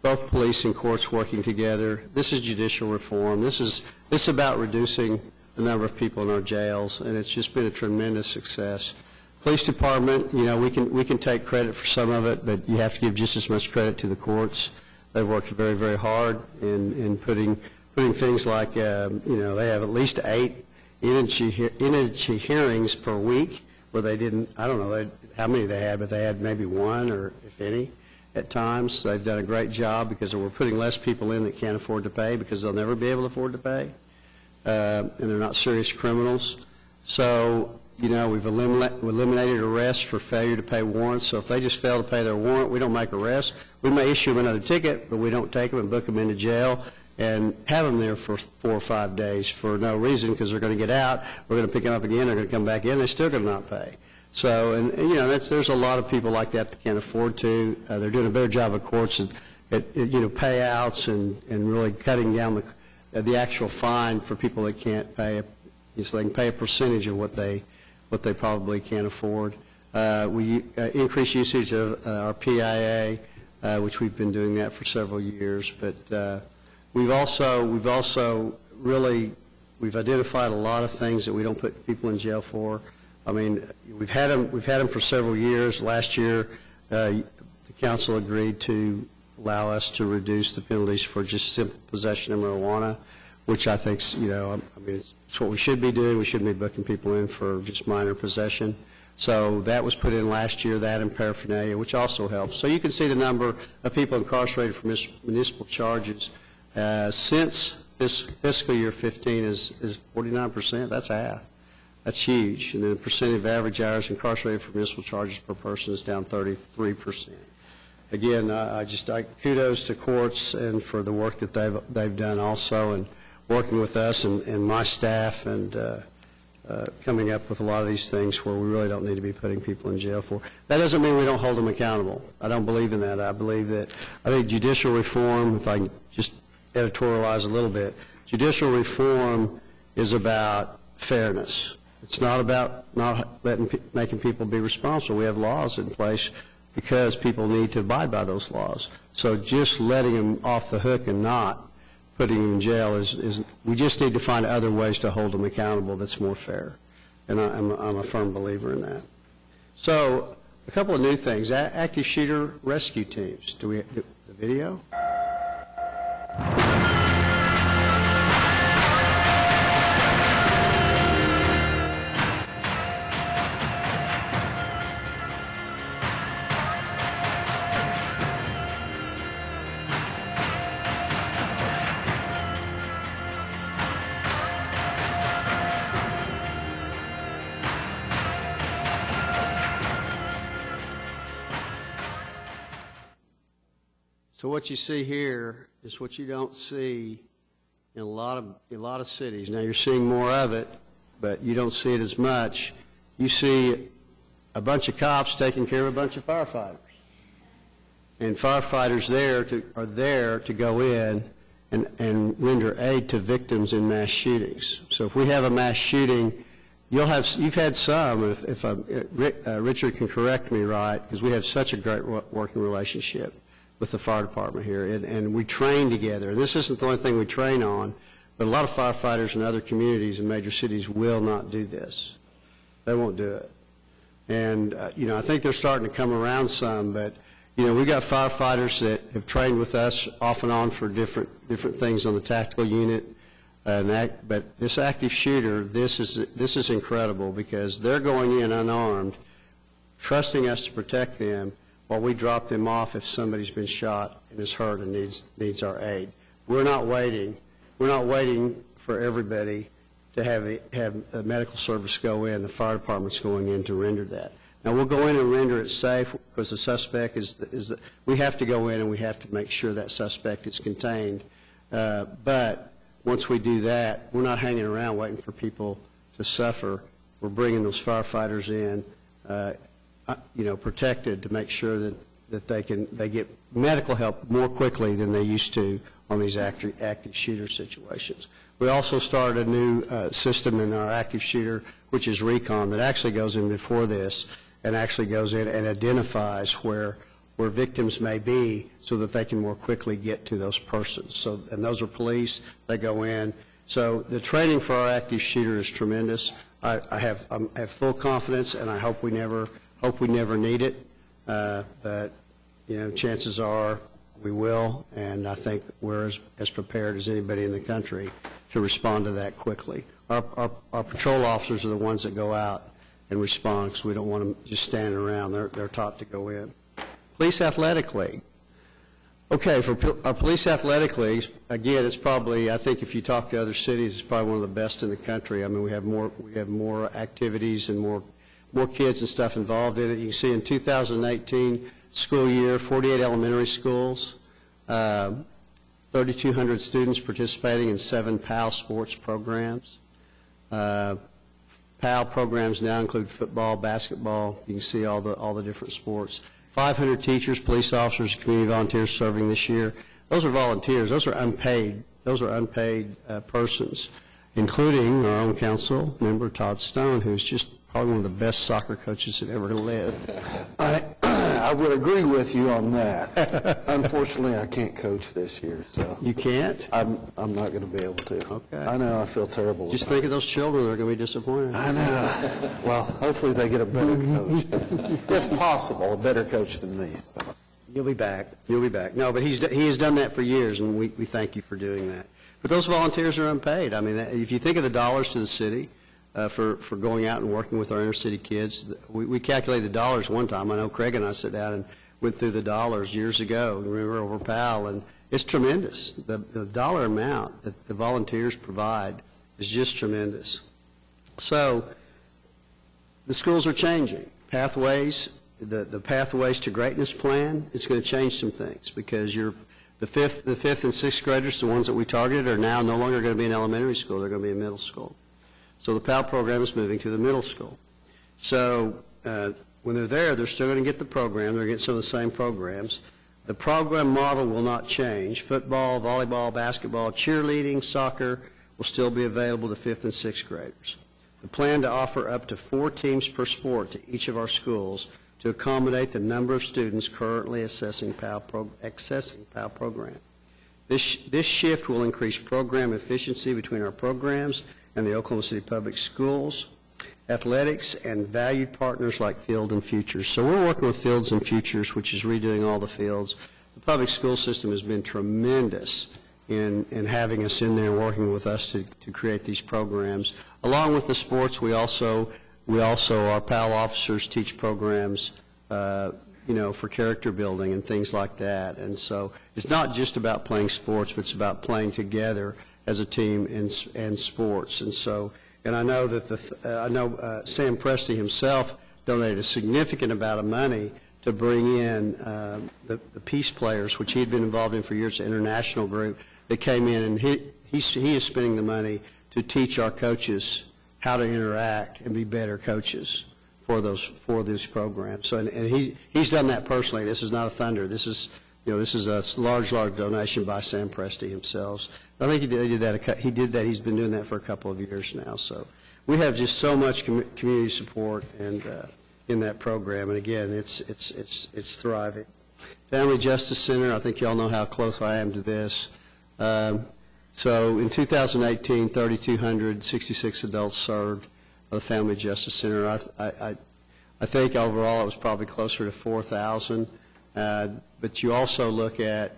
both police and courts working together. This is judicial reform. This is about reducing the number of people in our jails, and it's just been a tremendous success. Police department, we can take credit for some of it, but you have to give just as much credit to the courts. They've worked very, very hard in putting things like, they have at least 8 energy hearings per week where they didn't, I don't know how many they had, but they had maybe 1 or if any at times. They've done a great job because we're putting less people in that can't afford to pay because they'll never be able to afford to pay, and they're not serious criminals. So, we've eliminated arrests for failure to pay warrants. So if they just fail to pay their warrant, we don't make arrests. We may issue them another ticket, but we don't take them and book them into jail and have them there for 4 or 5 days for no reason because they're going to get out. We're going to pick them up again. They're going to come back in. They're still going to not pay. So, there's a lot of people like that can't afford to. They're doing a better job of courts at payouts and really cutting down the actual fine for people that can't pay. So they can pay a percentage of what they probably can't afford. We increase usage of our PIA, which we've been doing that for several years. But we've identified a lot of things that we don't put people in jail for. I mean, we've had them for several years. Last year, the council agreed to allow us to reduce the penalties for just simple possession of marijuana, which I think, it's what we should be doing. We shouldn't be booking people in for just minor possession. So that was put in last year, that and paraphernalia, which also helps. So you can see the number of people incarcerated for municipal charges since this fiscal year 15 is 49%. That's half. That's huge. And then the percentage of average hours incarcerated for municipal charges per person is down 33%. Again, kudos to courts and for the work that they've done also, and working with us and my staff and coming up with a lot of these things where we really don't need to be putting people in jail for. That doesn't mean we don't hold them accountable. I don't believe in that. I think judicial reform, if I can just editorialize a little bit, judicial reform is about fairness. It's not about not making people be responsible. We have laws in place because people need to abide by those laws. So just letting them off the hook and not putting them in jail is we just need to find other ways to hold them accountable that's more fair. And I'm a firm believer in that. So a couple of new things. Active shooter rescue teams. Do we have the video? So what you see here is what you don't see in a lot of cities. Now you're seeing more of it, but you don't see it as much. You see a bunch of cops taking care of a bunch of firefighters, and firefighters are there to go in and render aid to victims in mass shootings. So if we have a mass shooting, you've had some. If Richard can correct me, right? Because we have such a great working relationship with the fire department here, and we train together. This isn't the only thing we train on, but a lot of firefighters in other communities in major cities will not do this. They won't do it. And, I think they're starting to come around some, but, we got firefighters that have trained with us off and on for different things on the tactical unit. But this active shooter, this is incredible because they're going in unarmed, trusting us to protect them, while we drop them off if somebody's been shot and is hurt and needs our aid. We're not waiting. We're not waiting for everybody to have the medical service go in. The fire department's going in to render that. Now we'll go in and render it safe because the suspect we have to go in and we have to make sure that suspect is contained. But once we do that, we're not hanging around waiting for people to suffer. We're bringing those firefighters in, protected to make sure that they get medical help more quickly than they used to on these active shooter situations. We also started a new system in our active shooter, which is recon, that actually goes in before this and actually goes in and identifies where victims may be so that they can more quickly get to those persons. So, and those are police, they go in. So the training for our active shooter is tremendous. I have full confidence, and I hope we never need it. But chances are we will, and I think we're as prepared as anybody in the country to respond to that quickly. Our patrol officers are the ones that go out and respond, because we don't want them just standing around. They're taught to go in. Police Athletic League. Okay, for our Police Athletic Leagues, again, it's probably, I think if you talk to other cities, it's probably one of the best in the country. I mean, we have more activities and more kids and stuff involved in it. You can see in 2018 school year, 48 elementary schools, 3,200 students participating in 7 PAL sports programs. PAL programs now include football, basketball. You can see all the different sports. 500 teachers, police officers, and community volunteers serving this year. Those are volunteers. Those are unpaid. Those are unpaid persons, including our own council member Todd Stone, who's just probably one of the best soccer coaches that ever lived.
I would agree with you on that. Unfortunately, I can't coach this year, so.
You can't?
I'm not going to be able to.
Okay.
I know, I feel terrible.
Just think of those children that are going to be disappointed.
I know. Well, hopefully they get a better coach. If possible, a better coach than me. So.
You'll be back. You'll be back. No, but he has done that for years, and we thank you for doing that. But those volunteers are unpaid. I mean, if you think of the dollars to the city, for going out and working with our inner city kids. We calculated the dollars one time. I know Craig and I sat down and went through the dollars years ago, remember, over PAL, and it's tremendous. The dollar amount that the volunteers provide is just tremendous. So the schools are changing. Pathways, the Pathways to Greatness plan, it's going to change some things, because the fifth and sixth graders, the ones that we targeted, are now no longer going to be in elementary school. They're going to be in middle school. So the PAL program is moving to the middle school. So when they're there, they're still going to get the program. They're going to get some of the same programs. The program model will not change. Football, volleyball, basketball, cheerleading, soccer will still be available to 5th and 6th graders. The plan to offer up to 4 teams per sport to each of our schools to accommodate the number of students currently accessing PAL program. This shift will increase program efficiency between our programs and the Oklahoma City Public Schools, athletics, and valued partners like Field and Futures. So we're working with Fields and Futures, which is redoing all the fields. The public school system has been tremendous in having us in there and working with us to create these programs. Along with the sports, we also our PAL officers teach programs, for character building and things like that. And so it's not just about playing sports, but it's about playing together as a team in sports. And so, and I know that Sam Presti himself donated a significant amount of money to bring in the peace players, which he had been involved in for years, an international group that came in, and he is spending the money to teach our coaches how to interact and be better coaches for these programs. So, and he's done that personally. This is not a thunder. This is a large donation by Sam Presti himself. I think he did that. He's been doing that for a couple of years now. So we have just so much community support and in that program. And again, it's thriving. Family Justice Center. I think you all know how close I am to this. So in 2018, 3,266 adults served by the Family Justice Center. I think overall it was probably closer to 4,000. But you also look at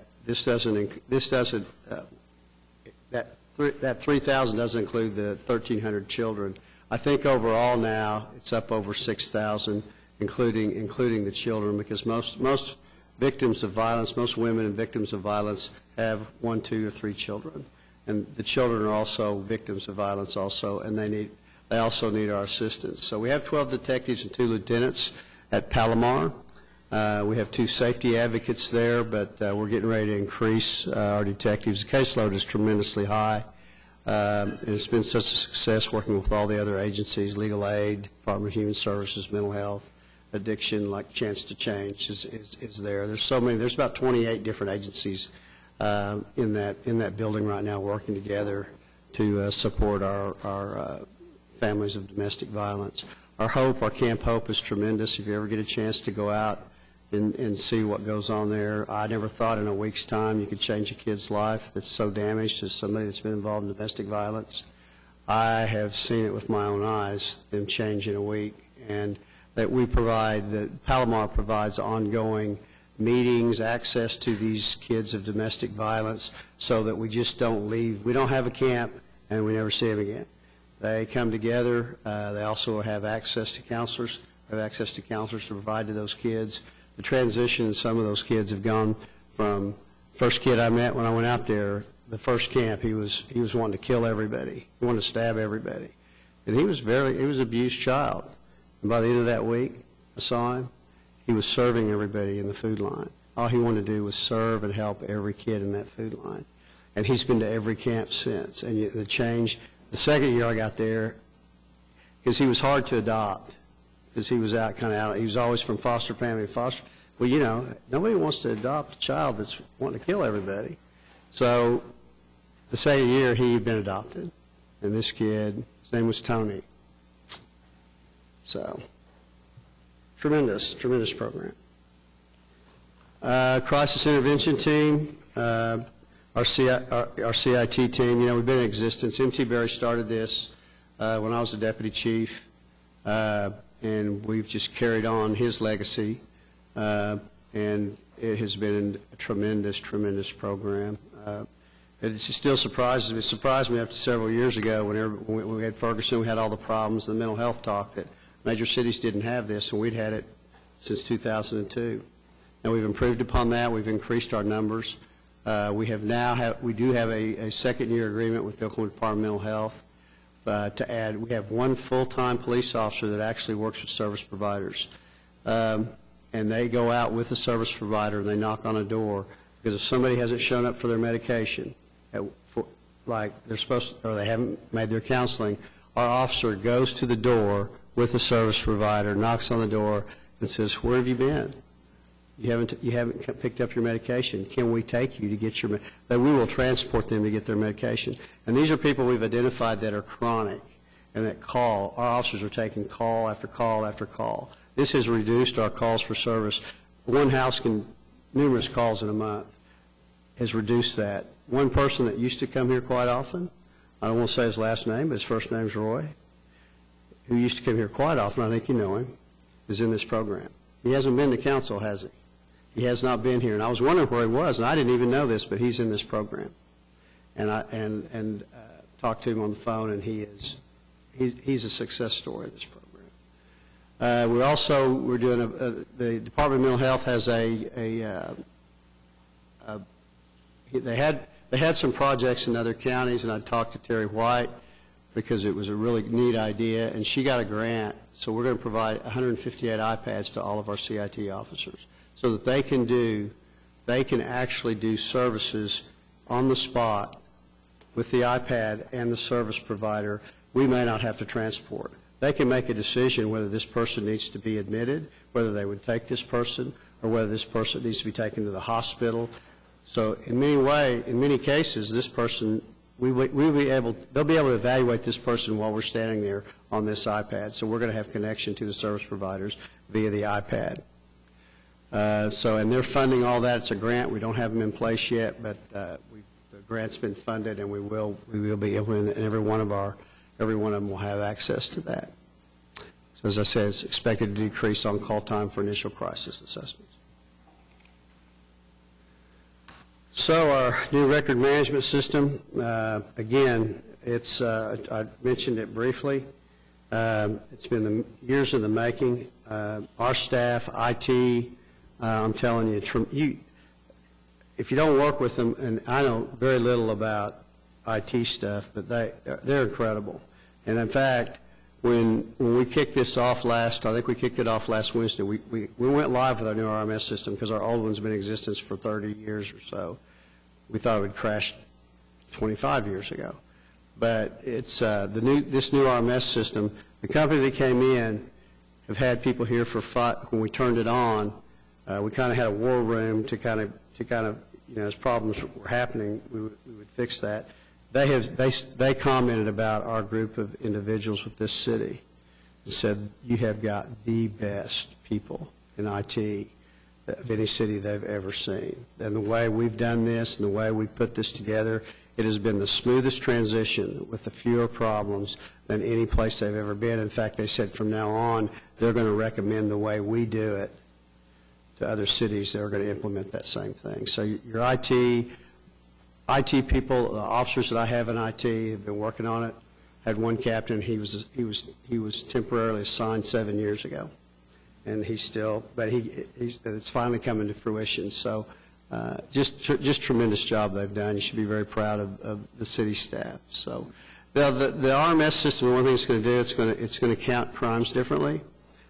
that 3,000 doesn't include the 1,300 children. I think overall now it's up over 6,000, including the children, because most victims of violence, most women and victims of violence have 1, 2, or 3 children, and the children are also victims of violence also, and they also need our assistance. So we have 12 detectives and 2 lieutenants at Palomar. We have 2 safety advocates there, but we're getting ready to increase our detectives. The caseload is tremendously high. And it's been such a success working with all the other agencies, legal aid, Department of Human Services, mental health, addiction, like Chance to Change is there. There's so many, there's about 28 different agencies in that building right now working together to support our families of domestic violence. Our hope, our Camp Hope is tremendous. If you ever get a chance to go out and see what goes on there, I never thought in a week's time you could change a kid's life that's so damaged as somebody that's been involved in domestic violence. I have seen it with my own eyes, them change in a week, and that we provide, that Palomar provides ongoing meetings, access to these kids of domestic violence so that we just don't leave. We don't have a camp and we never see them again. They come together. They also have access to counselors. They have access to counselors to provide to those kids. The transition, some of those kids have gone from, first kid I met when I went out there, the first camp, he was wanting to kill everybody. He wanted to stab everybody. And he was an abused child. And by the end of that week, I saw him. He was serving everybody in the food line. All he wanted to do was serve and help every kid in that food line. And he's been to every camp since. And the change, the second year I got there, because he was hard to adopt, because he was out kind of out. He was always from foster family to foster. Well, you know, nobody wants to adopt a child that's wanting to kill everybody. So the second year he had been adopted. And this kid, his name was Tony. So, tremendous program. Crisis intervention team, our CIT team, you know, we've been in existence. M.T. Berry started this when I was the deputy chief, and we've just carried on his legacy, and it has been a tremendous program. It still surprises me. It surprised me up to several years ago when we had Ferguson, we had all the problems, the mental health talk, that major cities didn't have this, and we'd had it since 2002. And we've improved upon that. We've increased our numbers. We do have a second-year agreement with the Oklahoma Department of Mental Health to add. We have one full-time police officer that actually works with service providers. And they go out with the service provider and they knock on a door, because if somebody hasn't shown up for their medication, like they're supposed to, or they haven't made their counseling, our officer goes to the door with the service provider, knocks on the door, and says, "Where have you been? You haven't picked up your medication. Can we take you to get your that we will transport them to get their medication." And these are people we've identified that are chronic and that call. Our officers are taking call after call after call. This has reduced our calls for service. One house can, numerous calls in a month, has reduced that. One person that used to come here quite often, I don't want to say his last name, but his first name's Roy, who used to come here quite often, I think you know him, is in this program. He hasn't been to council, has he? He has not been here. And I was wondering where he was, and I didn't even know this, but he's in this program. And I talked to him on the phone, and he's a success story of this program. We're doing the Department of Mental Health has they had some projects in other counties, and I talked to Terry White because it was a really neat idea, and she got a grant. So we're going to provide 158 iPads to all of our CIT officers so that they can actually do services on the spot with the iPad and the service provider. We may not have to transport. They can make a decision whether this person needs to be admitted, whether they would take this person, or whether this person needs to be taken to the hospital. So in many cases, this person, they'll be able to evaluate this person while we're standing there on this iPad. So we're going to have connection to the service providers via the iPad. And they're funding all that. It's a grant. We don't have them in place yet, but the grant's been funded, and we will be able, and every one of them will have access to that. So as I said, it's expected to decrease on call time for initial crisis assessments. So our new record management system, again, I mentioned it briefly. It's been years in the making. Our staff, IT, I'm telling you, if you don't work with them, and I know very little about IT stuff, but they're incredible. And in fact, when we kicked this off I think we kicked it off last Wednesday, we went live with our new RMS system because our old one's been in existence for 30 years or so. We thought it would crash 25 years ago. but it's this new RMS system. The company that came in have had people here for when we turned it on. We kind of had a war room to kind of as problems were happening, we would fix that. They commented about our group of individuals with this city and said, you have got the best people in IT of any city they've ever seen. And the way we've done this and the way we've put this together, it has been the smoothest transition with the fewer problems than any place they've ever been. In fact, they said from now on, they're going to recommend the way we do it to other cities that are going to implement that same thing. So your IT people, the officers that I have in IT have been working on it. Had one captain, he was temporarily assigned 7 years ago, and he's still, but it's finally coming to fruition. So just tremendous job they've done. You should be very proud of the city staff. So the RMS system, one thing it's going to do, it's going to count crimes differently.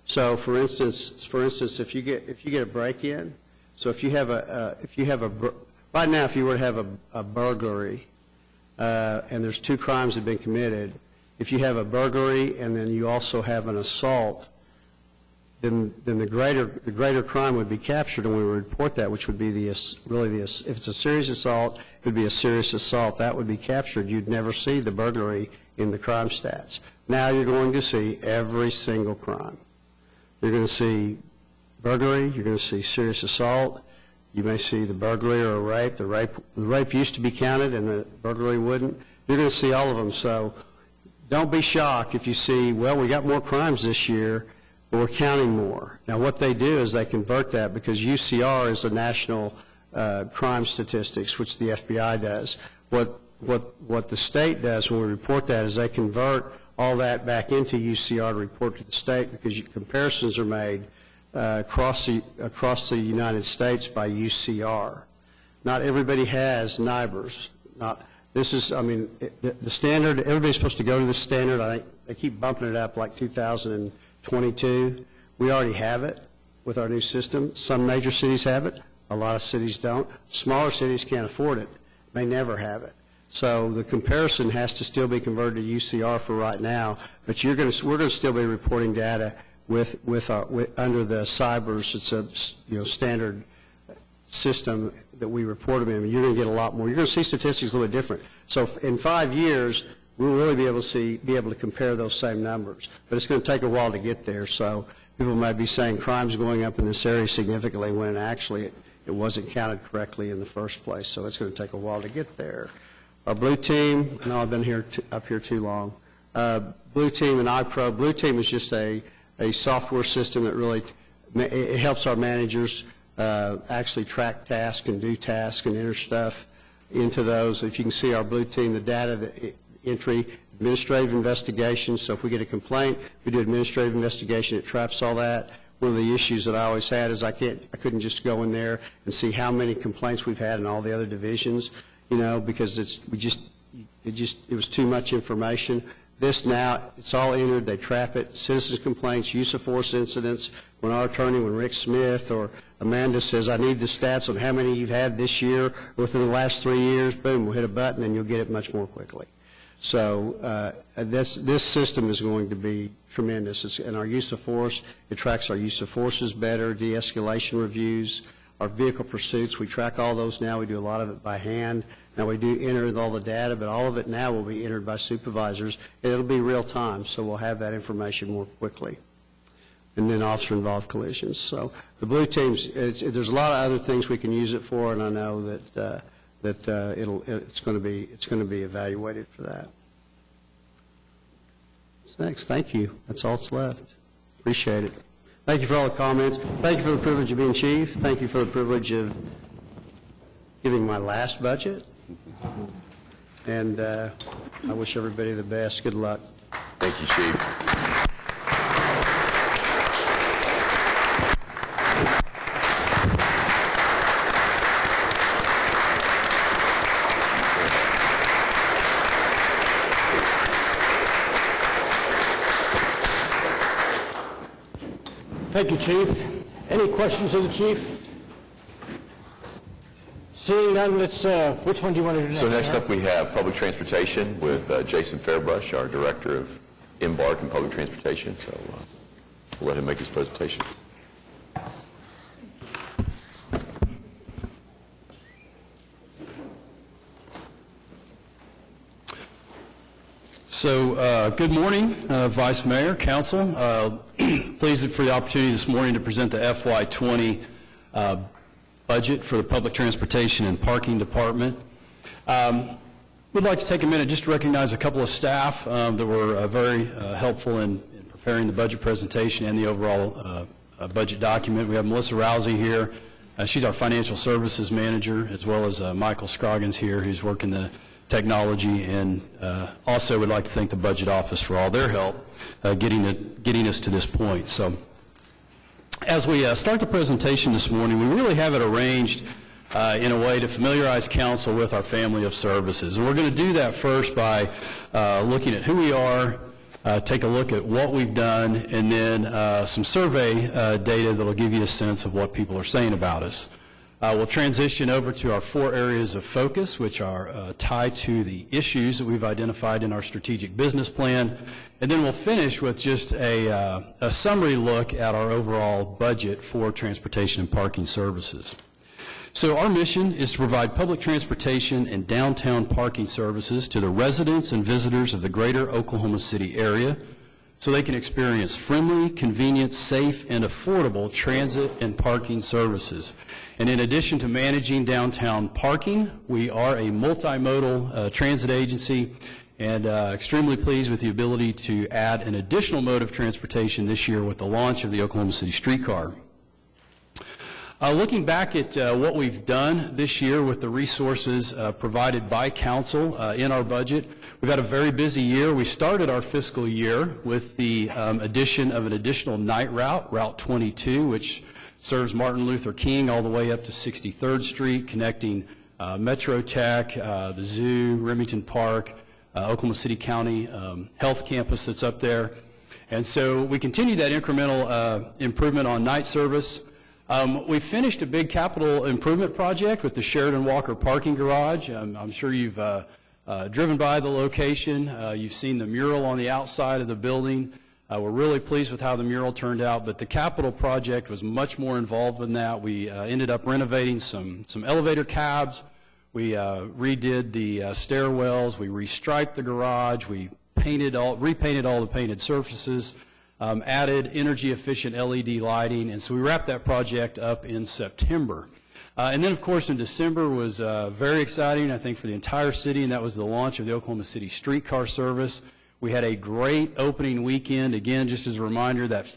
So for instance, if you get a break-in, so if you have right now, if you were to have a burglary, and there's 2 crimes that have been committed, if you have a burglary and then you also have an assault, then the greater crime would be captured, and we would report that, which would be if it's a serious assault, it would be a serious assault. That would be captured. You'd never see the burglary in the crime stats. Now you're going to see every single crime. You're going to see burglary. You're going to see serious assault. You may see the burglary or a rape. The rape used to be counted, and the burglary wouldn't. You're going to see all of them. So don't be shocked if you see, well, we got more crimes this year, but we're counting more. Now, what they do is they convert that, because UCR is the national crime statistics, which the FBI does. What the state does when we report that is they convert all that back into UCR to report to the state, because comparisons are made across the United States by UCR. Not everybody has NIBRs. The standard, everybody's supposed to go to the standard. I think they keep bumping it up like 2022. We already have it with our new system. Some major cities have it. A lot of cities don't. Smaller cities can't afford it. May never have it. So the comparison has to still be converted to UCR for right now, but we're going to still be reporting data under the CYBRS. It's a standard system that we report them in. You're going to get a lot more. You're going to see statistics a little bit different. So in 5 years, we'll really be able to compare those same numbers, but it's going to take a while to get there. So people might be saying crimes going up in this area significantly when actually it wasn't counted correctly in the first place. So it's going to take a while to get there. Our Blue Team, I know I've been up here too long. Blue Team and iPro. Blue Team is just a software system that really it helps our managers actually track tasks and do tasks and enter stuff into those. If you can see our Blue Team, the data, the entry, administrative investigations. So if we get a complaint, we do administrative investigation. It traps all that. One of the issues that I always had is I couldn't just go in there and see how many complaints we've had in all the other divisions, because it was too much information. This now, it's all entered, they trap it, citizens' complaints, use of force incidents. When our attorney, when Rick Smith or Amanda says, I need the stats on how many you've had this year within the last 3 years, boom, we'll hit a button and you'll get it much more quickly. So this system is going to be tremendous. And our use of force, it tracks our use of forces better, de-escalation reviews, our vehicle pursuits, we track all those now. We do a lot of it by hand. Now we do enter all the data, but all of it now will be entered by supervisors, and it'll be real time, so we'll have that information more quickly. And then officer-involved collisions. So the Blue Teams, there's a lot of other things we can use it for, and I know that it's going to be evaluated for that. What's next? Thank you. That's all that's left. Appreciate it. Thank you for all the comments. Thank you for the privilege of being chief. Thank you for the privilege of giving my last budget. And I wish everybody the best. Good luck.
Thank you, Chief.
Thank you, Chief. Any questions of the Chief? Seeing none, let's, which one do you want to do next?
So next
Harold?
up, we have public transportation with Jason Fairbrush, our Director of Embark and Public Transportation. So we'll let him make his presentation.
So, good morning, Vice Mayor, Council. Pleased for the opportunity this morning to present the FY20 budget for the Public Transportation and Parking Department. We'd like to take a minute just to recognize a couple of staff that were very helpful in preparing the budget presentation and the overall budget document. We have Melissa Rousey here. She's our Financial Services Manager, as well as Michael Scroggins here, who's working the technology, and also would like to thank the Budget Office for all their help getting us to this point. So as we start the presentation this morning, we really have it arranged in a way to familiarize Council with our family of services. And we're going to do that first by looking at who we are, take a look at what we've done, and then some survey data that will give you a sense of what people are saying about us. We'll transition over to our 4 areas of focus, which are tied to the issues that we've identified in our strategic business plan. And then we'll finish with just a summary look at our overall budget for transportation and parking services. So our mission is to provide public transportation and downtown parking services to the residents and visitors of the greater Oklahoma City area, so they can experience friendly, convenient, safe, and affordable transit and parking services. And in addition to managing downtown parking, we are a multimodal transit agency, and extremely pleased with the ability to add an additional mode of transportation this year with the launch of the Oklahoma City streetcar. Looking back at what we've done this year with the resources provided by Council in our budget, we've had a very busy year. We started our fiscal year with the addition of an additional night route, Route 22, which serves Martin Luther King all the way up to 63rd Street, connecting Metro Tech, the zoo, Remington Park, Oklahoma City County Health Campus that's up there. And so we continue that incremental improvement on night service. We finished a big capital improvement project with the Sheridan Walker parking garage. I'm sure you've driven by the location. You've seen the mural on the outside of the building. We're really pleased with how the mural turned out, but the capital project was much more involved than that. We ended up renovating some elevator cabs. We redid the stairwells. We restriped the garage. We repainted all the painted surfaces. Added energy-efficient LED lighting, and so we wrapped that project up in September. And then, of course, in December was very exciting, I think, for the entire city, and that was the launch of the Oklahoma City streetcar service. We had a great opening weekend. Again, just as a reminder, that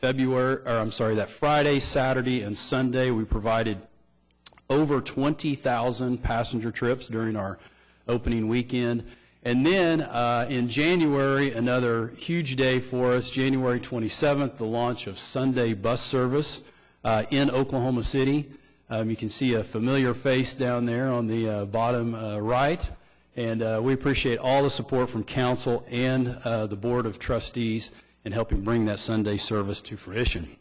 Friday, Saturday, and Sunday, we provided over 20,000 passenger trips during our opening weekend. And then in January, another huge day for us, January 27th, the launch of Sunday bus service in Oklahoma City. You can see a familiar face down there on the bottom right. And we appreciate all the support from Council and the Board of Trustees in helping bring that Sunday service to fruition.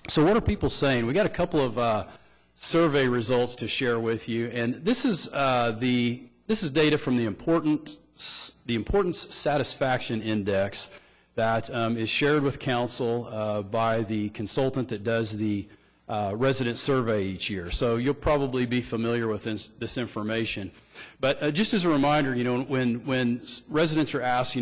So what are people saying? We got a couple of survey results to share with you. And this is data from the Importance Satisfaction Index that is shared with Council by the consultant that does the resident survey each year. So you'll probably be familiar with this information. But just as a reminder, when residents are asked,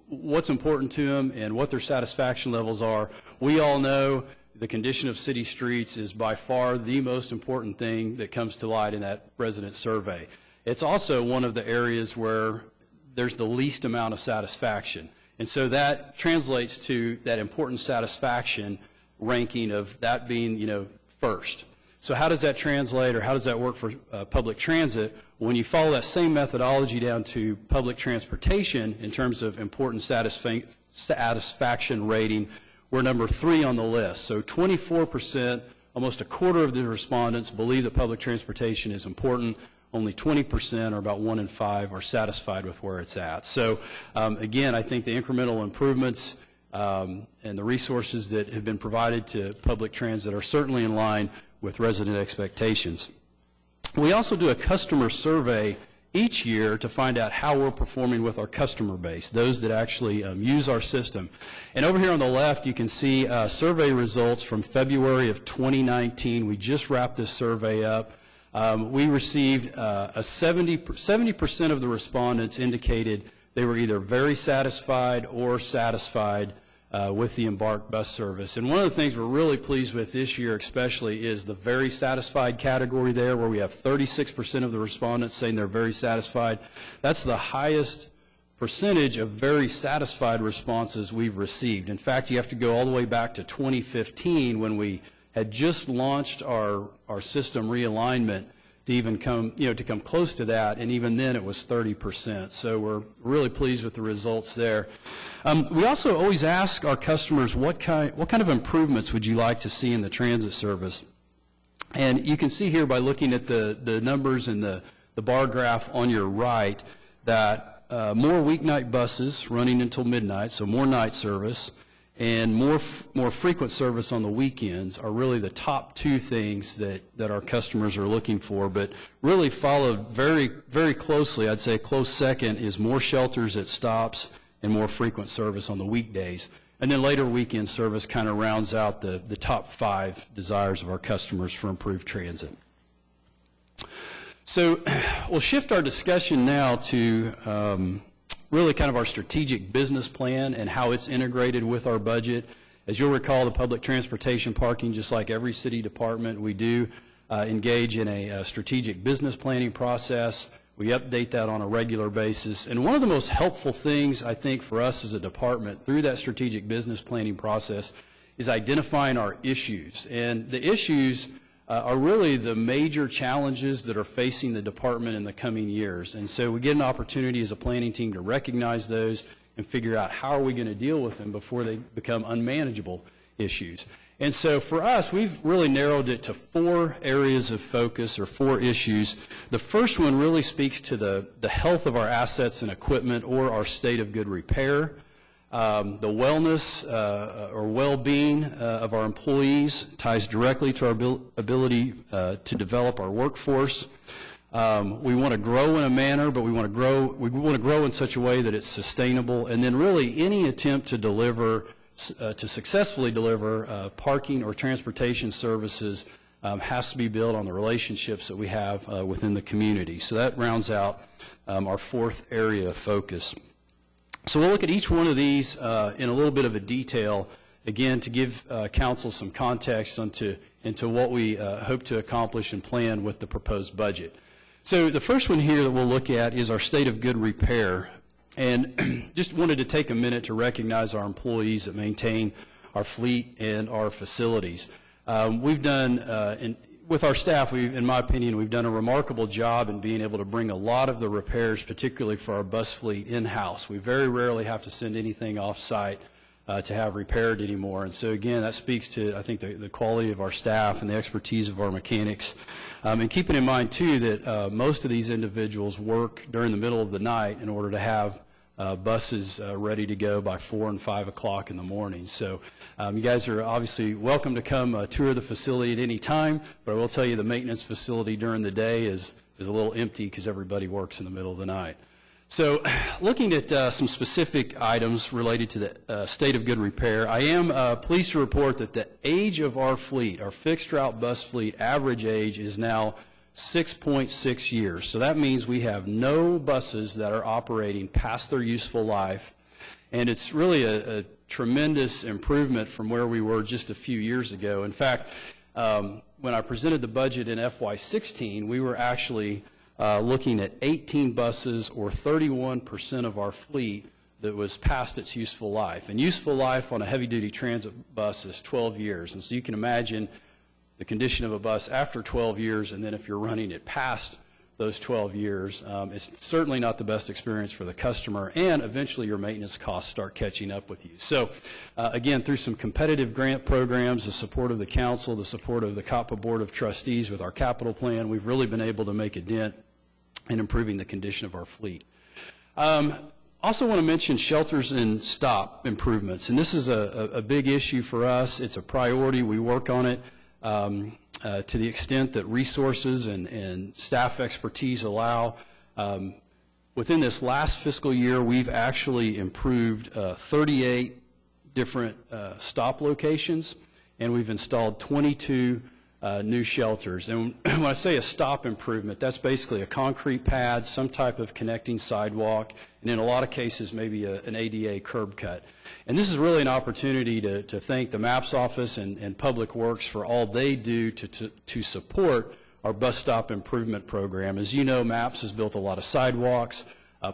what's important to them and what their satisfaction levels are, we all know the condition of city streets is by far the most important thing that comes to light in that resident survey. It's also one of the areas where there's the least amount of satisfaction. And so that translates to that important satisfaction ranking of that being, first. So how does that translate, or how does that work for public transit? When you follow that same methodology down to public transportation in terms of important satisfaction rating, we're number 3 on the list. So 24%, almost a quarter of the respondents believe that public transportation is important. Only 20%, or about 1 in 5, are satisfied with where it's at. So again, I think the incremental improvements and the resources that have been provided to public transit are certainly in line with resident expectations. We also do a customer survey each year to find out how we're performing with our customer base, those that actually use our system. And over here on the left, you can see survey results from February of 2019. We just wrapped this survey up. We received 70% of the respondents indicated they were either very satisfied or satisfied with the Embark bus service. And one of the things we're really pleased with this year especially is the very satisfied category there, where we have 36% of the respondents saying they're very satisfied. That's the highest percentage of very satisfied responses we've received. In fact, you have to go all the way back to 2015 when we had just launched our system realignment to even come close to that, and even then it was 30%. So we're really pleased with the results there. We also always ask our customers, what kind of improvements would you like to see in the transit service? And you can see here by looking at the numbers in the bar graph on your right that more weeknight buses running until midnight, so more night service, and more frequent service on the weekends are really the top two things that our customers are looking for. But really followed very, very closely, I'd say a close second, is more shelters at stops and more frequent service on the weekdays. And then later weekend service kind of rounds out the top 5 desires of our customers for improved transit. So we'll shift our discussion now to really kind of our strategic business plan and how it's integrated with our budget. As you'll recall, the public transportation parking, just like every city department, we do engage in a strategic business planning process. We update that on a regular basis. And one of the most helpful things, I think, for us as a department through that strategic business planning process is identifying our issues. And the issues are really the major challenges that are facing the department in the coming years. And so we get an opportunity as a planning team to recognize those and figure out how are we going to deal with them before they become unmanageable issues. And so for us, we've really narrowed it to 4 areas of focus, or 4 issues. The first one really speaks to the health of our assets and equipment, or our state of good repair. The wellness or well-being of our employees ties directly to our ability to develop our workforce. We want to grow in a manner, but we want to grow in such a way that it's sustainable. And then really any attempt to deliver, to successfully deliver parking or transportation services has to be built on the relationships that we have within the community. So that rounds out our 4th area of focus. So we'll look at each one of these in a little bit of a detail, again, to give council some context into what we hope to accomplish and plan with the proposed budget. So the first one here that we'll look at is our state of good repair. And just wanted to take a minute to recognize our employees that maintain our fleet and our facilities. We've done, with our staff, in my opinion, we've done a remarkable job in being able to bring a lot of the repairs, particularly for our bus fleet, in-house. We very rarely have to send anything off-site to have repaired anymore. And so, again, that speaks to, I think, the quality of our staff and the expertise of our mechanics. And keeping in mind, too, that most of these individuals work during the middle of the night in order to have buses ready to go by 4 and 5 o'clock in the morning. So you guys are obviously welcome to come tour the facility at any time, but I will tell you the maintenance facility during the day is a little empty because everybody works in the middle of the night. So looking at some specific items related to the state of good repair, I am pleased to report that the age of our fleet, our fixed route bus fleet, average age is now 6.6 years. So that means we have no buses that are operating past their useful life, and it's really a tremendous improvement from where we were just a few years ago. In fact, when I presented the budget in FY16, we were actually looking at 18 buses, or 31% of our fleet, that was past its useful life. And useful life on a heavy-duty transit bus is 12 years. And so you can imagine the condition of a bus after 12 years, and then if you're running it past those 12 years, it's certainly not the best experience for the customer, and eventually your maintenance costs start catching up with you. So again, through some competitive grant programs, the support of the council, the support of the COPPA Board of Trustees with our capital plan, we've really been able to make a dent in improving the condition of our fleet. Also want to mention shelters and stop improvements, and this is a big issue for us. It's a priority. We work on it to the extent that resources and staff expertise allow. Within this last fiscal year, we've actually improved 38 different stop locations, and we've installed 22 new shelters. And when I say a stop improvement, that's basically a concrete pad, some type of connecting sidewalk, and in a lot of cases, maybe an ADA curb cut. And this is really an opportunity to thank the MAPS office and Public Works for all they do to support our bus stop improvement program. As you know, MAPS has built a lot of sidewalks.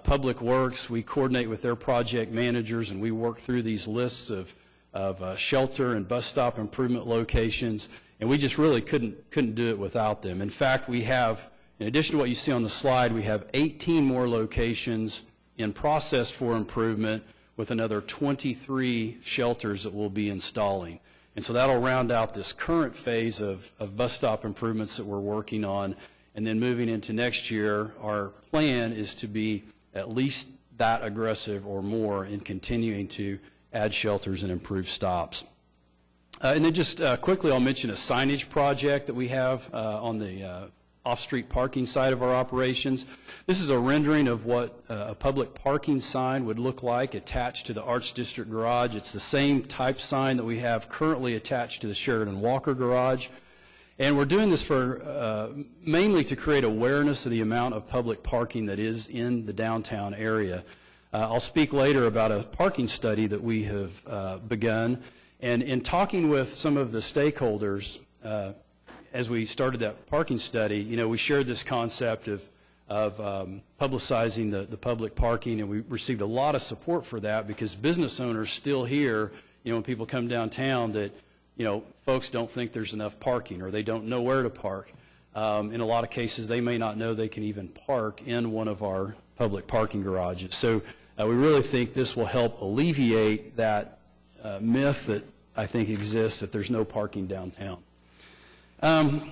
Public Works, we coordinate with their project managers, and we work through these lists of shelter and bus stop improvement locations, and we just really couldn't do it without them. In fact, we have, in addition to what you see on the slide, we have 18 more locations in process for improvement, with another 23 shelters that we'll be installing. And so that'll round out this current phase of bus stop improvements that we're working on. And then moving into next year, our plan is to be at least that aggressive or more in continuing to add shelters and improve stops. And then just quickly, I'll mention a signage project that we have on the off-street parking side of our operations. This is a rendering of what a public parking sign would look like attached to the Arts District Garage. It's the same type sign that we have currently attached to the Sheridan Walker Garage. And we're doing this for mainly to create awareness of the amount of public parking that is in the downtown area. I'll speak later about a parking study that we have begun. And in talking with some of the stakeholders, as we started that parking study, you know, we shared this concept of publicizing the public parking, and we received a lot of support for that, because business owners still hear, you know, when people come downtown that, you know, folks don't think there's enough parking, or they don't know where to park. In a lot of cases, they may not know they can even park in one of our public parking garages. So we really think this will help alleviate that myth that I think exists, that there's no parking downtown.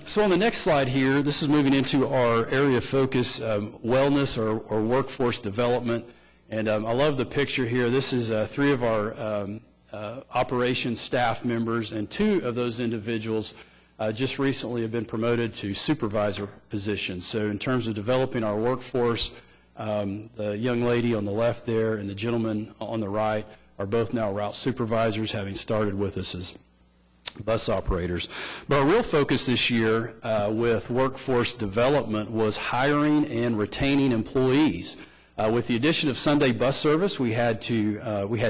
So on the next slide here, this is moving into our area of focus, wellness or workforce development. And I love the picture here. This is 3 of our operations staff members, and 2 of those individuals just recently have been promoted to supervisor positions. So in terms of developing our workforce, the young lady on the left there and the gentleman on the right are both now route supervisors, having started with us as bus operators. But our real focus this year with workforce development was hiring and retaining employees. With the addition of Sunday bus service, we had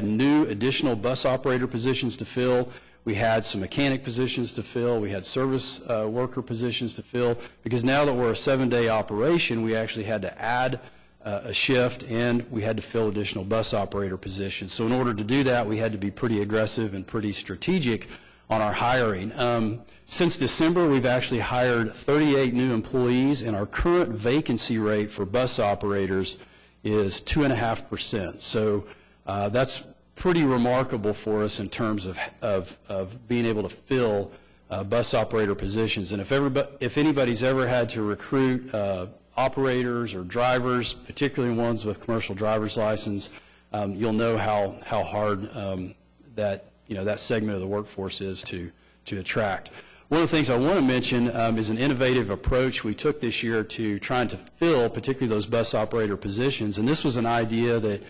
new additional bus operator positions to fill. We had some mechanic positions to fill. We had service worker positions to fill, because now that we're a 7-day operation, we actually had to add a shift, and we had to fill additional bus operator positions. So in order to do that, we had to be pretty aggressive and pretty strategic on our hiring. Since December, we've actually hired 38 new employees, and our current vacancy rate for bus operators is 2.5%. So that's pretty remarkable for us in terms of being able to fill bus operator positions. And if anybody's ever had to recruit operators or drivers, particularly ones with commercial driver's license, you'll know how hard that segment of the workforce is to attract. One of the things I want to mention is an innovative approach we took this year to trying to fill particularly those bus operator positions, and this was an idea that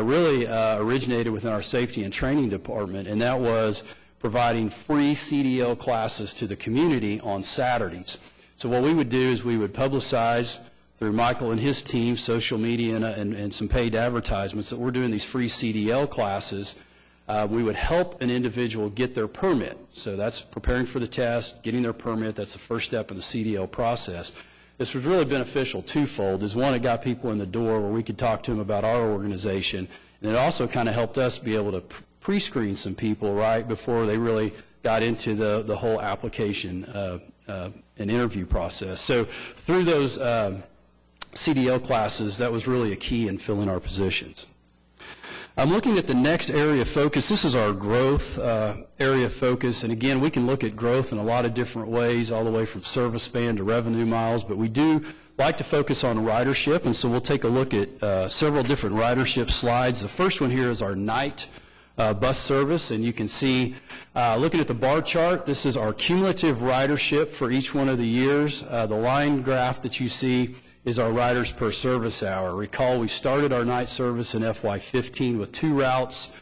really originated within our safety and training department, and that was providing free CDL classes to the community on Saturdays. So what we would do is we would publicize through Michael and his team, social media and some paid advertisements, that we're doing these free CDL classes. We would help an individual get their permit. So that's preparing for the test, getting their permit. That's the first step in the CDL process. This was really beneficial twofold. Is one, it got people in the door where we could talk to them about our organization, and it also kind of helped us be able to pre-screen some people right before they really got into the whole application and interview process. So through those CDL classes, that was really a key in filling our positions. I'm looking at the next area of focus. This is our growth area of focus, and again, we can look at growth in a lot of different ways, all the way from service span to revenue miles, but we do like to focus on ridership, and so we'll take a look at several different ridership slides. The first one here is our night bus service, and you can see, looking at the bar chart, this is our cumulative ridership for each one of the years. The line graph that you see is our riders per service hour. Recall, we started our night service in FY15 with 2 routes.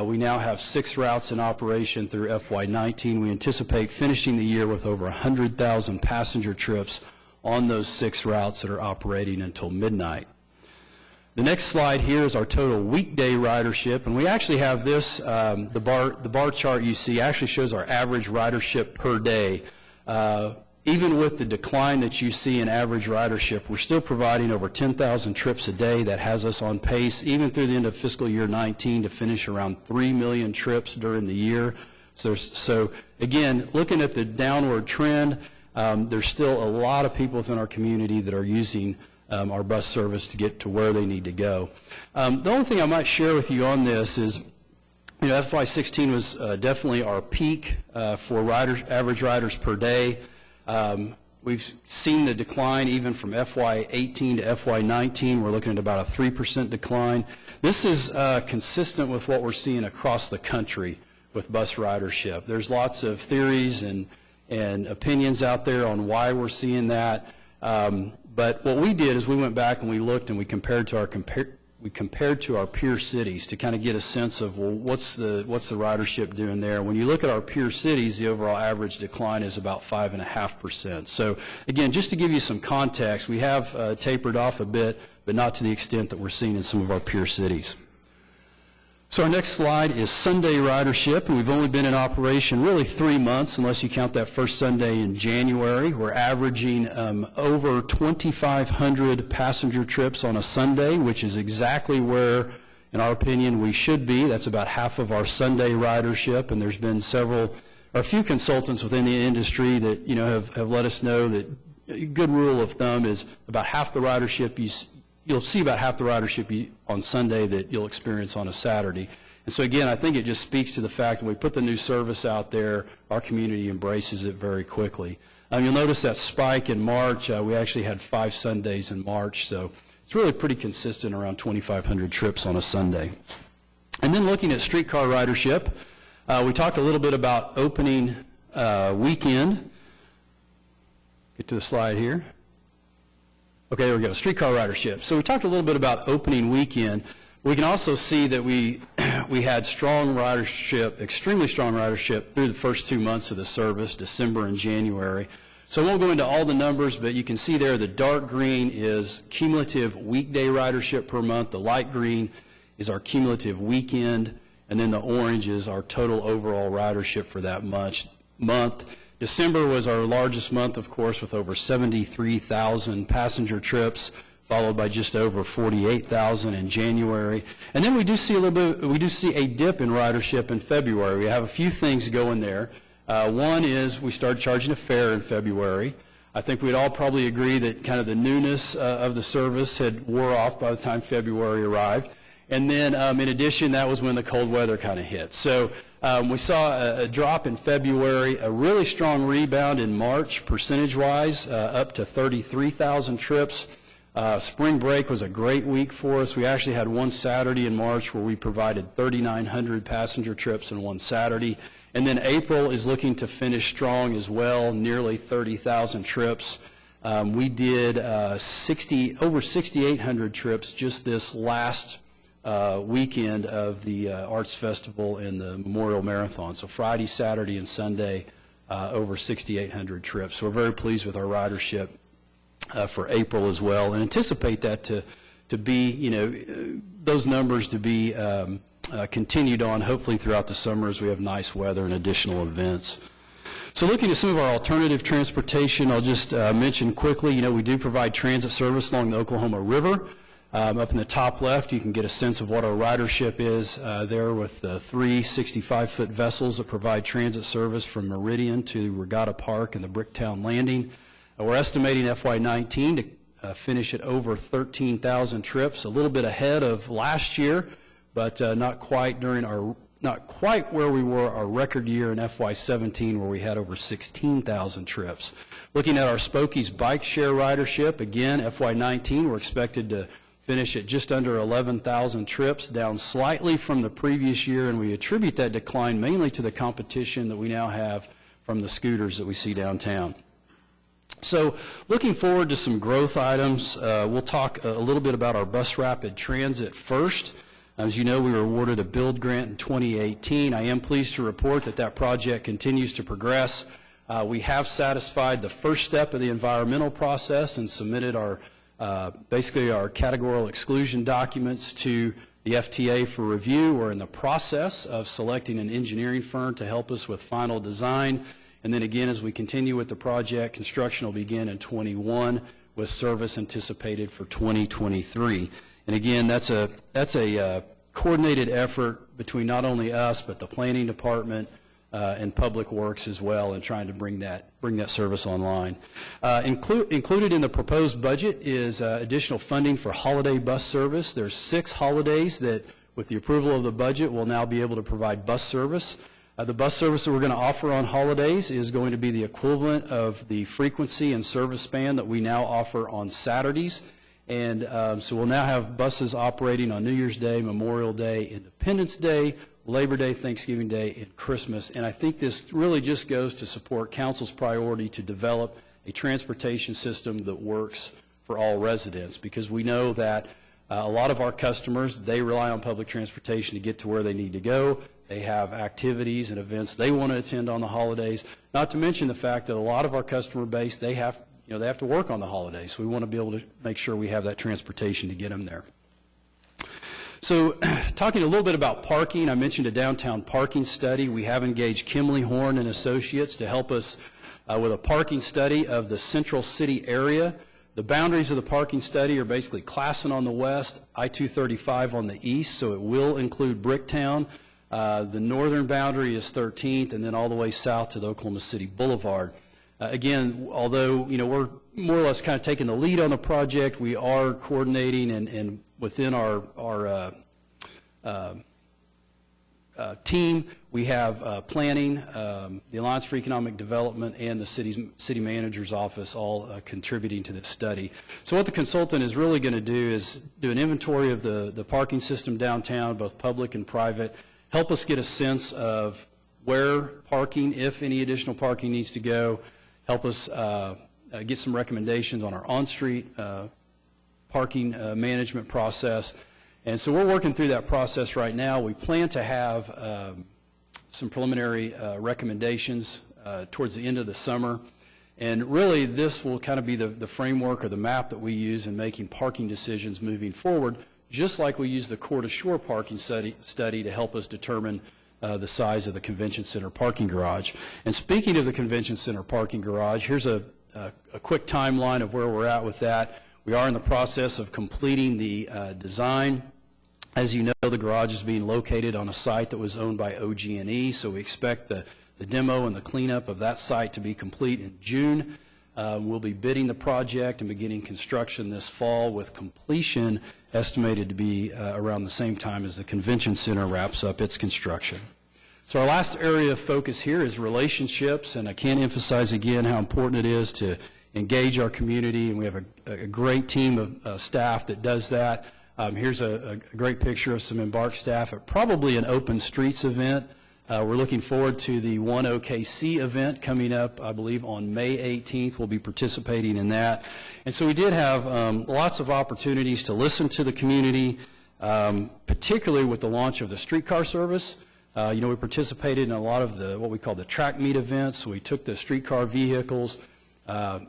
We now have 6 routes in operation through FY19. We anticipate finishing the year with over 100,000 passenger trips on those 6 routes that are operating until midnight. The next slide here is our total weekday ridership, and we actually have this, the bar chart you see actually shows our average ridership per day. Even with the decline that you see in average ridership, we're still providing over 10,000 trips a day. That has us on pace, even through the end of fiscal year 19, to finish around 3 million trips during the year. So again, looking at the downward trend, there's still a lot of people within our community that are using our bus service to get to where they need to go. The only thing I might share with you on this is, FY16 was definitely our peak for average riders per day. We've seen the decline even from FY18 to FY19. We're looking at about a 3% decline. This is consistent with what we're seeing across the country with bus ridership. There's lots of theories and opinions out there on why we're seeing that. But what we did is we went back and we looked and we compared to our peer cities to kind of get a sense of, well, what's the ridership doing there. When you look at our peer cities, the overall average decline is about 5.5%. So again, just to give you some context, we have tapered off a bit, but not to the extent that we're seeing in some of our peer cities. So our next slide is Sunday ridership, and we've only been in operation really 3 months, unless you count that first Sunday in January. We're averaging over 2,500 passenger trips on a Sunday, which is exactly where, in our opinion, we should be. That's about half of our Sunday ridership, and there's been a few consultants within the industry that have let us know that a good rule of thumb is about half the ridership you'll see about half the ridership on Sunday that you'll experience on a Saturday. And so again, I think it just speaks to the fact that when we put the new service out there, our community embraces it very quickly. You'll notice that spike in March. We actually had 5 Sundays in March, so it's really pretty consistent, around 2,500 trips on a Sunday. And then looking at streetcar ridership, we talked a little bit about opening weekend. Get to the slide here. Okay, there we go, streetcar ridership. So we talked a little bit about opening weekend. We can also see that we had strong ridership, extremely strong ridership through the first 2 months of the service, December and January. So I won't go into all the numbers, but you can see there the dark green is cumulative weekday ridership per month. The light green is our cumulative weekend, and then the orange is our total overall ridership for that month. December was our largest month, of course, with over 73,000 passenger trips, followed by just over 48,000 in January. And then we do see a dip in ridership in February. We have a few things going there. One is we started charging a fare in February. I think we'd all probably agree that kind of the newness of the service had wore off by the time February arrived. And then, in addition, that was when the cold weather kind of hit. So we saw a drop in February, a really strong rebound in March, percentage-wise, up to 33,000 trips. Spring break was a great week for us. We actually had one Saturday in March where we provided 3,900 passenger trips in one Saturday. And then April is looking to finish strong as well, nearly 30,000 trips. We did over 6,800 trips just this last weekend of the Arts Festival and the Memorial Marathon. So Friday, Saturday, and Sunday, over 6,800 trips. So we're very pleased with our ridership for April as well, and anticipate that to be, those numbers to be continued on, hopefully throughout the summer as we have nice weather and additional events. So looking at some of our alternative transportation, I'll just mention quickly, we do provide transit service along the Oklahoma River. Up in the top left, you can get a sense of what our ridership is there with the 3 65-foot vessels that provide transit service from Meridian to Regatta Park and the Bricktown Landing. We're estimating FY19 to finish at over 13,000 trips, a little bit ahead of last year, but not quite where we were our record year in FY17, where we had over 16,000 trips. Looking at our Spokies bike share ridership, again, FY19, we're expected to finish at just under 11,000 trips, down slightly from the previous year, and we attribute that decline mainly to the competition that we now have from the scooters that we see downtown. So looking forward to some growth items, we'll talk a little bit about our bus rapid transit first. As you know, we were awarded a build grant in 2018. I am pleased to report that that project continues to progress. We have satisfied the first step of the environmental process and submitted our basically our categorical exclusion documents to the FTA for review. We're in the process of selecting an engineering firm to help us with final design. And then again, as we continue with the project, construction will begin in 21 with service anticipated for 2023. And again, that's a coordinated effort between not only us, but the planning department and Public Works as well, in trying to bring that service online. Included in the proposed budget is additional funding for holiday bus service. There's 6 holidays that, with the approval of the budget, will now be able to provide bus service. The bus service that we're going to offer on holidays is going to be the equivalent of the frequency and service span that we now offer on Saturdays. And so we'll now have buses operating on New Year's Day, Memorial Day, Independence Day, Labor Day, Thanksgiving Day, and Christmas. And I think this really just goes to support Council's priority to develop a transportation system that works for all residents, because we know that a lot of our customers, they rely on public transportation to get to where they need to go. They have activities and events they want to attend on the holidays, not to mention the fact that a lot of our customer base, they have to work on the holidays. So we want to be able to make sure we have that transportation to get them there. So talking a little bit about parking, I mentioned a downtown parking study. We have engaged Kimley Horn and Associates to help us with a parking study of the central city area. The boundaries of the parking study are basically Classen on the west, I-235 on the east, so it will include Bricktown. The northern boundary is 13th, and then all the way south to the Oklahoma City Boulevard. Again, although we're more or less kind of taking the lead on the project, we are coordinating and within our team, we have planning, the Alliance for Economic Development, and the city manager's office all contributing to this study. So what the consultant is really going to do is do an inventory of the parking system downtown, both public and private, help us get a sense of where parking, if any additional parking needs to go, help us get some recommendations on our on-street parking management process. And so we're working through that process right now. We plan to have some preliminary recommendations towards the end of the summer. And really, this will kind of be the framework or the map that we use in making parking decisions moving forward, just like we use the Core-to-Shore parking study to help us determine the size of the convention center parking garage. And speaking of the convention center parking garage, here's a quick timeline of where we're at with that. We are in the process of completing the design. As you know, the garage is being located on a site that was owned by OG&E, so we expect the demo and the cleanup of that site to be complete in June. We'll be bidding the project and beginning construction this fall, with completion estimated to be around the same time as the convention center wraps up its construction. So our last area of focus here is relationships, and I can't emphasize again how important it is to engage our community, and we have a great team of staff that does that. Here's a great picture of some Embark staff at probably an open streets event. We're looking forward to the One OKC event coming up, I believe, on May 18th. We'll be participating in that. And so we did have lots of opportunities to listen to the community, particularly with the launch of the streetcar service. We participated in a lot of what we call the track meet events. So we took the streetcar vehicles,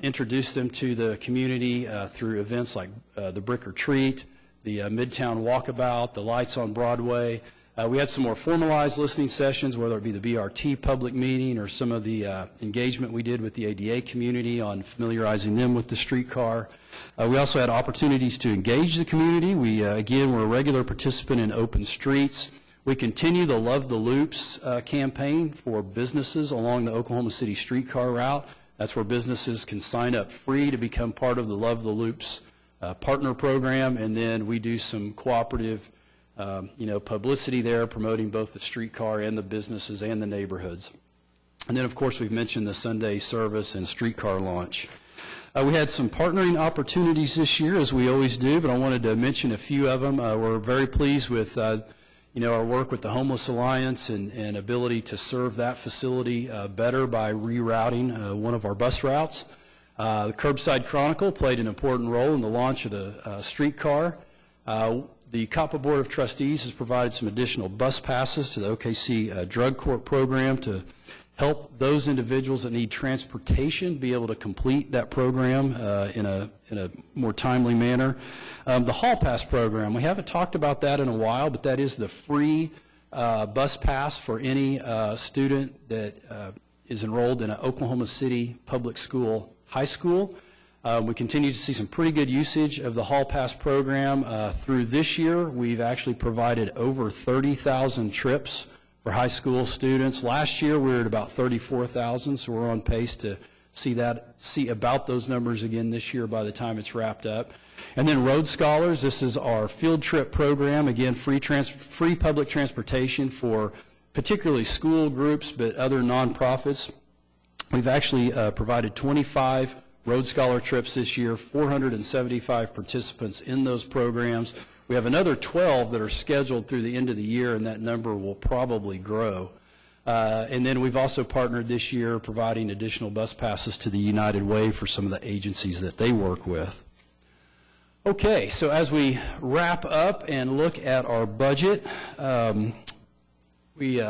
introduced them to the community through events like the Brick or Treat, the Midtown Walkabout, the Lights on Broadway. We had some more formalized listening sessions, whether it be the BRT public meeting or some of the engagement we did with the ADA community on familiarizing them with the streetcar. We also had opportunities to engage the community. We, again, were a regular participant in Open Streets. We continue the Love the Loops campaign for businesses along the Oklahoma City streetcar route. That's where businesses can sign up free to become part of the Love the Loops partner program, and then we do some cooperative publicity there, promoting both the streetcar and the businesses and the neighborhoods. And then, of course, we've mentioned the Sunday service and streetcar launch. We had some partnering opportunities this year, as we always do, but I wanted to mention a few of them. We're very pleased with our work with the Homeless Alliance and ability to serve that facility better by rerouting one of our bus routes. The Curbside Chronicle played an important role in the launch of the streetcar. The COPPA Board of Trustees has provided some additional bus passes to the OKC Drug Court program to help those individuals that need transportation be able to complete that program in a more timely manner. The Hall Pass program, we haven't talked about that in a while, but that is the free bus pass for any student that is enrolled in an Oklahoma City public school high school. We continue to see some pretty good usage of the Hall Pass program. Through this year, we've actually provided over 30,000 trips for high school students. Last year, we were at about 34,000, so we're on pace to see about those numbers again this year by the time it's wrapped up. And then Road Scholars, this is our field trip program. Again, free public transportation for particularly school groups, but other nonprofits. We've actually provided 25 Road Scholar trips this year, 475 participants in those programs. We have another 12 that are scheduled through the end of the year, and that number will probably grow. And then we've also partnered this year providing additional bus passes to the United Way for some of the agencies that they work with. Okay, so as we wrap up and look at our budget, we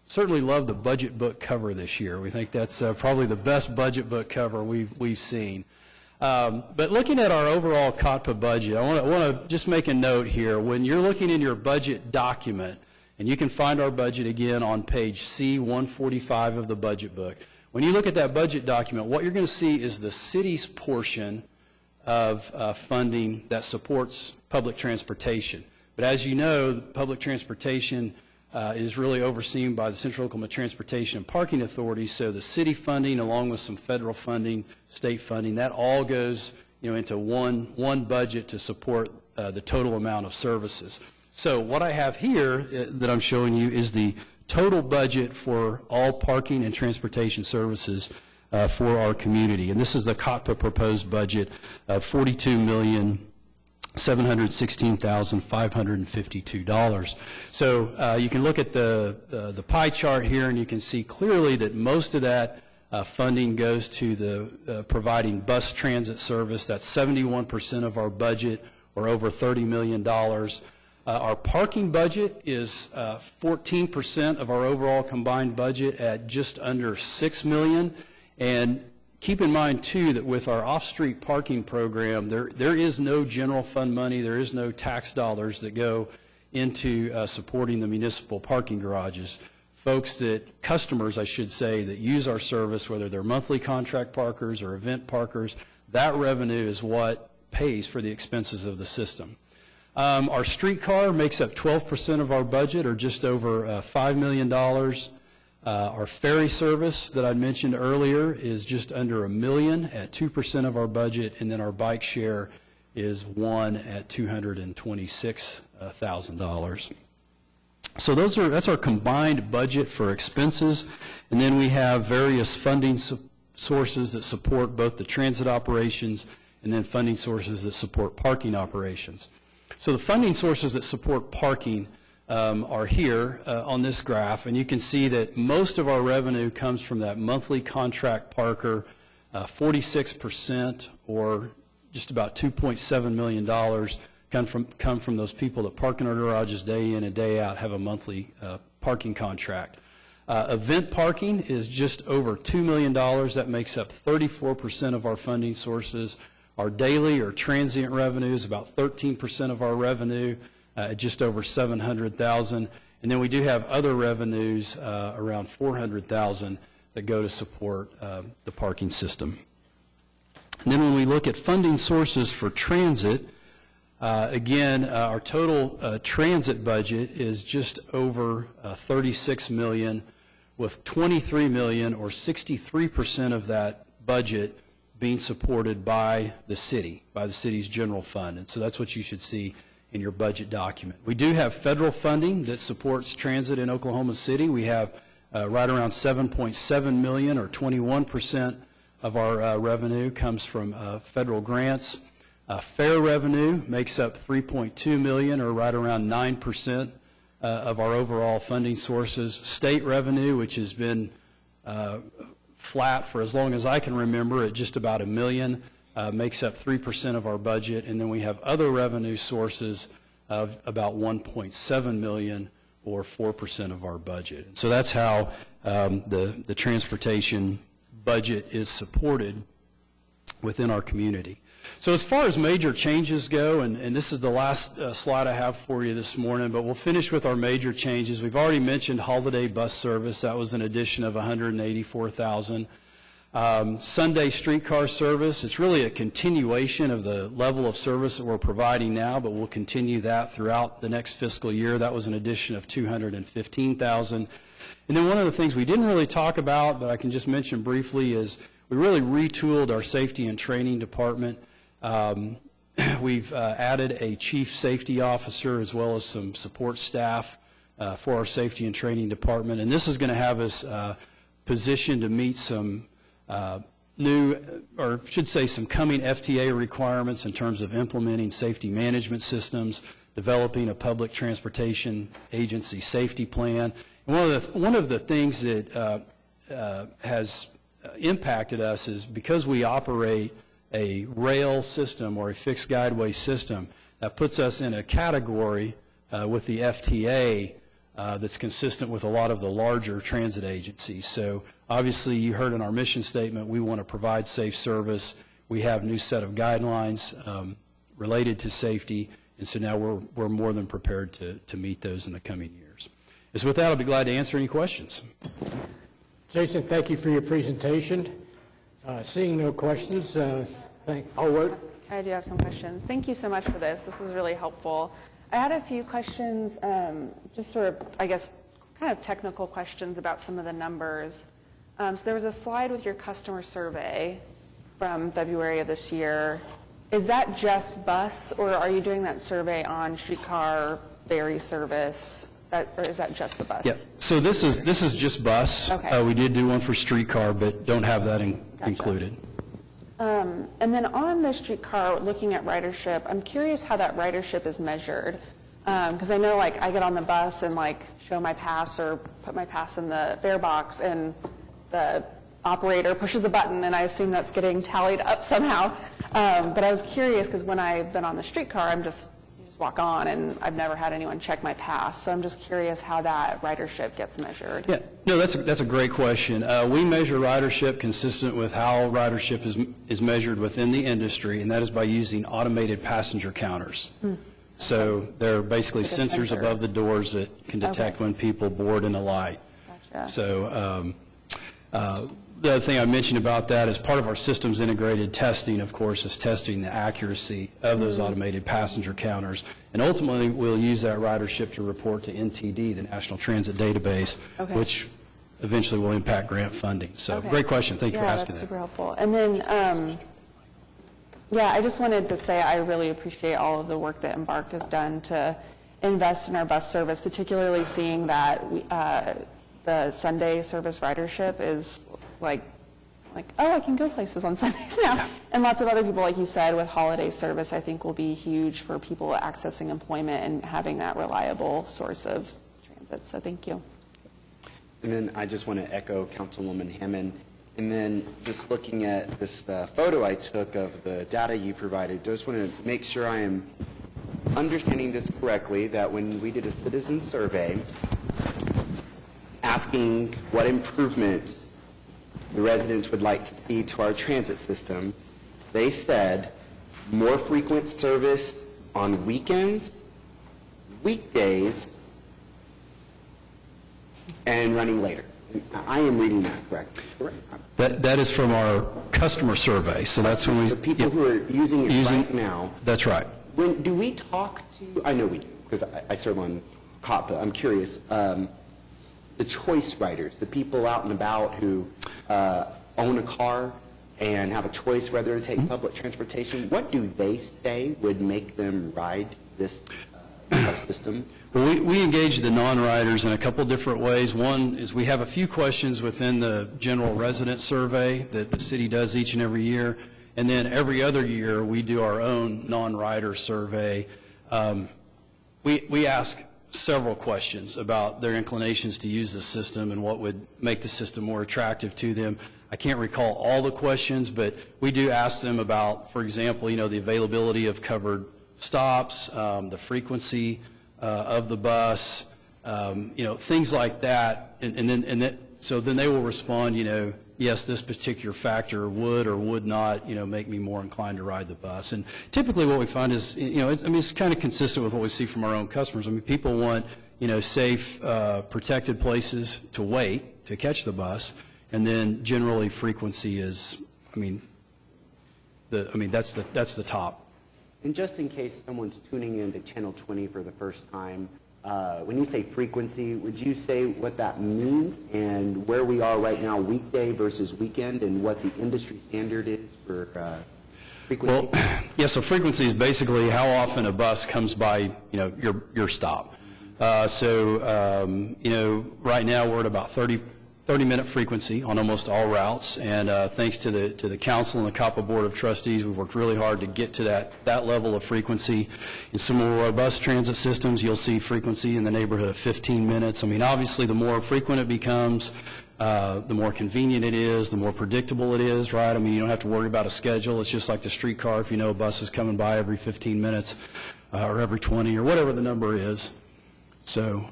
certainly love the budget book cover this year. We think that's probably the best budget book cover we've seen. But looking at our overall COTPA budget, I want to just make a note here. When you're looking in your budget document, and you can find our budget again on page C145 of the budget book, when you look at that budget document, what you're going to see is the city's portion of funding that supports public transportation. But as you know, public transportation is really overseen by the Central Oklahoma Transportation and Parking Authority, so the city funding along with some federal funding, state funding, that all goes into one budget to support the total amount of services. So what I have here that I'm showing you is the total budget for all parking and transportation services for our community, and this is the COTPA proposed budget of $42,716,552. So you can look at the pie chart here, and you can see clearly that most of that funding goes to the providing bus transit service. That's 71% of our budget, or over $30 million. Our parking budget is 14% of our overall combined budget at just under $6 million. And keep in mind, too, that with our off-street parking program, there is no general fund money, there is no tax dollars that go into supporting the municipal parking garages. Customers, I should say, that use our service, whether they're monthly contract parkers or event parkers, that revenue is what pays for the expenses of the system. Our streetcar makes up 12% of our budget, or just over $5 million. Our ferry service that I mentioned earlier is just under $1 million at 2% of our budget, and then our bike share is at $226,000. So that's our combined budget for expenses, and then we have various funding sources that support both the transit operations and then funding sources that support parking operations. So the funding sources that support parking are here on this graph, and you can see that most of our revenue comes from that monthly contract parker. 46%, or just about $2.7 million, come from those people that park in our garages day in and day out, have a monthly parking contract. Event parking is just over $2 million. That makes up 34% of our funding sources. Our daily or transient revenue is about 13% of our revenue, just over $700,000. And then we do have other revenues around $400,000 that go to support the parking system. And then when we look at funding sources for transit, again, our total transit budget is just over $36 million, with $23 million, or 63% of that budget, being supported by the city's general fund. And so that's what you should see in your budget document. We do have federal funding that supports transit in Oklahoma City. We have right around $7.7 million, or 21% of our revenue comes from federal grants. Fair revenue makes up $3.2 million, or right around 9% of our overall funding sources. State revenue, which has been flat for as long as I can remember, at just about $1 million, makes up 3% of our budget. And then we have other revenue sources of about $1.7 million, or 4% of our budget. And so that's how the transportation budget is supported within our community. So as far as major changes go, and this is the last slide I have for you this morning, but we'll finish with our major changes. We've already mentioned holiday bus service. That was an addition of $184,000. Sunday streetcar service, it's really a continuation of the level of service that we're providing now, but we'll continue that throughout the next fiscal year. That was an addition of $215,000. And then one of the things we didn't really talk about, but I can just mention briefly, is we really retooled our safety and training department. We've added a chief safety officer as well as some support staff for our safety and training department. And this is going to have us positioned to meet some new, or should say some coming FTA requirements in terms of implementing safety management systems, developing a public transportation agency safety plan. And one of the things that has impacted us is because we operate a rail system or a fixed guideway system, that puts us in a category with the FTA that's consistent with a lot of the larger transit agencies. So obviously you heard in our mission statement, we want to provide safe service. We have a new set of guidelines related to safety, and so now we're more than prepared to meet those in the coming years. So with that, I'll be glad to answer any questions.
Jason, thank you for your presentation. Seeing no questions, I'll vote.
I do have some questions. Thank you so much for this. This was really helpful. I had a few questions, just sort of, I guess, kind of technical questions about some of the numbers. So there was a slide with your customer survey from February of this year. Is that just bus, or are you doing that survey on streetcar, ferry service, or is that just the bus?
Yeah. So this is just bus.
Okay.
We did do one for streetcar, but don't have that included.
And then on the streetcar, looking at ridership, I'm curious how that ridership is measured. Because I know, like, I get on the bus and, like, show my pass or put my pass in the fare box, and the operator pushes a button, and I assume that's getting tallied up somehow. But I was curious, because when I've been on the streetcar, you just walk on, and I've never had anyone check my pass. So I'm just curious how that ridership gets measured.
Yeah, no, that's a great question. We measure ridership consistent with how ridership is measured within the industry, and that is by using automated passenger counters. So they're basically
like
sensors
sensor
above the doors that can detect when people board and alight.
Gotcha.
So the other thing I mentioned about that is part of our systems integrated testing, of course, is testing the accuracy of those automated passenger counters. And ultimately, we'll use that ridership to report to NTD, the National Transit Database, which eventually will impact grant funding. So great question. Thank you for asking that.
Yeah, that's super helpful. And then, yeah, I just wanted to say I really appreciate all of the work that Embarked has done to invest in our bus service, particularly seeing that the Sunday service ridership is like, oh, I can go places on Sundays now. And lots of other people, like you said, with holiday service, I think will be huge for people accessing employment and having that reliable source of transit. So thank you.
And then I just want to echo Councilwoman Hammond. And then just looking at this photo I took of the data you provided, just want to make sure I am understanding this correctly, that when we did a citizen survey asking what improvements the residents would like to see to our transit system, they said more frequent service on weekends, weekdays, and running later. I am reading that correctly.
That is from our customer survey. So that's when we...
The people who are using it right now.
That's right.
When do we talk to... I know we do, because I serve on COP, but I'm curious. The choice riders, the people out and about who own a car and have a choice whether to take public transportation, what do they say would make them ride this system?
Well, we engage the non-riders in a couple different ways. One is we have a few questions within the general resident survey that the city does each and every year, and then every other year we do our own non-rider survey. We ask several questions about their inclinations to use the system and what would make the system more attractive to them. I can't recall all the questions, but we do ask them about, for example, the availability of covered stops, the frequency of the bus, things like that, so then they will respond, yes, this particular factor would or would not, make me more inclined to ride the bus. And typically what we find is, it's kind of consistent with what we see from our own customers. People want, safe, protected places to wait to catch the bus, and then generally frequency is, that's the top.
And just in case someone's tuning in to Channel 20 for the first time, when you say frequency, would you say what that means and where we are right now, weekday versus weekend, and what the industry standard is for frequency?
Well, yeah, so frequency is basically how often a bus comes by, your stop. Right now we're at about 30-minute frequency on almost all routes, and thanks to the council and the COPPA Board of Trustees, we've worked really hard to get to that level of frequency. In some more robust transit systems, you'll see frequency in the neighborhood of 15 minutes. Obviously, the more frequent it becomes, the more convenient it is, the more predictable it is, right? You don't have to worry about a schedule. It's just like the streetcar. If you know a bus is coming by every 15 minutes or every 20 or whatever the number is. So...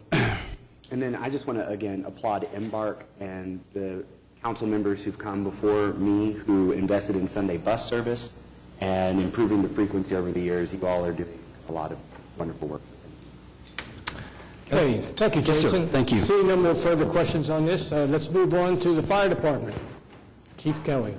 And then I just want to, again, applaud Embark and the council members who've come before me who invested in Sunday bus service and improving the frequency over the years. You all are doing a lot of wonderful work.
Okay, thank you, Jason.
Yes, sir. Thank you.
Seeing no more further questions on this, let's move on to the fire department. Chief Kelly.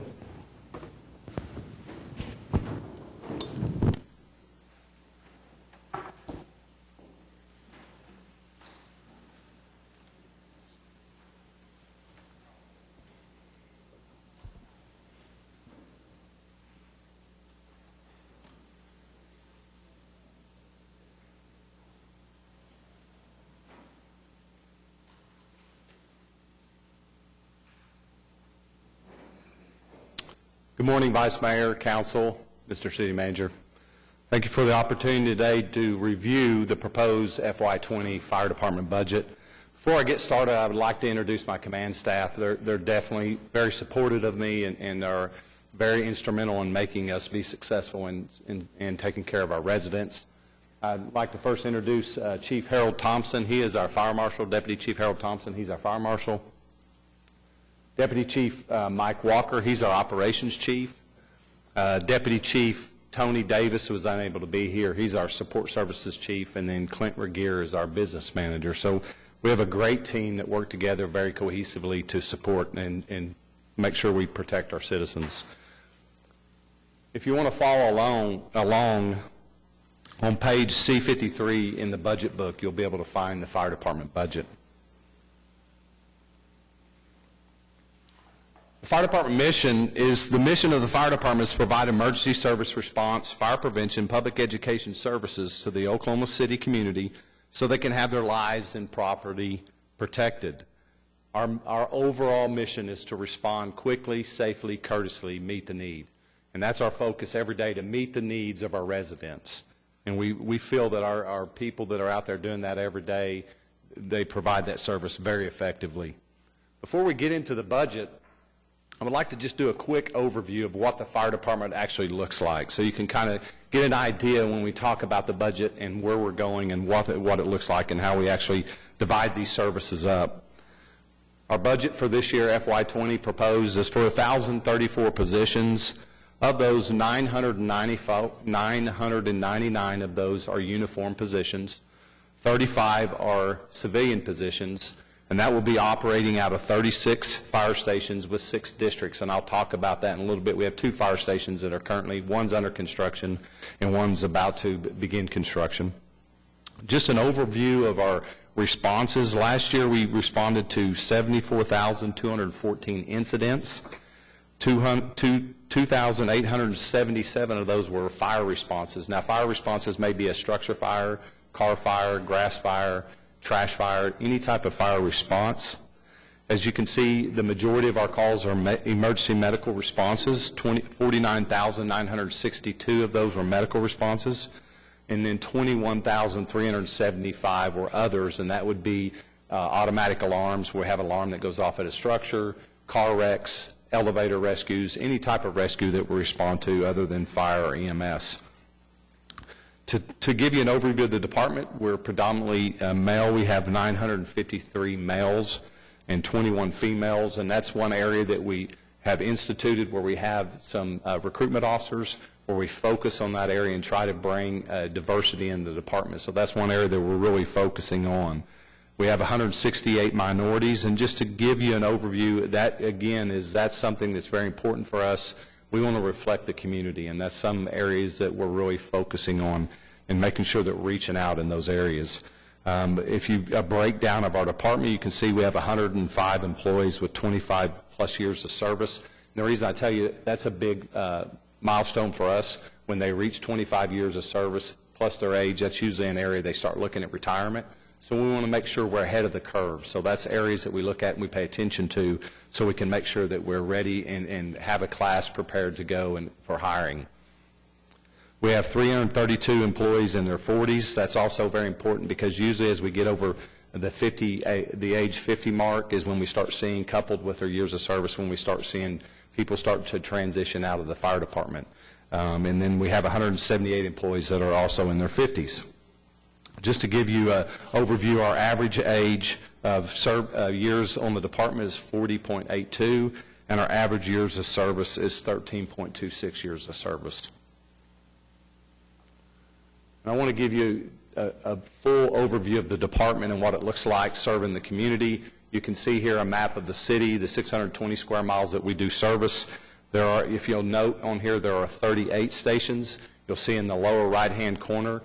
Good morning, Vice Mayor, Council, Mr. City Manager. Thank you for the opportunity today to review the proposed FY20 Fire Department budget. Before I get started, I would like to introduce my command staff. They're definitely very supportive of me and are very instrumental in making us be successful in taking care of our residents. I'd like to first introduce Chief Harold Thompson. He is our Fire Marshal. Deputy Chief Harold Thompson, he's our Fire Marshal. Deputy Chief Mike Walker, he's our Operations Chief. Deputy Chief Tony Davis was unable to be here. He's our Support Services Chief. And then Clint Regier is our Business Manager. So we have a great team that work together very cohesively to support and make sure we protect our citizens. If you want to follow along on page C53 in the budget book, you'll be able to find the Fire Department budget. The Fire Department mission is, the mission of the Fire Department is to provide emergency service response, fire prevention, public education services to the Oklahoma City community so they can have their lives and property protected. Our overall mission is to respond quickly, safely, courteously, meet the need. And that's our focus every day, to meet the needs of our residents. And we feel that our people that are out there doing that every day, they provide that service very effectively. Before we get into the budget, I would like to just do a quick overview of what the fire department actually looks like, so you can kind of get an idea when we talk about the budget and where we're going and what it looks like and how we actually divide these services up. Our budget for this year, FY20, proposed is for 1,034 positions. Of those, 999 of those are uniform positions. 35 are civilian positions. And that will be operating out of 36 fire stations with 6 districts, and I'll talk about that in a little bit. We have 2 fire stations that are currently, one's under construction and one's about to begin construction. Just an overview of our responses. Last year we responded to 74,214 incidents. 2,877 of those were fire responses. Now, fire responses may be a structure fire, car fire, grass fire, trash fire, any type of fire response. As you can see, the majority of our calls are emergency medical responses. 49,962 of those were medical responses, and then 21,375 were others, and that would be automatic alarms. We have an alarm that goes off at a structure, car wrecks, elevator rescues, any type of rescue that we respond to other than fire or EMS. To give you an overview of the department, we're predominantly male. We have 953 males and 21 females, and that's one area that we have instituted where we have some recruitment officers where we focus on that area and try to bring diversity in the department. So that's one area that we're really focusing on. We have 168 minorities, and just to give you an overview, that again that's something that's very important for us. We want to reflect the community, and that's some areas that we're really focusing on and making sure that we're reaching out in those areas. If you a breakdown of our department, you can see we have 105 employees with 25 plus years of service. And the reason I tell you that's a big milestone for us, when they reach 25 years of service plus their age, that's usually an area they start looking at retirement. So we want to make sure we're ahead of the curve. So that's areas that we look at and we pay attention to so we can make sure that we're ready and have a class prepared to go and for hiring. We have 332 employees in their 40s. That's also very important because usually as we get over the age 50 mark is when we start seeing, coupled with their years of service, when we start seeing people start to transition out of the fire department. And then we have 178 employees that are also in their 50s. Just to give you an overview, our average age of years on the department is 40.82, and our average years of service is 13.26 years of service. And I want to give you a full overview of the department and what it looks like serving the community. You can see here a map of the city, the 620 square miles that we do service. There are, if you'll note on here, there are 38 stations. You'll see in the lower right-hand corner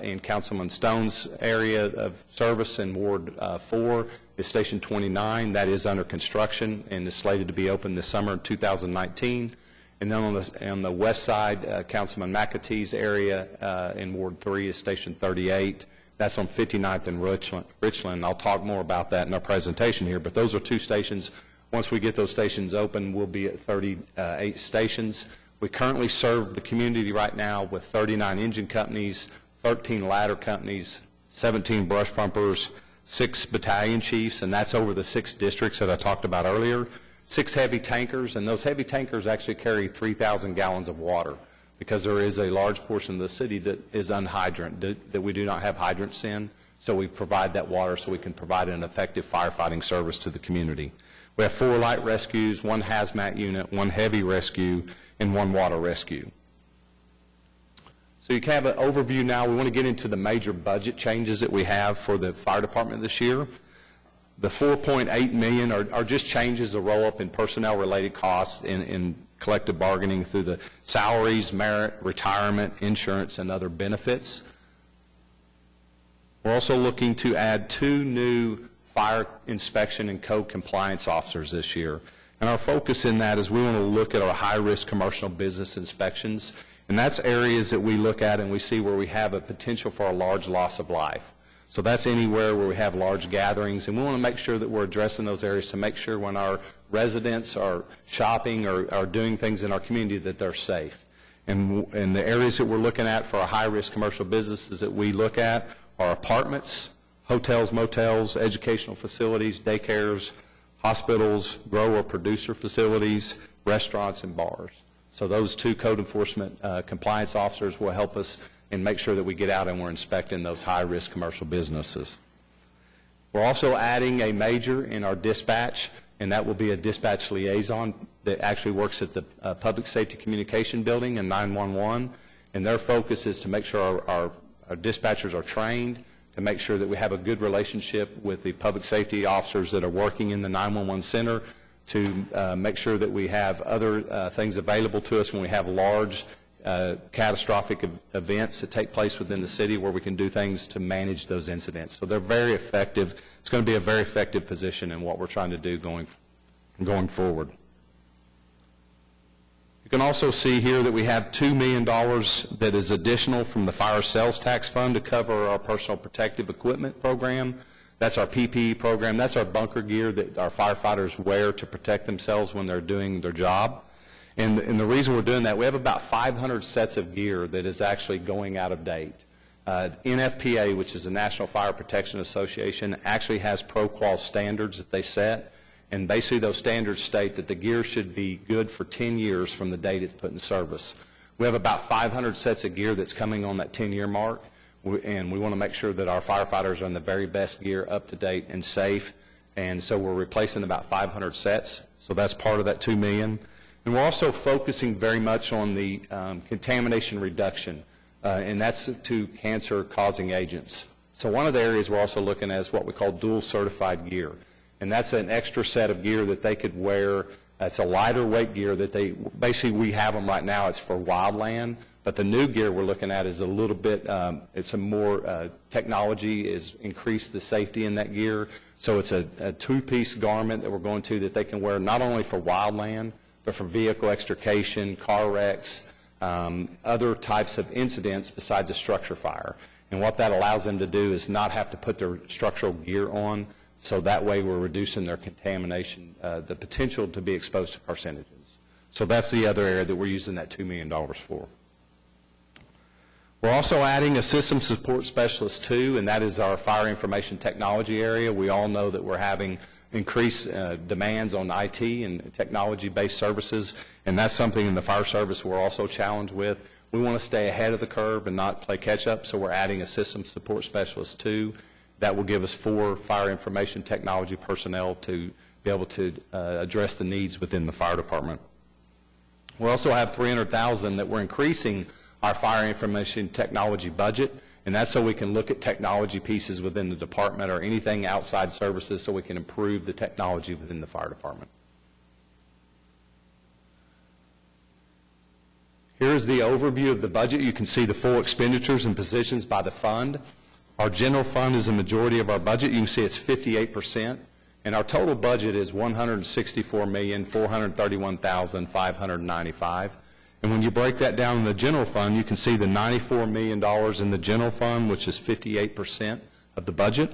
in Councilman Stone's area of service in Ward 4 is Station 29. That is under construction and is slated to be open this summer of 2019. And then on the west side, Councilman McAtee's area in Ward 3 is Station 38. That's on 59th and Richland. I'll talk more about that in our presentation here, but those are two stations. Once we get those stations open, we'll be at 38 stations. We currently serve the community right now with 39 engine companies, 13 ladder companies, 17 brush pumpers, 6 battalion chiefs, and that's over the 6 districts that I talked about earlier. 6 heavy tankers, and those heavy tankers actually carry 3,000 gallons of water because there is a large portion of the city that is unhydrant, that we do not have hydrants in, so we provide that water so we can provide an effective firefighting service to the community. We have 4 light rescues, 1 hazmat unit, 1 heavy rescue, and 1 water rescue. So you can have an overview now. We want to get into the major budget changes that we have for the fire department this year. The $4.8 million are just changes, a roll-up in personnel-related costs in collective bargaining through the salaries, merit, retirement, insurance, and other benefits. We're also looking to add 2 new fire inspection and code compliance officers this year. And our focus in that is we want to look at our high-risk commercial business inspections, and that's areas that we look at and we see where we have a potential for a large loss of life. So that's anywhere where we have large gatherings, and we want to make sure that we're addressing those areas to make sure when our residents are shopping or are doing things in our community that they're safe. And the areas that we're looking at for our high-risk commercial businesses that we look at are apartments, hotels, motels, educational facilities, daycares, hospitals, grower-producer facilities, restaurants, and bars. So those 2 code enforcement compliance officers will help us and make sure that we get out and we're inspecting those high-risk commercial businesses. We're also adding a major in our dispatch, and that will be a dispatch liaison that actually works at the Public Safety Communication Building in 911, and their focus is to make sure our dispatchers are trained, to make sure that we have a good relationship with the public safety officers that are working in the 911 center, to make sure that we have other things available to us when we have large catastrophic events that take place within the city where we can do things to manage those incidents. So they're very effective. It's going to be a very effective position in what we're trying to do going forward. You You can also see here that we have $2 million that is additional from the Fire Sales Tax Fund to cover our personal protective equipment program. That's our PPE program. That's our bunker gear that our firefighters wear to protect themselves when they're doing their job. And the reason we're doing that, we have about 500 sets of gear that is actually going out of date. NFPA, which is the National Fire Protection Association, actually has pro-qual standards that they set. And basically those standards state that the gear should be good for 10 years from the date it's put in service. We have about 500 sets of gear that's coming on that 10-year mark, and we want to make sure that our firefighters are in the very best gear, up to date and safe. And so we're replacing about 500 sets, so that's part of that $2 million. And we're also focusing very much on the contamination reduction, and that's to cancer-causing agents. So one of the areas we're also looking at is what we call dual certified gear. And that's an extra set of gear that they could wear. It's a lighter weight gear that they, basically we have them right now, it's for wildland, but the new gear we're looking at is a little bit, it's a more, technology is increased the safety in that gear. So it's a two-piece garment that we're going to that they can wear not only for wildland, but for vehicle extrication, car wrecks, other types of incidents besides a structure fire. And what that allows them to do is not have to put their structural gear on, so that way we're reducing their contamination, the potential to be exposed to carcinogens. So that's the other area that we're using that $2 million for. We're also adding a system support specialist too, and that is our fire information technology area. We all know that we're having increased demands on IT and technology-based services, and that's something in the fire service we're also challenged with. We want to stay ahead of the curve and not play catch-up, so we're adding a system support specialist too. That will give us 4 fire information technology personnel to be able to address the needs within the fire department. We also have $300,000 that we're increasing our fire information technology budget, and that's so we can look at technology pieces within the department or anything outside services so we can improve the technology within the fire department. Here's the overview of the budget. You can see the full expenditures and positions by the fund. Our general fund is the majority of our budget. You can see it's 58%, and our total budget is $164,431,595. And when you break that down in the general fund, you can see the $94 million in the general fund, which is 58% of the budget.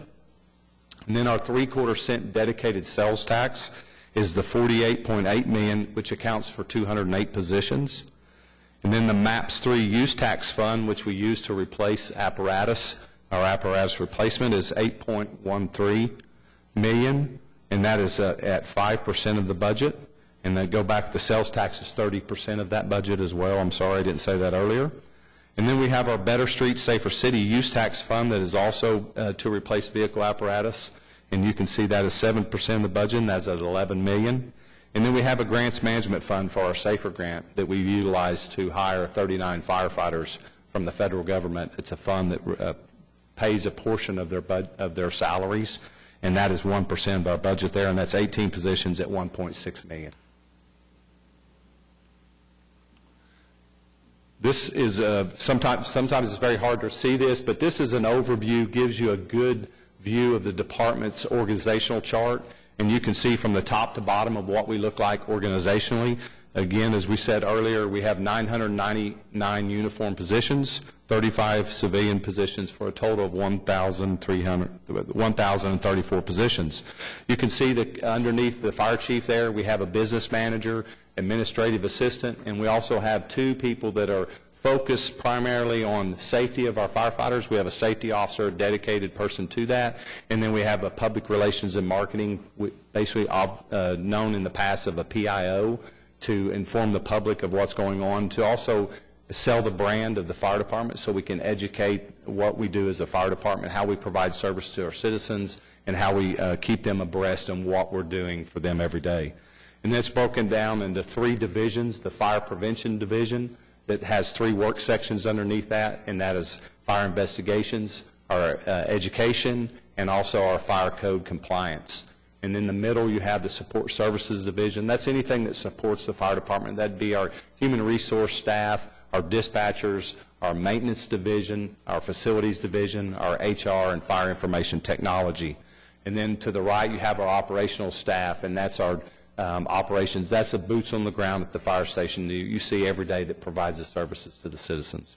And then our 3/4 cent dedicated sales tax is the $48.8 million, which accounts for 208 positions. And then the MAPS 3 use tax fund, which we use to replace apparatus, our apparatus replacement is $8.13 million, and that is at 5% of the budget. And then go back, the sales tax is 30% of that budget as well. I'm sorry I didn't say that earlier. And then we have our Better Streets, Safer City use tax fund that is also to replace vehicle apparatus. And you can see that is 7% of the budget, and that's at $11 million. And then we have a grants management fund for our SAFER grant that we utilize to hire 39 firefighters from the federal government. It's a fund that pays a portion of their salaries, and that is 1% of our budget there, and that's 18 positions at $1.6 million. This is sometimes it's very hard to see this, but this is an overview, gives you a good view of the department's organizational chart, and you can see from the top to bottom of what we look like organizationally. Again, as we said earlier, we have 999 uniform positions, 35 civilian positions, for a total of 1,034 positions. You can see that underneath the fire chief there, we have a business manager, administrative assistant, and we also have 2 people that are focused primarily on safety of our firefighters. We have a safety officer, a dedicated person to that, and then we have a public relations and marketing, basically known in the past of a PIO, to inform the public of what's going on, to also sell the brand of the fire department so we can educate what we do as a fire department, how we provide service to our citizens, and how we keep them abreast on what we're doing for them every day. And that's broken down into 3 divisions: the fire prevention division that has 3 work sections underneath that, and that is fire investigations, our education, and also our fire code compliance. And in the middle, you have the support services division. That's anything that supports the fire department. That'd be our human resource staff, our dispatchers, our maintenance division, our facilities division, our HR, and fire information technology. And then to the right, you have our operational staff, and that's our operations. That's the boots on the ground at the fire station you see every day that provides the services to the citizens.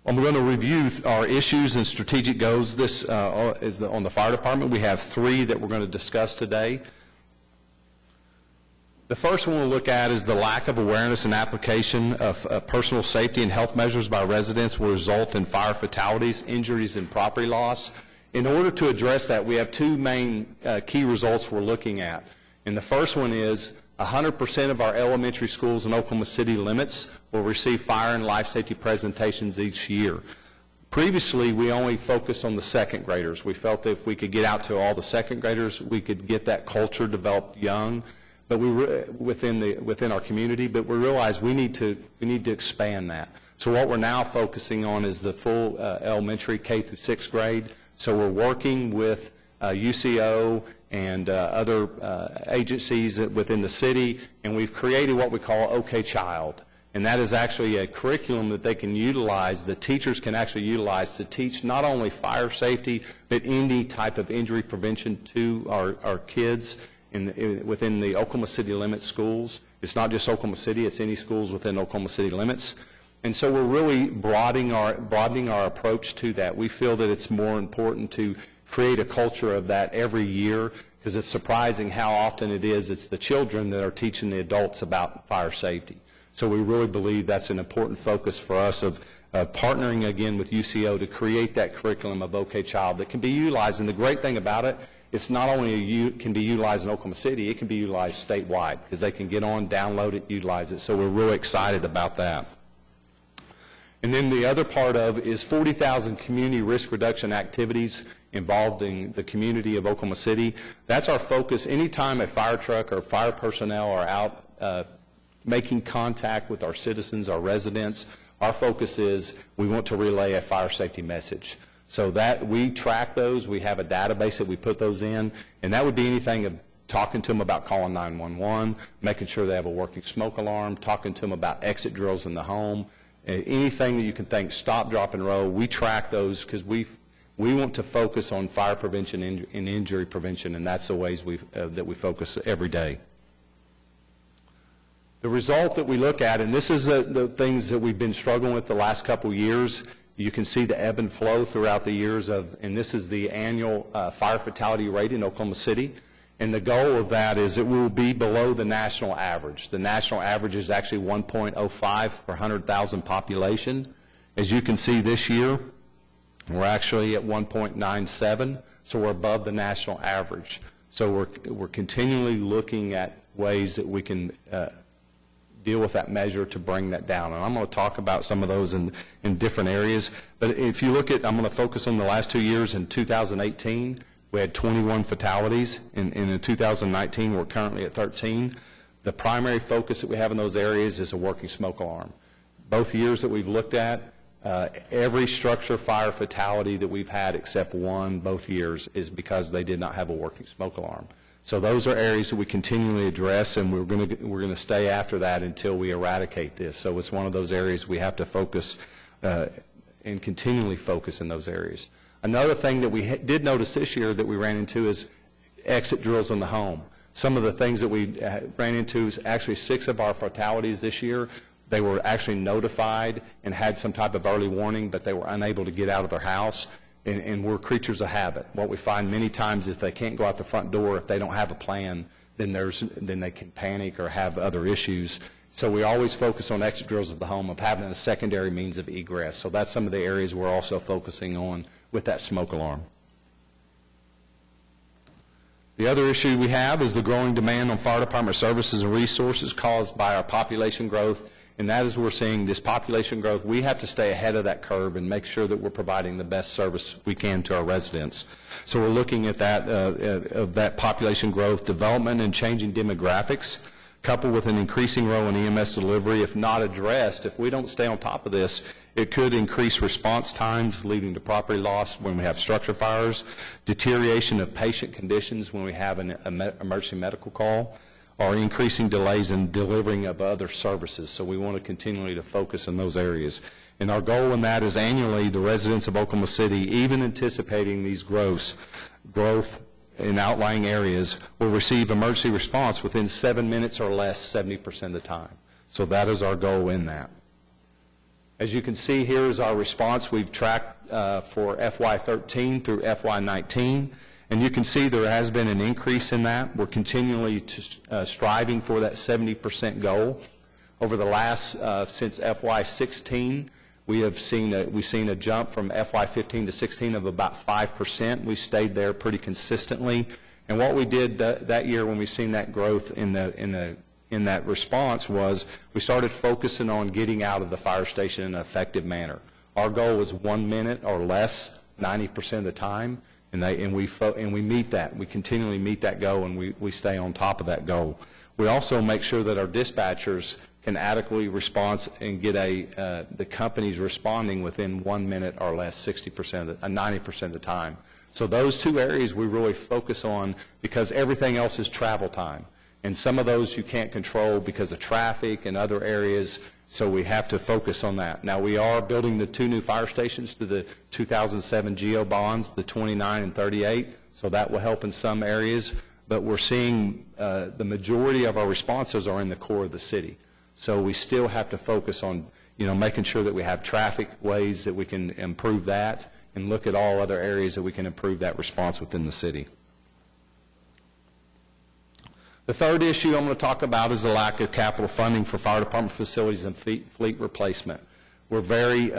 We're going to review our issues and strategic goals. This is on the fire department. We have 3 that we're going to discuss today. The first one we'll look at is the lack of awareness and application of personal safety and health measures by residents will result in fire fatalities, injuries, and property loss. In order to address that, we have 2 main key results we're looking at. And the first one is 100% of our elementary schools in Oklahoma City limits will receive fire and life safety presentations each year. Previously, we only focused on the second graders. We felt that if we could get out to all the second graders, we could get that culture developed young, but within our community. But we realized we need to expand that. So what we're now focusing on is the full elementary K through 6th grade. So we're working with UCO and other agencies within the city, and we've created what we call OK Child. And that is actually a curriculum that they can utilize, the teachers can actually utilize to teach not only fire safety, but any type of injury prevention to our kids within the Oklahoma City limits schools. It's not just Oklahoma City, it's any schools within Oklahoma City limits. And so we're really broadening our approach to that. We feel that it's more important to create a culture of that every year, because it's surprising how often it's the children that are teaching the adults about fire safety. So we really believe that's an important focus for us of partnering again with UCO to create that curriculum of OK Child that can be utilized. And the great thing about it, it's not only can be utilized in Oklahoma City, it can be utilized statewide, because they can get on, download it, utilize it. So we're really excited about that. And then the other part of is 40,000 community risk reduction activities involving the community of Oklahoma City. That's our focus. Anytime a fire truck or fire personnel are out making contact with our citizens, our residents, our focus is we want to relay a fire safety message. So that we track those. We have a database that we put those in, and that would be anything of talking to them about calling 911, making sure they have a working smoke alarm, talking to them about exit drills in the home, anything that you can think, stop, drop, and roll. We track those because we want to focus on fire prevention and injury prevention, and that's the ways that we focus every day. The result that we look at, and this is the things that we've been struggling with the last couple of years, you can see the ebb and flow throughout the years and this is the annual fire fatality rate in Oklahoma City. And the goal of that is it will be below the national average. The national average is actually 1.05 per 100,000 population. As you can see this year, we're actually at 1.97, so we're above the national average. So we're continually looking at ways that we can deal with that measure to bring that down. And I'm going to talk about some of those in different areas. But if you look at, I'm going to focus on the last 2 years. In 2018, we had 21 fatalities. And in 2019, we're currently at 13. The primary focus that we have in those areas is a working smoke alarm. Both years that we've looked at, every structure fire fatality that we've had except one both years is because they did not have a working smoke alarm. So those are areas that we continually address, and we're going to stay after that until we eradicate this. So it's one of those areas we have to focus and continually focus in those areas. Another thing that we did notice this year that we ran into is exit drills in the home. Some of the things that we ran into is actually 6 of our fatalities this year. They were actually notified and had some type of early warning, but they were unable to get out of their house. And we're creatures of habit. What we find many times, if they can't go out the front door, if they don't have a plan, then they can panic or have other issues. So we always focus on exit drills of the home, of having a secondary means of egress. So that's some of the areas we're also focusing on with that smoke alarm. The other issue we have is the growing demand on fire department services and resources caused by our population growth. And that is, we're seeing this population growth. We have to stay ahead of that curve and make sure that we're providing the best service we can to our residents. So we're looking at that, of that population growth, development and changing demographics, coupled with an increasing role in EMS delivery. If not addressed, if we don't stay on top of this, it could increase response times, leading to property loss when we have structure fires, deterioration of patient conditions when we have an emergency medical call, or increasing delays in delivering of other services. So we want to continually to focus in those areas. And our goal in that is annually the residents of Oklahoma City, even anticipating these growth in outlying areas will receive emergency response within 7 minutes or less 70% of the time. So that is our goal in that. As you can see, here is our response we've tracked for FY13 through FY19. And you can see there has been an increase in that. We're continually striving for that 70% goal. Over the last, since FY16, we've seen a jump from FY15 to 16 of about 5%. We stayed there pretty consistently. And what we did that year when we seen that growth in that response was we started focusing on getting out of the fire station in an effective manner. Our goal was 1 minute or less 90% of the time. And we meet that. We continually meet that goal, and we stay on top of that goal. We also make sure that our dispatchers can adequately respond and get the companies responding within 1 minute or less 90% of the time. So those two areas we really focus on because everything else is travel time. And some of those you can't control because of traffic and other areas, so we have to focus on that. Now, we are building the 2 new fire stations to the 2007 GEO bonds, the 29 and 38, so that will help in some areas. But we're seeing the majority of our responses are in the core of the city. So we still have to focus on, making sure that we have traffic ways that we can improve that and look at all other areas that we can improve that response within the city. The third issue I'm going to talk about is the lack of capital funding for fire department facilities and fleet replacement. We're very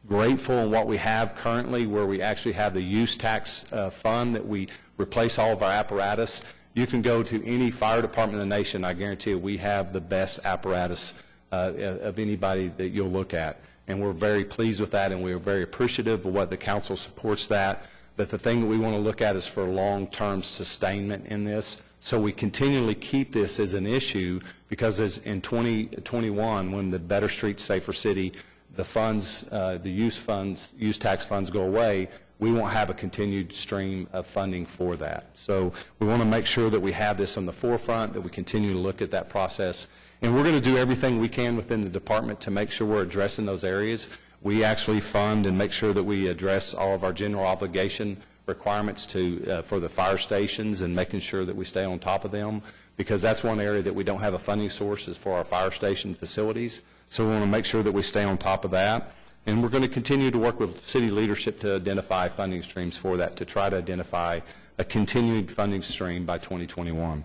grateful in what we have currently, where we actually have the use tax fund that we replace all of our apparatus. You can go to any fire department in the nation, I guarantee you we have the best apparatus of anybody that you'll look at. And we're very pleased with that, and we're very appreciative of what the council supports that. But the thing that we want to look at is for long-term sustainment in this. So we continually keep this as an issue because as in 2021, when the Better Streets, Safer City, the funds, the use tax funds go away, we won't have a continued stream of funding for that. So we want to make sure that we have this on the forefront, that we continue to look at that process. And we're going to do everything we can within the department to make sure we're addressing those areas. We actually fund and make sure that we address all of our general obligation requirements for the fire stations and making sure that we stay on top of them, because that's one area that we don't have a funding source is for our fire station facilities. So we want to make sure that we stay on top of that. And we're going to continue to work with city leadership to identify funding streams for that, to try to identify a continued funding stream by 2021.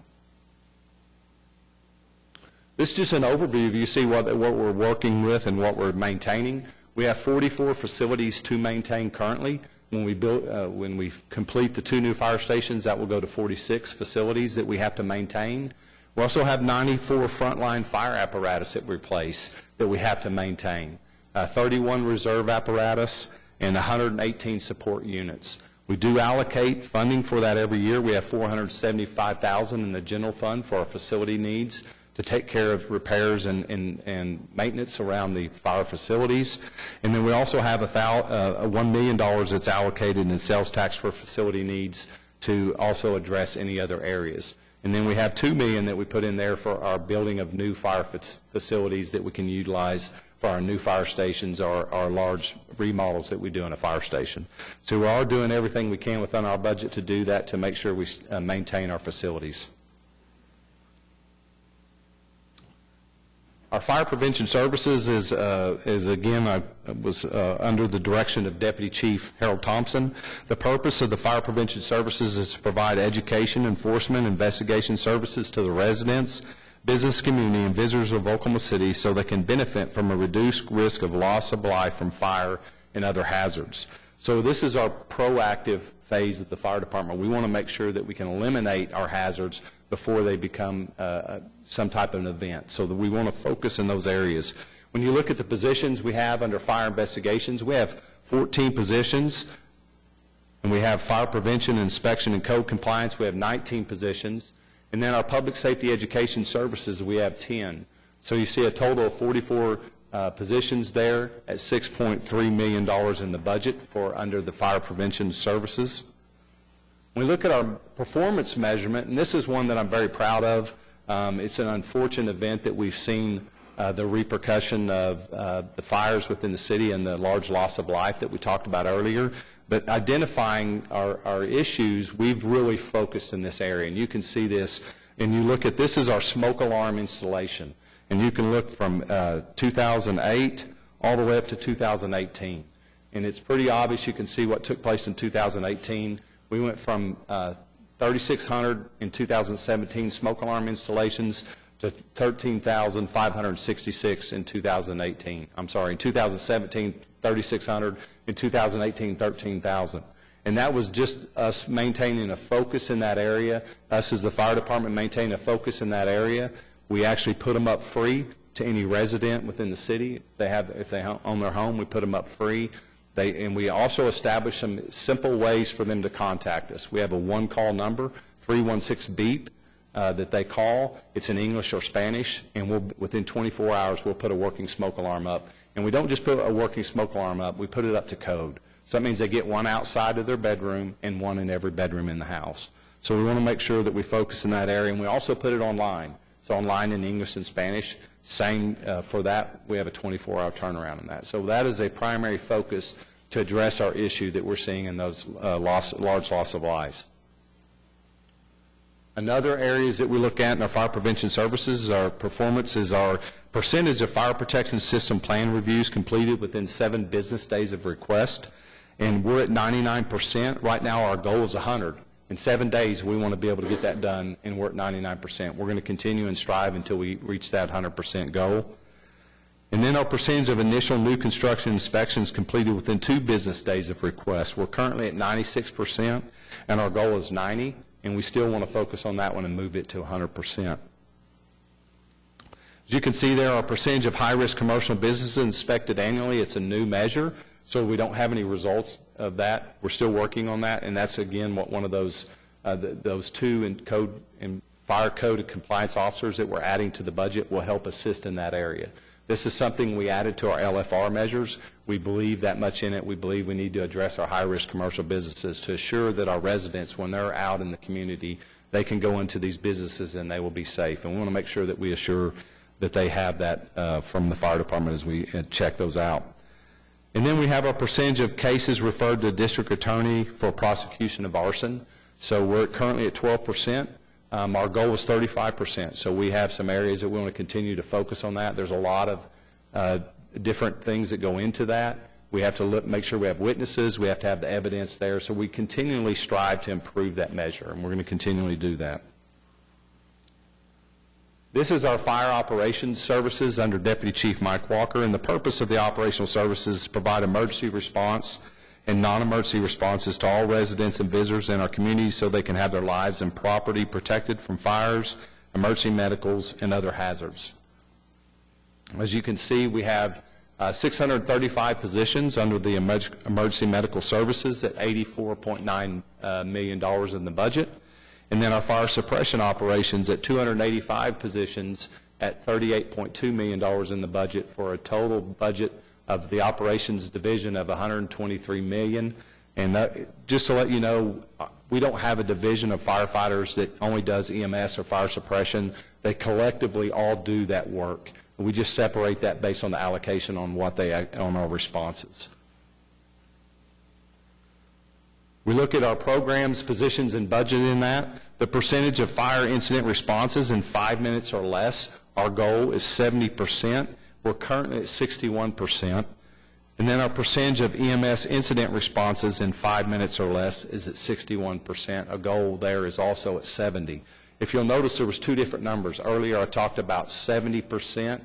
This is just an overview. You see what we're working with and what we're maintaining. We have 44 facilities to maintain currently. When we complete the 2 new fire stations, that will go to 46 facilities that we have to maintain. We also have 94 frontline fire apparatus that we replace that we have to maintain, 31 reserve apparatus, and 118 support units. We do allocate funding for that every year. We have $475,000 in the general fund for our facility needs to take care of repairs and maintenance around the fire facilities. And then we also have $1 million that's allocated in sales tax for facility needs to also address any other areas. And then we have $2 million that we put in there for our building of new fire facilities that we can utilize for our new fire stations or our large remodels that we do in a fire station. So we are doing everything we can within our budget to do that, to make sure we maintain our facilities. Our fire prevention services is again, I was under the direction of Deputy Chief Harold Thompson. The purpose of the fire prevention services is to provide education, enforcement, investigation services to the residents, business community, and visitors of Oklahoma City so they can benefit from a reduced risk of loss of life from fire and other hazards. So this is our proactive phase of the fire department. We want to make sure that we can eliminate our hazards before they become some type of an event, so that we want to focus in those areas. When you look at the positions we have under fire investigations, we have 14 positions, and we have fire prevention, inspection, and code compliance. We have 19 positions, and then our public safety education services, we have 10. So you see a total of 44 positions there at $6.3 million in the budget for under the fire prevention services. When we look at our performance measurement, and this is one that I'm very proud of, it's an unfortunate event that we've seen the repercussion of the fires within the city and the large loss of life that we talked about earlier. But identifying our issues, we've really focused in this area. And you can see this, and you look at, this is our smoke alarm installation. And you can look from 2008 all the way up to 2018. And it's pretty obvious. You can see what took place in 2018. We went from 3,600 in 2017 smoke alarm installations to 13,566 in 2018. I'm sorry, in 2017, 3,600. In 2018, 13,000. And that was just us maintaining a focus in that area. Us as the fire department maintaining a focus in that area. We actually put them up free to any resident within the city. If they own their home, we put them up free. And we also established some simple ways for them to contact us. We have a one-call number, 316-BEEP, that they call. It's in English or Spanish, and within 24 hours, we'll put a working smoke alarm up. And we don't just put a working smoke alarm up, we put it up to code. So that means they get one outside of their bedroom and one in every bedroom in the house. So we want to make sure that we focus in that area, and we also put it online. So online in English and Spanish, same for that, we have a 24-hour turnaround in that. So that is a primary focus to address our issue that we're seeing in those large loss of lives. Another areas that we look at in our fire prevention services, our performance, is our percentage of fire protection system plan reviews completed within 7 business days of request. And we're at 99%. Right now our goal is 100. In 7 days we want to be able to get that done, and we're at 99%. We're going to continue and strive until we reach that 100% goal. And then our percentage of initial new construction inspections completed within 2 business days of request. We're currently at 96%, and our goal is 90%. And we still want to focus on that one and move it to 100%. As you can see there, our percentage of high-risk commercial businesses inspected annually, it's a new measure, so we don't have any results of that. We're still working on that, and that's, again, what one of those 2 in code and fire code and compliance officers that we're adding to the budget will help assist in that area. This is something we added to our LFR measures. We believe that much in it. We believe we need to address our high-risk commercial businesses to assure that our residents, when they're out in the community, they can go into these businesses and they will be safe. And we want to make sure that we assure that they have that from the fire department as we check those out. And then we have our percentage of cases referred to the district attorney for prosecution of arson. So we're currently at 12%. Our goal is 35%, so we have some areas that we want to continue to focus on that. There's a lot of different things that go into that. We have to make sure we have witnesses. We have to have the evidence there, so we continually strive to improve that measure, and we're going to continually do that. This is our fire operations services under Deputy Chief Mike Walker, and the purpose of the operational services is to provide emergency response and non-emergency responses to all residents and visitors in our community so they can have their lives and property protected from fires, emergency medicals, and other hazards. As you can see, we have 635 positions under the emergency medical services at $84.9 million in the budget. And then our fire suppression operations at 285 positions at $38.2 million in the budget, for a total budget of the operations division of $123 million. And just to let you know, we don't have a division of firefighters that only does EMS or fire suppression. They collectively all do that work. We just separate that based on the allocation on on our responses. We look at our programs, positions, and budget in that. The percentage of fire incident responses in 5 minutes or less, our goal is 70%. We're currently at 61%. And then our percentage of EMS incident responses in 5 minutes or less is at 61%. A goal there is also at 70%. If you'll notice, there was 2 different numbers. Earlier I talked about 70%,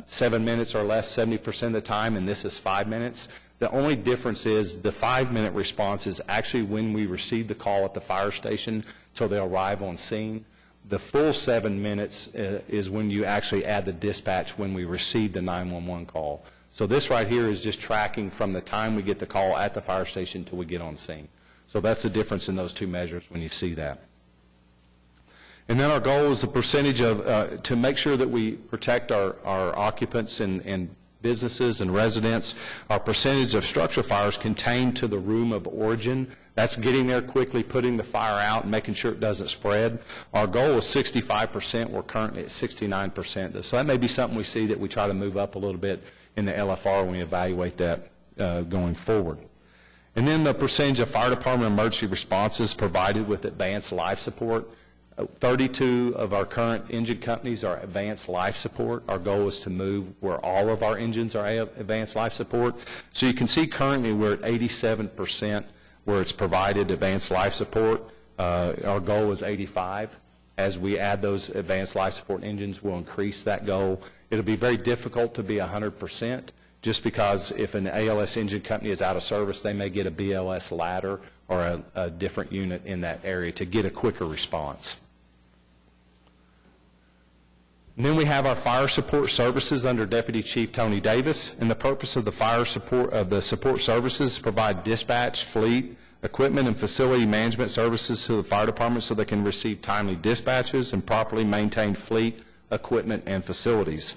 7 minutes or less, 70% of the time, and this is 5 minutes. The only difference is the 5-minute response is actually when we receive the call at the fire station till they arrive on scene. The full 7 minutes is when you actually add the dispatch when we receive the 911 call. So this right here is just tracking from the time we get the call at the fire station till we get on scene. So that's the difference in those 2 measures when you see that. And then our goal is the percentage of, to make sure that we protect our occupants and businesses and residents, our percentage of structure fires contained to the room of origin. That's getting there quickly, putting the fire out, and making sure it doesn't spread. Our goal is 65%. We're currently at 69%. So that may be something we see that we try to move up a little bit in the LFR when we evaluate that going forward. And then the percentage of fire department emergency responses provided with advanced life support. 32 of our current engine companies are advanced life support. Our goal is to move where all of our engines are advanced life support. So you can see currently we're at 87% where it's provided advanced life support. Our goal is 85. As we add those advanced life support engines, we'll increase that goal. It'll be very difficult to be 100%, just because if an ALS engine company is out of service, they may get a BLS ladder or a different unit in that area to get a quicker response. And then we have our fire support services under Deputy Chief Tony Davis, and the purpose of the fire support services provide dispatch, fleet, equipment, and facility management services to the fire department so they can receive timely dispatches and properly maintain fleet, equipment, and facilities.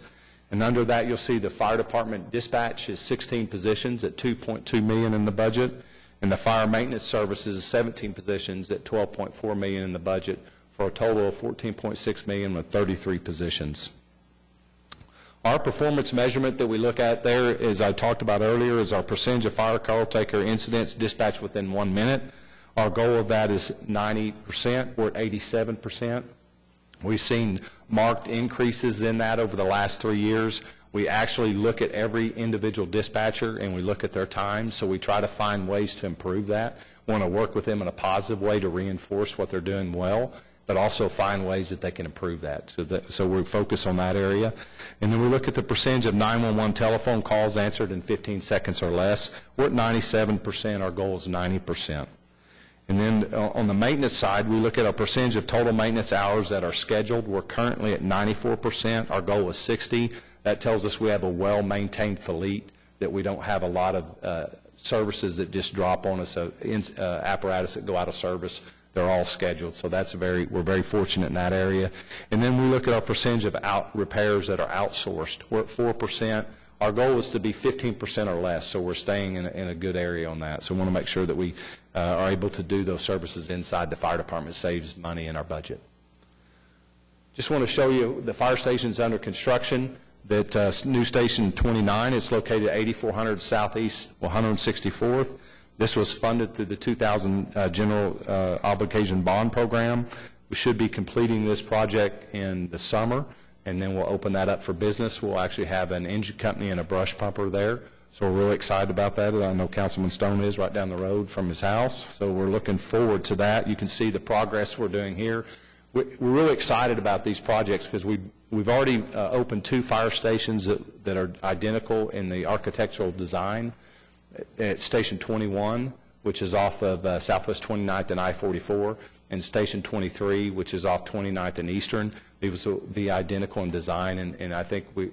And under that, you'll see the fire department dispatch is 16 positions at $2.2 million in the budget, and the fire maintenance services is 17 positions at $12.4 million in the budget, for a total of $14.6 million with 33 positions. Our performance measurement that we look at there, as I talked about earlier, is our percentage of fire call taker incidents dispatched within 1 minute. Our goal of that is 90%. We're at 87%. We've seen marked increases in that over the last 3 years. We actually look at every individual dispatcher and we look at their time, so we try to find ways to improve that. We want to work with them in a positive way to reinforce what they're doing well, but also find ways that they can improve that. So we focus on that area. And then we look at the percentage of 911 telephone calls answered in 15 seconds or less. We're at 97%. Our goal is 90%. And then on the maintenance side, we look at our percentage of total maintenance hours that are scheduled. We're currently at 94%. Our goal is 60%. That tells us we have a well-maintained fleet, that we don't have a lot of services that just drop on us, apparatus that go out of service. They're all scheduled, so we're very fortunate in that area. And then we look at our percentage of repairs that are outsourced. We're at 4%. Our goal is to be 15% or less, so we're staying in a good area on that. So we want to make sure that we are able to do those services inside the fire department. Saves money in our budget. Just want to show you the fire stations under construction. That new station 29 is located at 8400 Southeast 164th. This was funded through the 2000 General Obligation Bond Program. We should be completing this project in the summer, and then we'll open that up for business. We'll actually have an engine company and a brush pumper there, so we're really excited about that. I know Councilman Stone is right down the road from his house, so we're looking forward to that. You can see the progress we're doing here. We're really excited about these projects because we've already opened 2 fire stations that are identical in the architectural design. At Station 21, which is off of Southwest 29th and I-44, and Station 23, which is off 29th and Eastern. These will be identical in design, and I think we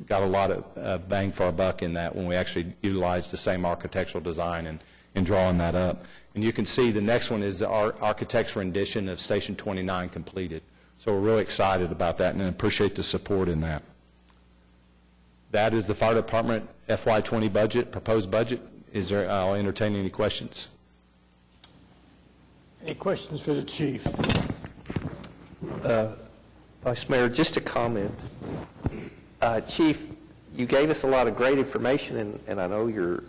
got a lot of bang for our buck in that when we actually utilize the same architectural design and drawing that up. And you can see the next one is our architectural rendition of Station 29 completed. So we're really excited about that and appreciate the support in that. That is the fire department FY20 budget, proposed budget. I'll entertain any questions.
Any questions for the chief?
Vice Mayor, just a comment. Chief, you gave us a lot of great information, and I know your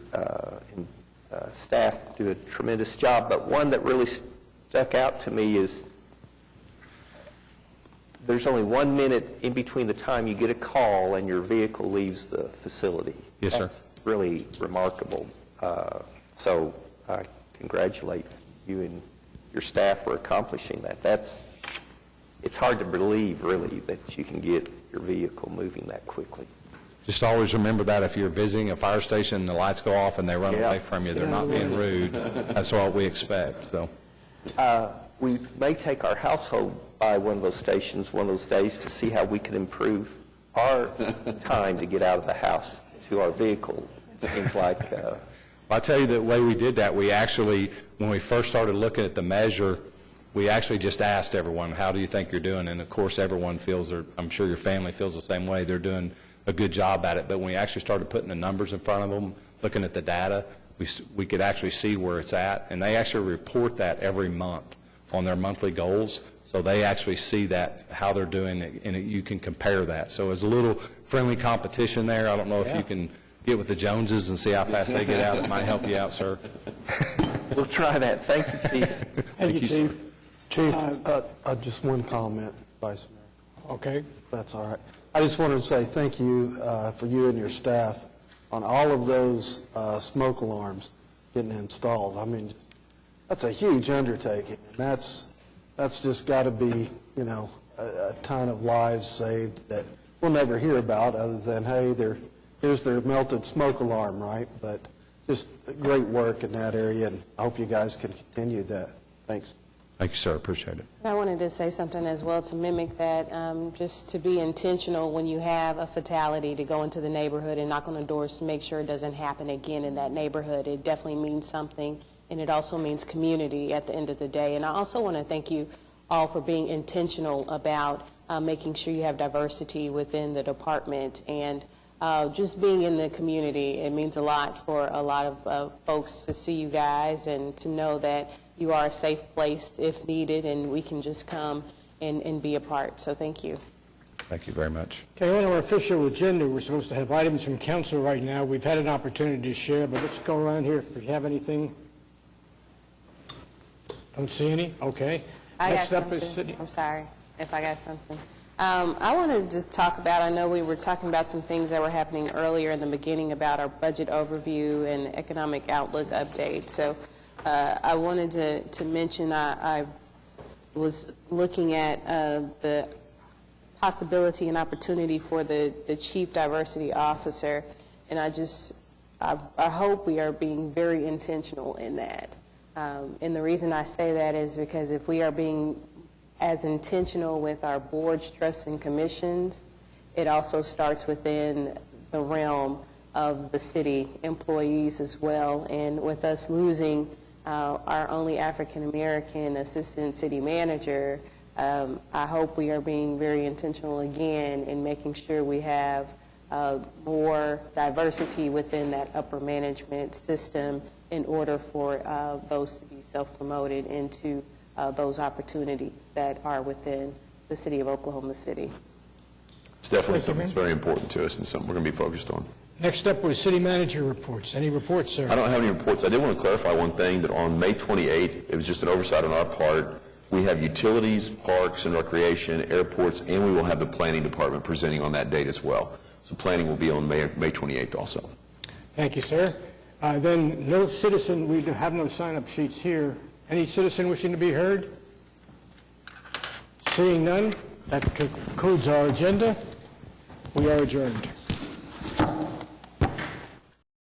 staff do a tremendous job, but one that really stuck out to me is there's only 1 minute in between the time you get a call and your vehicle leaves the facility.
Yes, sir.
That's really remarkable. So I congratulate you and your staff for accomplishing that. It's hard to believe, really, that you can get your vehicle moving that quickly.
Just always remember that if you're visiting a fire station and the lights go off and they run away from you, they're not being rude. That's what we expect. So,
we may take our household by one of those stations one of those days to see how we can improve our time to get out of the house to our vehicle. It seems like...
I'll tell you the way we did that, we actually, when we first started looking at the measure, we actually just asked everyone, how do you think you're doing? And of course everyone feels, or I'm sure your family feels the same way, they're doing a good job at it. But when we actually started putting the numbers in front of them, looking at the data, we could actually see where it's at. And they actually report that every month on their monthly goals. So they actually see that, how they're doing it, and you can compare that. So there's a little friendly competition there. I don't know if you can get with the Joneses and see how fast they get out. It might help you out, sir.
We'll try that. Thank you, Chief.
Thank you, Chief.
Chief, just one comment, Vice Mayor.
Okay.
That's all right. I just wanted to say thank you for you and your staff on all of those smoke alarms getting installed. I mean, that's a huge undertaking, and that's just got to be, you know, a ton of lives saved that we'll never hear about other than, hey, here's their melted smoke alarm, right? But just great work in that area, and I hope you guys can continue that. Thanks.
Thank you, sir. Appreciate it.
I wanted to say something as well to mimic that, just to be intentional when you have a fatality, to go into the neighborhood and knock on the doors to make sure it doesn't happen again in that neighborhood. It definitely means something, and it also means community at the end of the day. And I also want to thank you all for being intentional about making sure you have diversity within the department, and just being in the community. It means a lot for a lot of folks to see you guys and to know that you are a safe place if needed, and we can just come and be a part. So thank you.
Thank you very much.
Okay, on our official agenda, we're supposed to have items from council right now. We've had an opportunity to share, but let's go around here if you have anything. Don't see any? Okay. Next up is City.
I'm sorry if I got something. I wanted to talk about, I know we were talking about some things that were happening earlier in the beginning about our budget overview and economic outlook update. So I wanted to mention I was looking at the possibility and opportunity for the Chief Diversity Officer, and I hope we are being very intentional in that. And the reason I say that is because if we are being as intentional with our boards, trusts, and commissions, it also starts within the realm of the city employees as well. And with us losing our only African-American assistant city manager, I hope we are being very intentional again in making sure we have more diversity within that upper management system in order for those to be self-promoted into those opportunities that are within the city of Oklahoma City.
It's definitely something that's very important to us and something we're going to be focused on.
Next up was city manager reports. Any reports, sir?
I don't have any reports. I did want to clarify one thing, that on May 28th, it was just an oversight on our part. We have utilities, parks and recreation, airports, and we will have the planning department presenting on that date as well. So planning will be on May 28th also.
Thank you, sir. Then no citizen, we have no sign-up sheets here. Any citizen wishing to be heard? Seeing none, that concludes our agenda. We are adjourned.